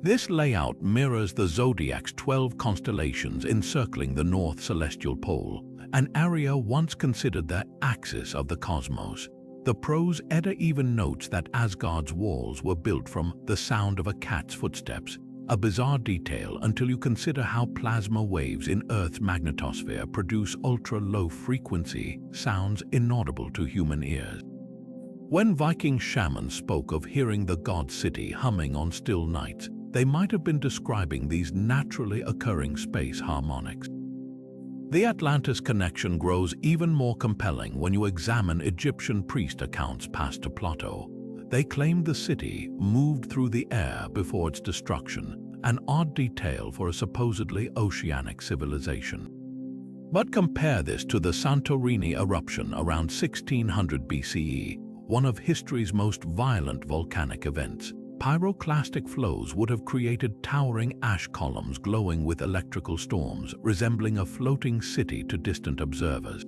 This layout mirrors the zodiac's 12 constellations encircling the North Celestial Pole, an area once considered the axis of the cosmos. The prose Edda even notes that Asgard's walls were built from the sound of a cat's footsteps, a bizarre detail until you consider how plasma waves in Earth's magnetosphere produce ultra-low frequency sounds inaudible to human ears. When Viking shamans spoke of hearing the god city humming on still nights, they might have been describing these naturally occurring space harmonics. The Atlantis connection grows even more compelling when you examine Egyptian priest accounts passed to Plato. They claimed the city moved through the air before its destruction, an odd detail for a supposedly oceanic civilization. But compare this to the Santorini eruption around 1600 BCE, one of history's most violent volcanic events. Pyroclastic flows would have created towering ash columns glowing with electrical storms, resembling a floating city to distant observers.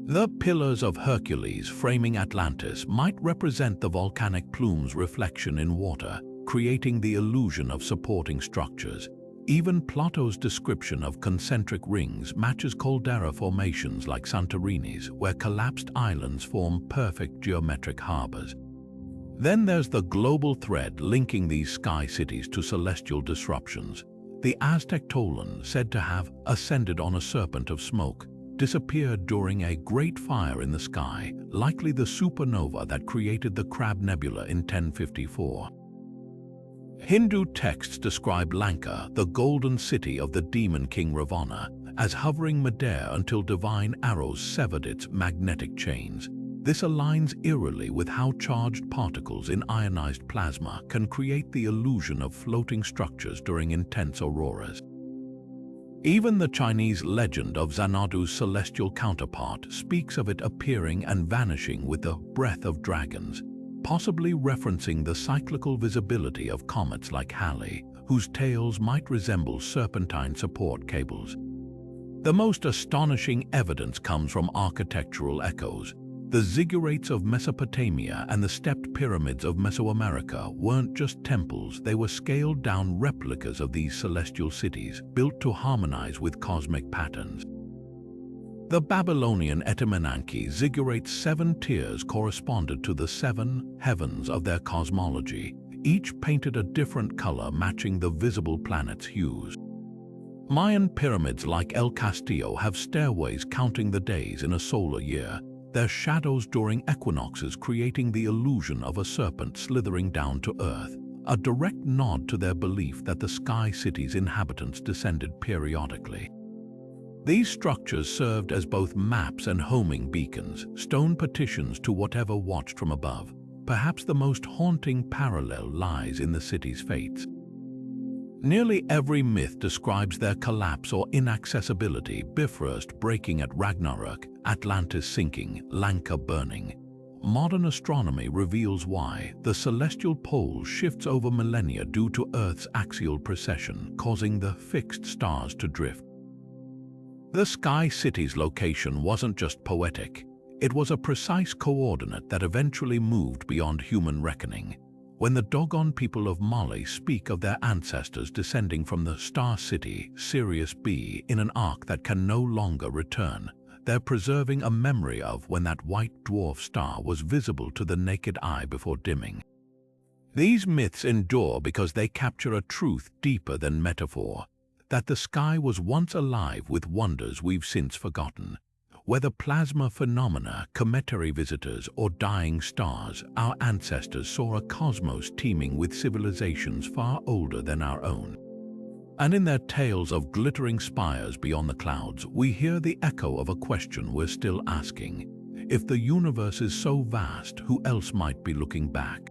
The Pillars of Hercules framing Atlantis might represent the volcanic plume's reflection in water, creating the illusion of supporting structures. Even Plato's description of concentric rings matches caldera formations like Santorini's, where collapsed islands form perfect geometric harbors. Then there's the global thread linking these sky cities to celestial disruptions. The Aztec Tolan, said to have ascended on a serpent of smoke, disappeared during a great fire in the sky, likely the supernova that created the Crab Nebula in 1054. Hindu texts describe Lanka, the golden city of the demon king Ravana, as hovering midair until divine arrows severed its magnetic chains. This aligns eerily with how charged particles in ionized plasma can create the illusion of floating structures during intense auroras. Even the Chinese legend of Xanadu's celestial counterpart speaks of it appearing and vanishing with the breath of dragons, possibly referencing the cyclical visibility of comets like Halley, whose tails might resemble serpentine support cables. The most astonishing evidence comes from architectural echoes. The ziggurats of Mesopotamia and the stepped pyramids of Mesoamerica weren't just temples, they were scaled-down replicas of these celestial cities, built to harmonize with cosmic patterns. The Babylonian Etemenanki ziggurate's 7 tiers corresponded to the 7 heavens of their cosmology, each painted a different color matching the visible planet's hues. Mayan pyramids like El Castillo have stairways counting the days in a solar year, their shadows during equinoxes creating the illusion of a serpent slithering down to Earth, a direct nod to their belief that the Sky City's inhabitants descended periodically. These structures served as both maps and homing beacons, stone petitions to whatever watched from above. Perhaps the most haunting parallel lies in the city's fates. Nearly every myth describes their collapse or inaccessibility: Bifrost breaking at Ragnarok, Atlantis sinking, Lanka burning. Modern astronomy reveals why. The celestial pole shifts over millennia due to Earth's axial precession, causing the fixed stars to drift. The Sky City's location wasn't just poetic. It was a precise coordinate that eventually moved beyond human reckoning. When the Dogon people of Mali speak of their ancestors descending from the star city, Sirius B, in an arc that can no longer return, they're preserving a memory of when that white dwarf star was visible to the naked eye before dimming. These myths endure because they capture a truth deeper than metaphor, that the sky was once alive with wonders we've since forgotten. Whether plasma phenomena, cometary visitors, or dying stars, our ancestors saw a cosmos teeming with civilizations far older than our own. And in their tales of glittering spires beyond the clouds, we hear the echo of a question we're still asking. If the universe is so vast, who else might be looking back?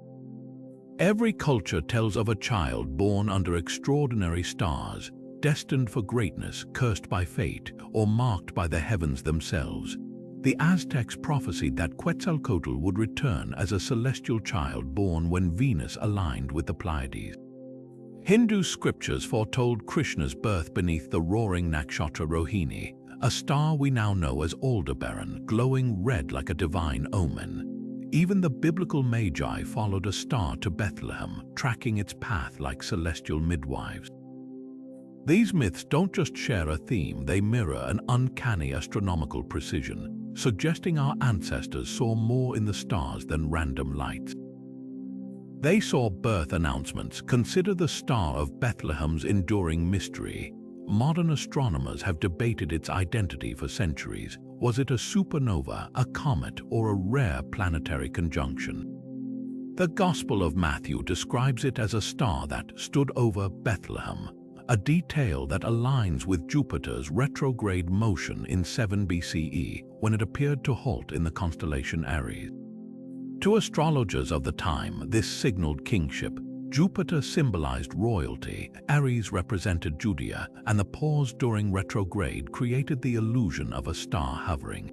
Every culture tells of a child born under extraordinary stars, destined for greatness, cursed by fate, or marked by the heavens themselves. The Aztecs prophesied that Quetzalcoatl would return as a celestial child born when Venus aligned with the Pleiades. Hindu scriptures foretold Krishna's birth beneath the roaring Nakshatra Rohini, a star we now know as Aldebaran, glowing red like a divine omen. Even the biblical Magi followed a star to Bethlehem, tracking its path like celestial midwives. These myths don't just share a theme, they mirror an uncanny astronomical precision, suggesting our ancestors saw more in the stars than random lights. They saw birth announcements. Consider the Star of Bethlehem's enduring mystery. Modern astronomers have debated its identity for centuries. Was it a supernova, a comet, or a rare planetary conjunction? The Gospel of Matthew describes it as a star that stood over Bethlehem, a detail that aligns with Jupiter's retrograde motion in 7 BCE when it appeared to halt in the constellation Aries. To astrologers of the time, this signaled kingship. Jupiter symbolized royalty, Aries represented Judea, and the pause during retrograde created the illusion of a star hovering.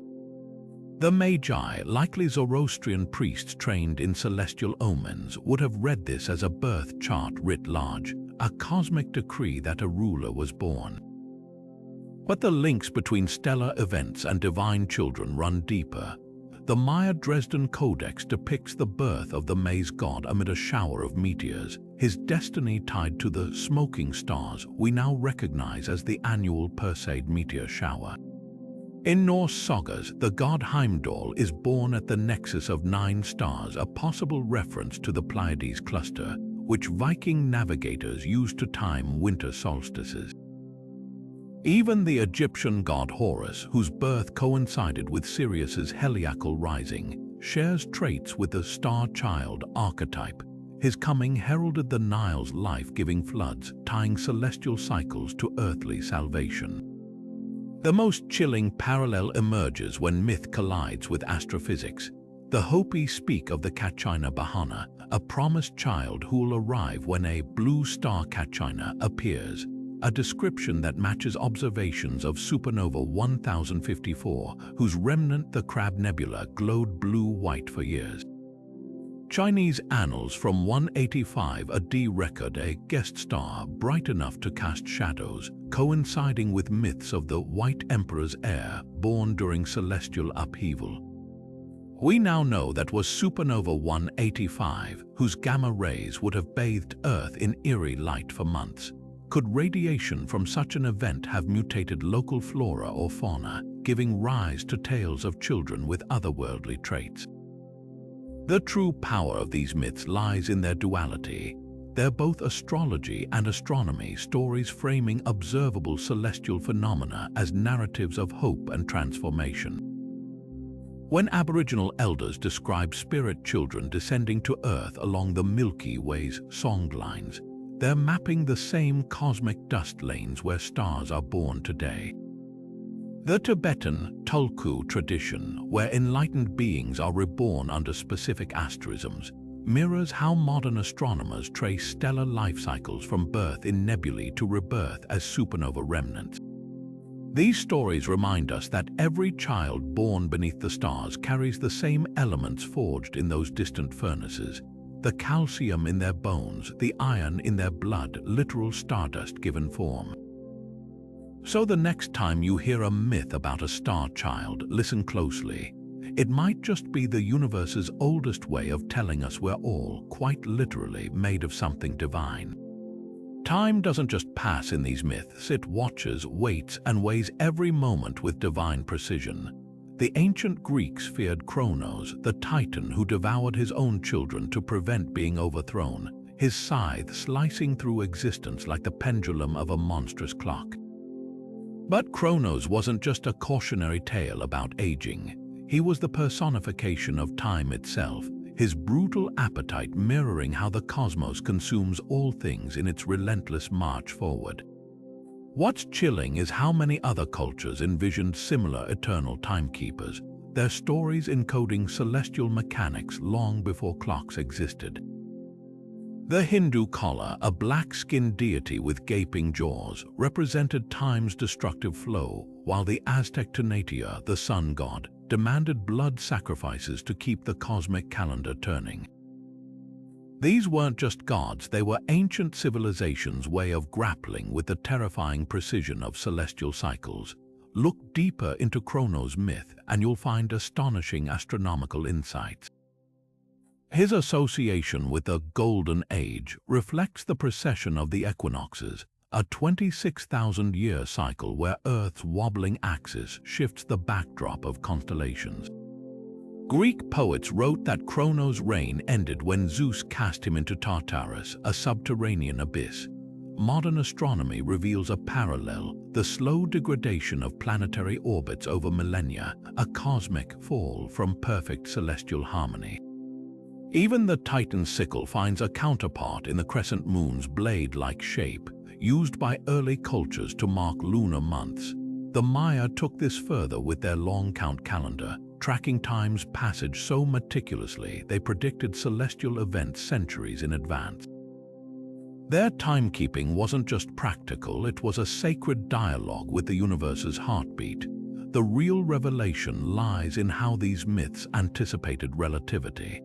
The Magi, likely Zoroastrian priests trained in celestial omens, would have read this as a birth chart writ large, a cosmic decree that a ruler was born. But the links between stellar events and divine children run deeper. The Maya Dresden Codex depicts the birth of the maize god amid a shower of meteors, his destiny tied to the smoking stars we now recognize as the annual Perseid meteor shower. In Norse sagas, the god Heimdall is born at the nexus of 9 stars, a possible reference to the Pleiades cluster, which Viking navigators used to time winter solstices. Even the Egyptian god Horus, whose birth coincided with Sirius's heliacal rising, shares traits with the star child archetype. His coming heralded the Nile's life-giving floods, tying celestial cycles to earthly salvation. The most chilling parallel emerges when myth collides with astrophysics. The Hopi speak of the Kachina Bahana, a promised child who'll arrive when a blue star Kachina appears, a description that matches observations of supernova 1054, whose remnant, the Crab Nebula, glowed blue-white for years. Chinese annals from 185 AD record a guest star bright enough to cast shadows, coinciding with myths of the White Emperor's heir born during celestial upheaval. We now know that was supernova 185, whose gamma rays would have bathed Earth in eerie light for months. Could radiation from such an event have mutated local flora or fauna, giving rise to tales of children with otherworldly traits? The true power of these myths lies in their duality. They're both astrology and astronomy, stories framing observable celestial phenomena as narratives of hope and transformation. When Aboriginal elders describe spirit children descending to Earth along the Milky Way's song lines, they're mapping the same cosmic dust lanes where stars are born today. The Tibetan Tulku tradition, where enlightened beings are reborn under specific asterisms, mirrors how modern astronomers trace stellar life cycles from birth in nebulae to rebirth as supernova remnants. These stories remind us that every child born beneath the stars carries the same elements forged in those distant furnaces: the calcium in their bones, the iron in their blood, literal stardust given form. So the next time you hear a myth about a star child, listen closely. It might just be the universe's oldest way of telling us we're all, quite literally, made of something divine. Time doesn't just pass in these myths, it watches, waits, and weighs every moment with divine precision. The ancient Greeks feared Kronos, the titan who devoured his own children to prevent being overthrown, his scythe slicing through existence like the pendulum of a monstrous clock. But Kronos wasn't just a cautionary tale about aging. He was the personification of time itself, his brutal appetite mirroring how the cosmos consumes all things in its relentless march forward. What's chilling is how many other cultures envisioned similar eternal timekeepers, their stories encoding celestial mechanics long before clocks existed. The Hindu Kala, a black-skinned deity with gaping jaws, represented time's destructive flow, while the Aztec Tonatiuh, the sun god, demanded blood sacrifices to keep the cosmic calendar turning. These weren't just gods, they were ancient civilizations' way of grappling with the terrifying precision of celestial cycles. Look deeper into Kronos' myth and you'll find astonishing astronomical insights. His association with the Golden Age reflects the precession of the equinoxes, a 26,000-year cycle where Earth's wobbling axis shifts the backdrop of constellations. Greek poets wrote that Kronos' reign ended when Zeus cast him into Tartarus, a subterranean abyss. Modern astronomy reveals a parallel: the slow degradation of planetary orbits over millennia, a cosmic fall from perfect celestial harmony. Even the Titan's sickle finds a counterpart in the crescent moon's blade-like shape, used by early cultures to mark lunar months. The Maya took this further with their long count calendar, tracking time's passage so meticulously they predicted celestial events centuries in advance. Their timekeeping wasn't just practical, it was a sacred dialogue with the universe's heartbeat. The real revelation lies in how these myths anticipated relativity.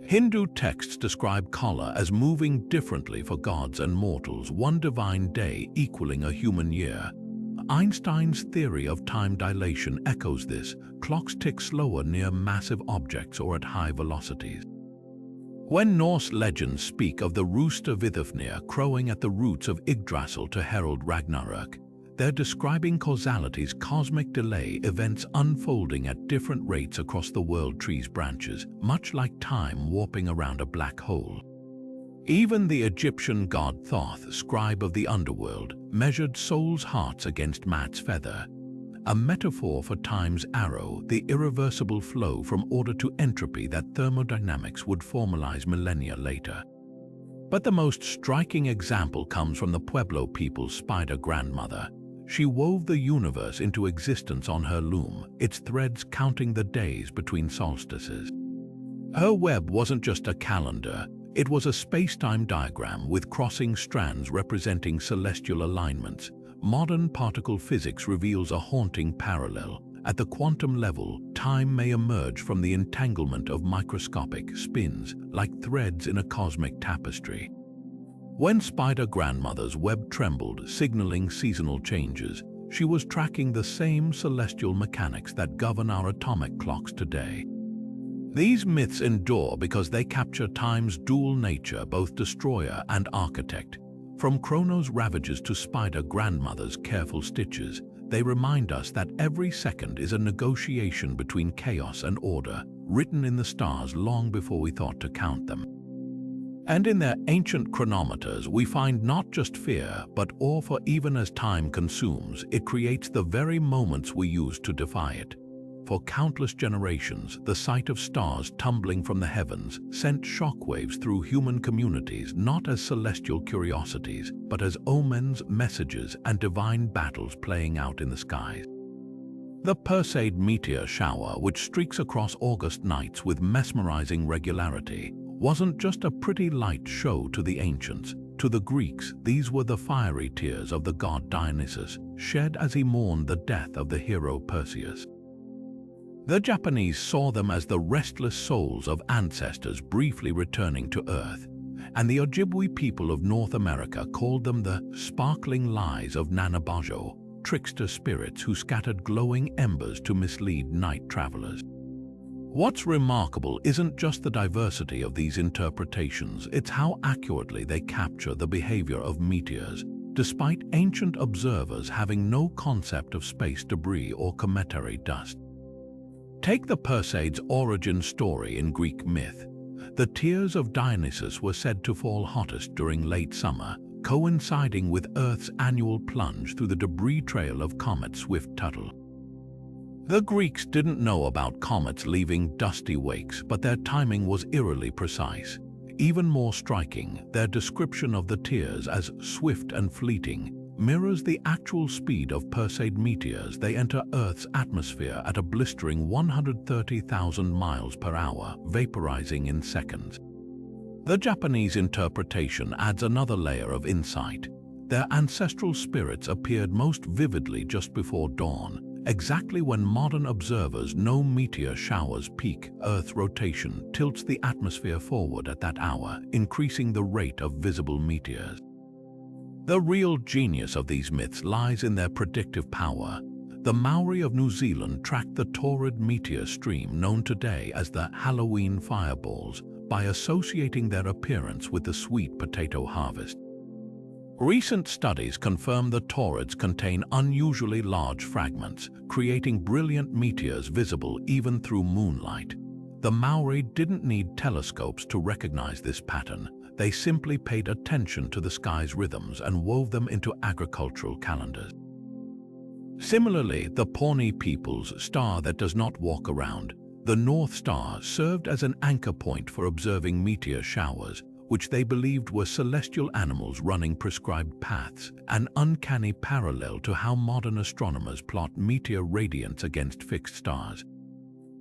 Hindu texts describe Kala as moving differently for gods and mortals, one divine day equaling a human year. Einstein's theory of time dilation echoes this: clocks tick slower near massive objects or at high velocities. When Norse legends speak of the rooster Vidofnir crowing at the roots of Yggdrasil to herald Ragnarök, they're describing causality's cosmic delay, events unfolding at different rates across the world tree's branches, much like time warping around a black hole. Even the Egyptian god Thoth, scribe of the underworld, measured souls' hearts against Mat's feather, a metaphor for time's arrow, the irreversible flow from order to entropy that thermodynamics would formalize millennia later. But the most striking example comes from the Pueblo people's spider grandmother. She wove the universe into existence on her loom, its threads counting the days between solstices. Her web wasn't just a calendar, it was a space-time diagram with crossing strands representing celestial alignments. Modern particle physics reveals a haunting parallel. At the quantum level, time may emerge from the entanglement of microscopic spins, like threads in a cosmic tapestry. When Spider Grandmother's web trembled, signaling seasonal changes, she was tracking the same celestial mechanics that govern our atomic clocks today. These myths endure because they capture time's dual nature, both destroyer and architect. From Kronos' ravages to Spider Grandmother's careful stitches, they remind us that every second is a negotiation between chaos and order, written in the stars long before we thought to count them. And in their ancient chronometers, we find not just fear, but awe, for even as time consumes, it creates the very moments we use to defy it. For countless generations, the sight of stars tumbling from the heavens sent shockwaves through human communities, not as celestial curiosities, but as omens, messages, and divine battles playing out in the skies. The Perseid meteor shower, which streaks across August nights with mesmerizing regularity, wasn't just a pretty light show to the ancients. To the Greeks, these were the fiery tears of the god Dionysus, shed as he mourned the death of the hero Perseus. The Japanese saw them as the restless souls of ancestors briefly returning to Earth, and the Ojibwe people of North America called them the sparkling lies of Nanabajo, trickster spirits who scattered glowing embers to mislead night travelers. What's remarkable isn't just the diversity of these interpretations, it's how accurately they capture the behavior of meteors, despite ancient observers having no concept of space debris or cometary dust. Take the Perseid's origin story in Greek myth. The tears of Dionysus were said to fall hottest during late summer, coinciding with Earth's annual plunge through the debris trail of comet Swift-Tuttle. The Greeks didn't know about comets leaving dusty wakes, but their timing was eerily precise. Even more striking, their description of the tears as swift and fleeting mirrors the actual speed of Perseid meteors. They enter Earth's atmosphere at a blistering 130,000 miles per hour, vaporizing in seconds. The Japanese interpretation adds another layer of insight. Their ancestral spirits appeared most vividly just before dawn, exactly when modern observers know meteor showers peak. Earth's rotation tilts the atmosphere forward at that hour, increasing the rate of visible meteors. The real genius of these myths lies in their predictive power. The Maori of New Zealand tracked the torrid meteor stream known today as the Halloween fireballs by associating their appearance with the sweet potato harvest. Recent studies confirm the torrids contain unusually large fragments, creating brilliant meteors visible even through moonlight. The Maori didn't need telescopes to recognize this pattern. They simply paid attention to the sky's rhythms and wove them into agricultural calendars. Similarly, the Pawnee people's star that does not walk around, the North Star, served as an anchor point for observing meteor showers, which they believed were celestial animals running prescribed paths, an uncanny parallel to how modern astronomers plot meteor radiance against fixed stars.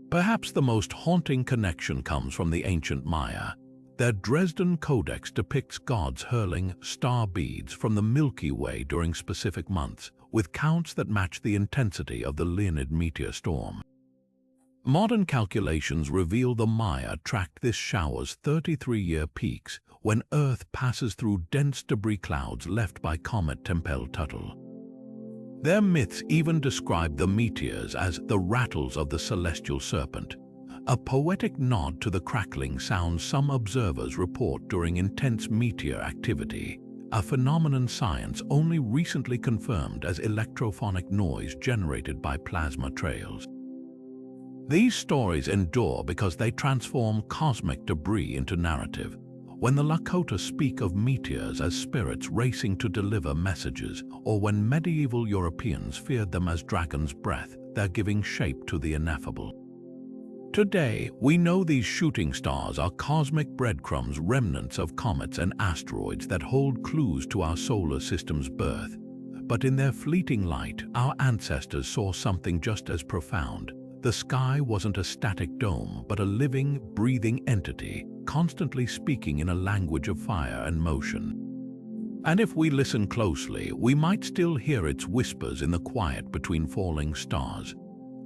Perhaps the most haunting connection comes from the ancient Maya. Their Dresden Codex depicts gods hurling star beads from the Milky Way during specific months, with counts that match the intensity of the Leonid meteor storm. Modern calculations reveal the Maya tracked this shower's 33-year peaks when Earth passes through dense debris clouds left by comet Tempel-Tuttle. Their myths even describe the meteors as the rattles of the celestial serpent, a poetic nod to the crackling sounds some observers report during intense meteor activity, a phenomenon science only recently confirmed as electrophonic noise generated by plasma trails. These stories endure because they transform cosmic debris into narrative. When the Lakota speak of meteors as spirits racing to deliver messages, or when medieval Europeans feared them as dragon's breath, they're giving shape to the ineffable. Today, we know these shooting stars are cosmic breadcrumbs, remnants of comets and asteroids that hold clues to our solar system's birth. But in their fleeting light, our ancestors saw something just as profound. The sky wasn't a static dome, but a living, breathing entity, constantly speaking in a language of fire and motion. And if we listen closely, we might still hear its whispers in the quiet between falling stars.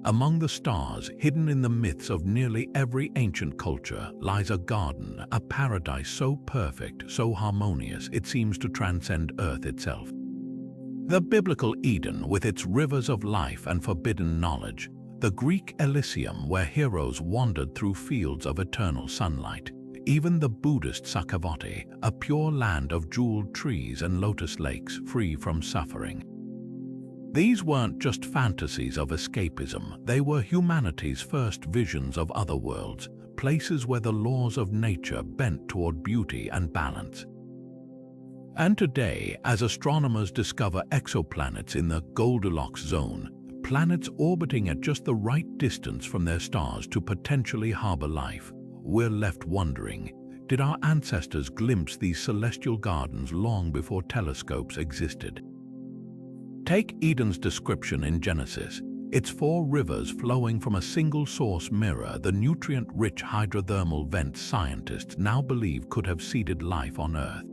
Among the stars, hidden in the myths of nearly every ancient culture, lies a garden, a paradise so perfect, so harmonious, it seems to transcend Earth itself. The biblical Eden, with its rivers of life and forbidden knowledge, the Greek Elysium, where heroes wandered through fields of eternal sunlight, even the Buddhist Sakavati, a pure land of jeweled trees and lotus lakes free from suffering. These weren't just fantasies of escapism, they were humanity's first visions of other worlds, places where the laws of nature bent toward beauty and balance. And today, as astronomers discover exoplanets in the Goldilocks zone, planets orbiting at just the right distance from their stars to potentially harbor life, we're left wondering, did our ancestors glimpse these celestial gardens long before telescopes existed? Take Eden's description in Genesis. Its 4 rivers flowing from a single source mirror the nutrient-rich hydrothermal vents scientists now believe could have seeded life on Earth.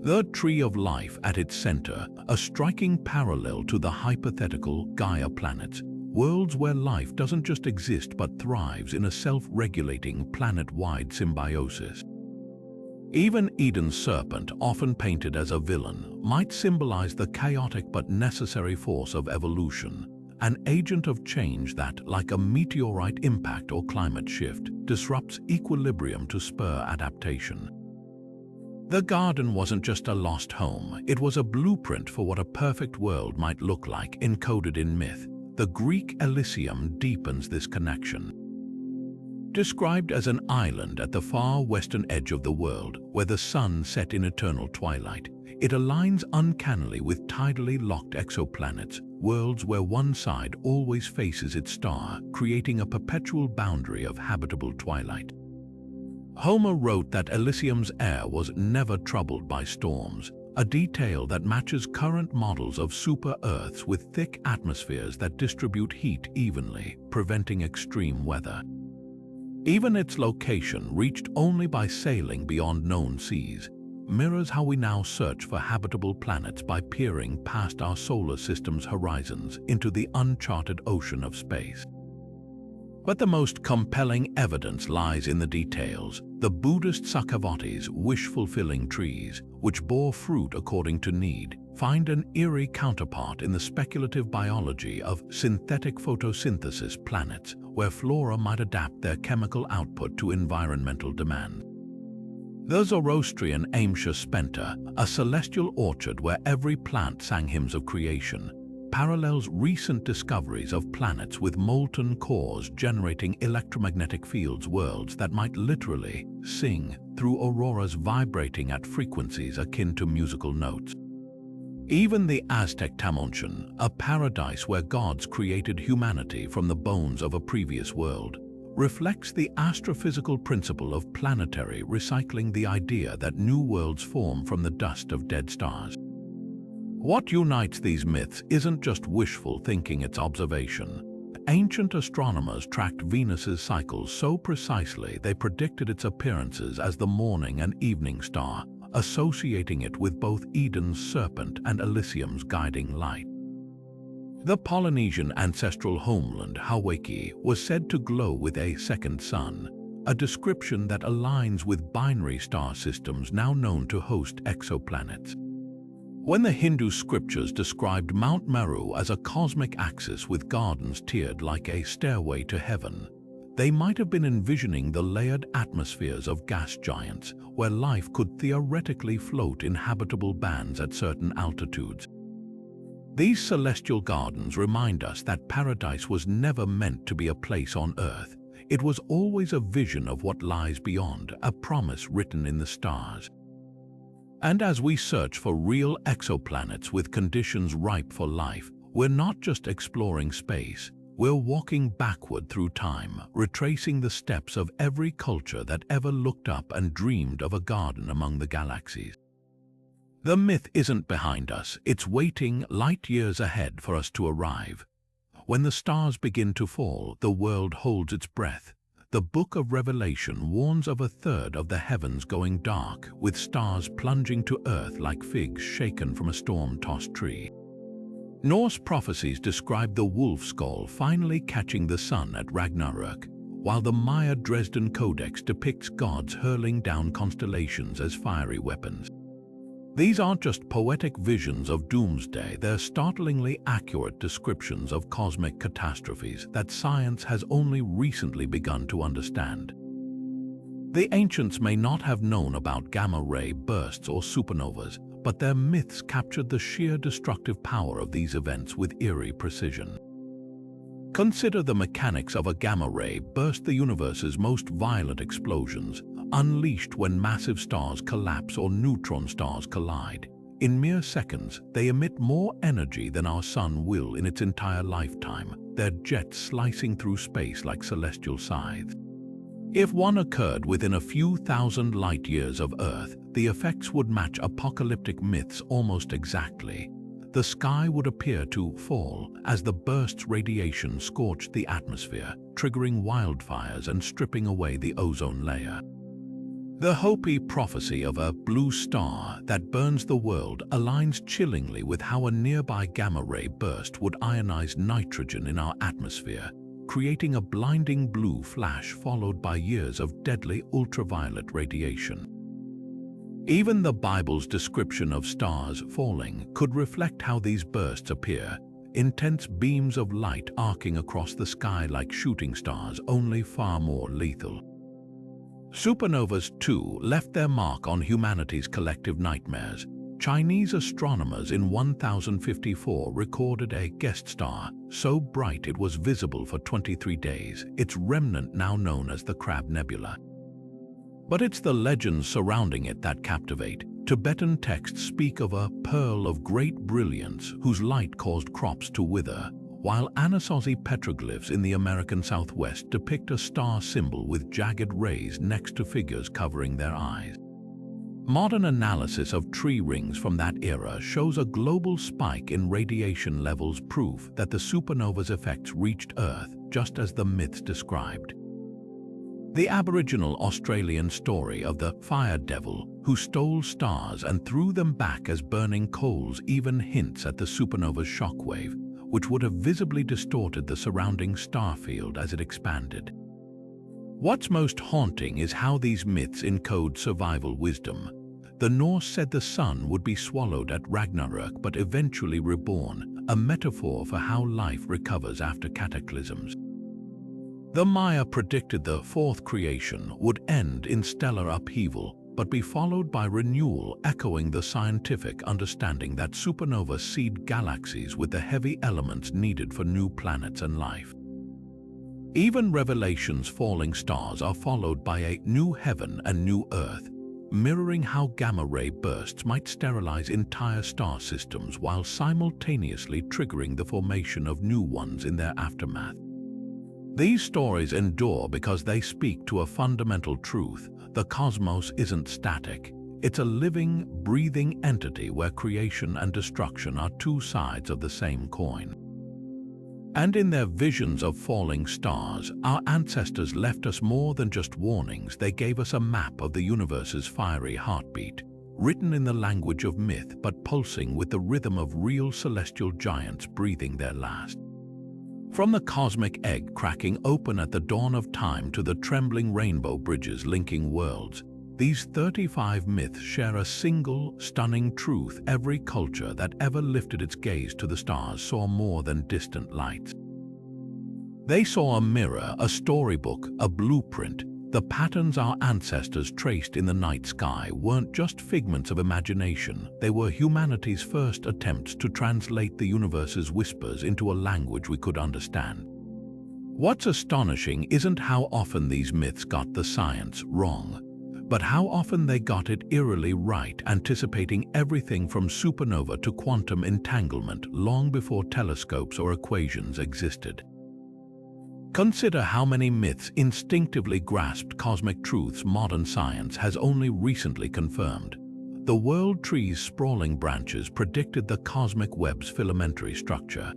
The tree of life at its center, a striking parallel to the hypothetical Gaia planets, worlds where life doesn't just exist but thrives in a self-regulating planet-wide symbiosis. Even Eden's serpent, often painted as a villain, might symbolize the chaotic but necessary force of evolution, an agent of change that, like a meteorite impact or climate shift, disrupts equilibrium to spur adaptation. The garden wasn't just a lost home, it was a blueprint for what a perfect world might look like encoded in myth. The Greek Elysium deepens this connection. Described as an island at the far western edge of the world, where the sun set in eternal twilight, it aligns uncannily with tidally locked exoplanets, worlds where one side always faces its star, creating a perpetual boundary of habitable twilight. Homer wrote that Elysium's air was never troubled by storms, a detail that matches current models of super-Earths with thick atmospheres that distribute heat evenly, preventing extreme weather. Even its location, reached only by sailing beyond known seas, mirrors how we now search for habitable planets by peering past our solar system's horizons into the uncharted ocean of space. But the most compelling evidence lies in the details. The Buddhist Sakavatis, wish-fulfilling trees, which bore fruit according to need, find an eerie counterpart in the speculative biology of synthetic photosynthesis planets, where flora might adapt their chemical output to environmental demand. The Zoroastrian Amsha Spenta, a celestial orchard where every plant sang hymns of creation, parallels recent discoveries of planets with molten cores generating electromagnetic fields, worlds that might literally sing through auroras vibrating at frequencies akin to musical notes. Even the Aztec Tamontian, a paradise where gods created humanity from the bones of a previous world, reflects the astrophysical principle of planetary recycling, the idea that new worlds form from the dust of dead stars. What unites these myths isn't just wishful thinking, it's observation. Ancient astronomers tracked Venus's cycles so precisely they predicted its appearances as the morning and evening star, associating it with both Eden's serpent and Elysium's guiding light. The Polynesian ancestral homeland, Hawaii, was said to glow with a second sun, a description that aligns with binary star systems now known to host exoplanets. When the Hindu scriptures described Mount Meru as a cosmic axis with gardens tiered like a stairway to heaven, they might have been envisioning the layered atmospheres of gas giants, where life could theoretically float in habitable bands at certain altitudes. These celestial gardens remind us that paradise was never meant to be a place on Earth. It was always a vision of what lies beyond, a promise written in the stars. And as we search for real exoplanets with conditions ripe for life, we're not just exploring space, we're walking backward through time, retracing the steps of every culture that ever looked up and dreamed of a garden among the galaxies. The myth isn't behind us, it's waiting light years ahead for us to arrive. When the stars begin to fall, the world holds its breath. The Book of Revelation warns of a third of the heavens going dark, with stars plunging to earth like figs shaken from a storm-tossed tree. Norse prophecies describe the wolf skull finally catching the sun at Ragnarök, while the Maya Dresden Codex depicts gods hurling down constellations as fiery weapons. These aren't just poetic visions of doomsday, they're startlingly accurate descriptions of cosmic catastrophes that science has only recently begun to understand. The ancients may not have known about gamma-ray bursts or supernovas, but their myths captured the sheer destructive power of these events with eerie precision. Consider the mechanics of a gamma ray burst, the universe's most violent explosions, unleashed when massive stars collapse or neutron stars collide. In mere seconds, they emit more energy than our sun will in its entire lifetime, their jets slicing through space like celestial scythes. If one occurred within a few thousand light-years of Earth, the effects would match apocalyptic myths almost exactly. The sky would appear to fall as the burst's radiation scorched the atmosphere, triggering wildfires and stripping away the ozone layer. The Hopi prophecy of a blue star that burns the world aligns chillingly with how a nearby gamma-ray burst would ionize nitrogen in our atmosphere, creating a blinding blue flash followed by years of deadly ultraviolet radiation. Even the Bible's description of stars falling could reflect how these bursts appear, intense beams of light arcing across the sky like shooting stars, only far more lethal. Supernovas, too, left their mark on humanity's collective nightmares. Chinese astronomers in 1054 recorded a guest star so bright it was visible for 23 days, its remnant now known as the Crab Nebula. But it's the legends surrounding it that captivate. Tibetan texts speak of a pearl of great brilliance whose light caused crops to wither, while Anasazi petroglyphs in the American Southwest depict a star symbol with jagged rays next to figures covering their eyes. Modern analysis of tree rings from that era shows a global spike in radiation levels, proof that the supernova's effects reached Earth just as the myths described. The Aboriginal Australian story of the fire devil who stole stars and threw them back as burning coals even hints at the supernova's shockwave, which would have visibly distorted the surrounding star field as it expanded. What's most haunting is how these myths encode survival wisdom. The Norse said the sun would be swallowed at Ragnarök but eventually reborn, a metaphor for how life recovers after cataclysms. The Maya predicted the fourth creation would end in stellar upheaval, but be followed by renewal, echoing the scientific understanding that supernovas seed galaxies with the heavy elements needed for new planets and life. Even Revelation's falling stars are followed by a new heaven and new earth, mirroring how gamma-ray bursts might sterilize entire star systems while simultaneously triggering the formation of new ones in their aftermath. These stories endure because they speak to a fundamental truth: the cosmos isn't static. It's a living, breathing entity where creation and destruction are two sides of the same coin. And in their visions of falling stars, our ancestors left us more than just warnings. They gave us a map of the universe's fiery heartbeat, written in the language of myth but pulsing with the rhythm of real celestial giants breathing their last. From the cosmic egg cracking open at the dawn of time to the trembling rainbow bridges linking worlds, these 35 myths share a single, stunning truth: every culture that ever lifted its gaze to the stars saw more than distant lights. They saw a mirror, a storybook, a blueprint. The patterns our ancestors traced in the night sky weren't just figments of imagination. They were humanity's first attempts to translate the universe's whispers into a language we could understand. What's astonishing isn't how often these myths got the science wrong, but how often they got it eerily right, anticipating everything from supernova to quantum entanglement long before telescopes or equations existed. Consider how many myths instinctively grasped cosmic truths modern science has only recently confirmed. The world tree's sprawling branches predicted the cosmic web's filamentary structure.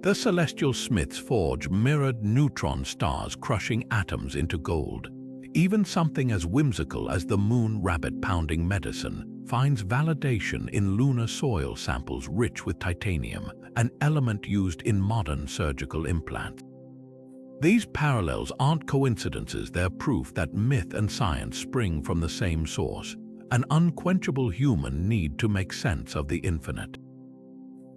The celestial smith's forge mirrored neutron stars crushing atoms into gold. Even something as whimsical as the moon rabbit-pounding medicine finds validation in lunar soil samples rich with titanium, an element used in modern surgical implants. These parallels aren't coincidences, they're proof that myth and science spring from the same source, an unquenchable human need to make sense of the infinite.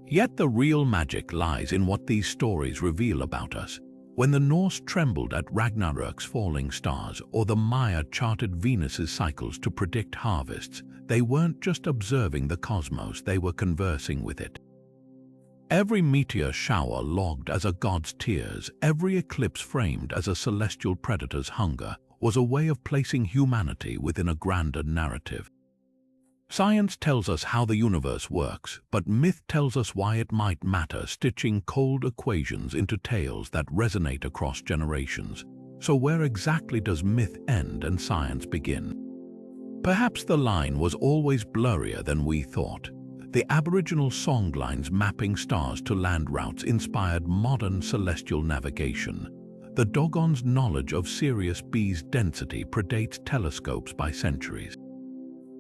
Yet the real magic lies in what these stories reveal about us. When the Norse trembled at Ragnarok's falling stars, or the Maya charted Venus's cycles to predict harvests, they weren't just observing the cosmos, they were conversing with it. Every meteor shower logged as a god's tears, every eclipse framed as a celestial predator's hunger, was a way of placing humanity within a grander narrative. Science tells us how the universe works, but myth tells us why it might matter, stitching cold equations into tales that resonate across generations. So where exactly does myth end and science begin? Perhaps the line was always blurrier than we thought. The Aboriginal songlines mapping stars to land routes inspired modern celestial navigation. The Dogon's knowledge of Sirius B's density predates telescopes by centuries.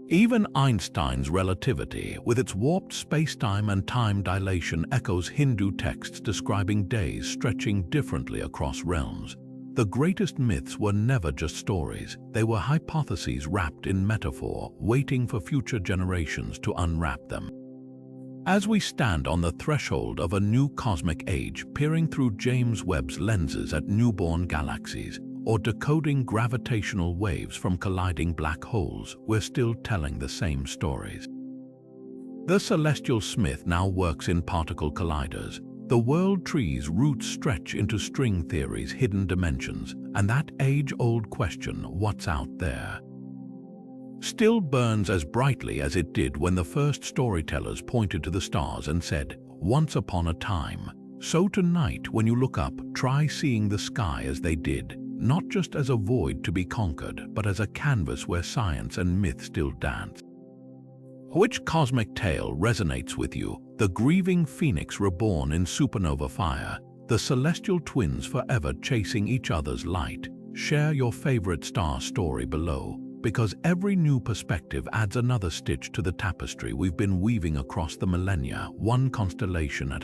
Even Einstein's relativity, with its warped spacetime and time dilation, echoes Hindu texts describing days stretching differently across realms. The greatest myths were never just stories, they were hypotheses wrapped in metaphor, waiting for future generations to unwrap them. As we stand on the threshold of a new cosmic age, peering through James Webb's lenses at newborn galaxies, or decoding gravitational waves from colliding black holes, we're still telling the same stories. The celestial smith now works in particle colliders. The world tree's roots stretch into string theory's hidden dimensions, and that age-old question, what's out there, still burns as brightly as it did when the first storytellers pointed to the stars and said, "Once upon a time." So tonight, when you look up, try seeing the sky as they did, not just as a void to be conquered, but as a canvas where science and myth still dance. Which cosmic tale resonates with you? The grieving phoenix reborn in supernova fire, the celestial twins forever chasing each other's light? Share your favorite star story below, because every new perspective adds another stitch to the tapestry we've been weaving across the millennia, one constellation at a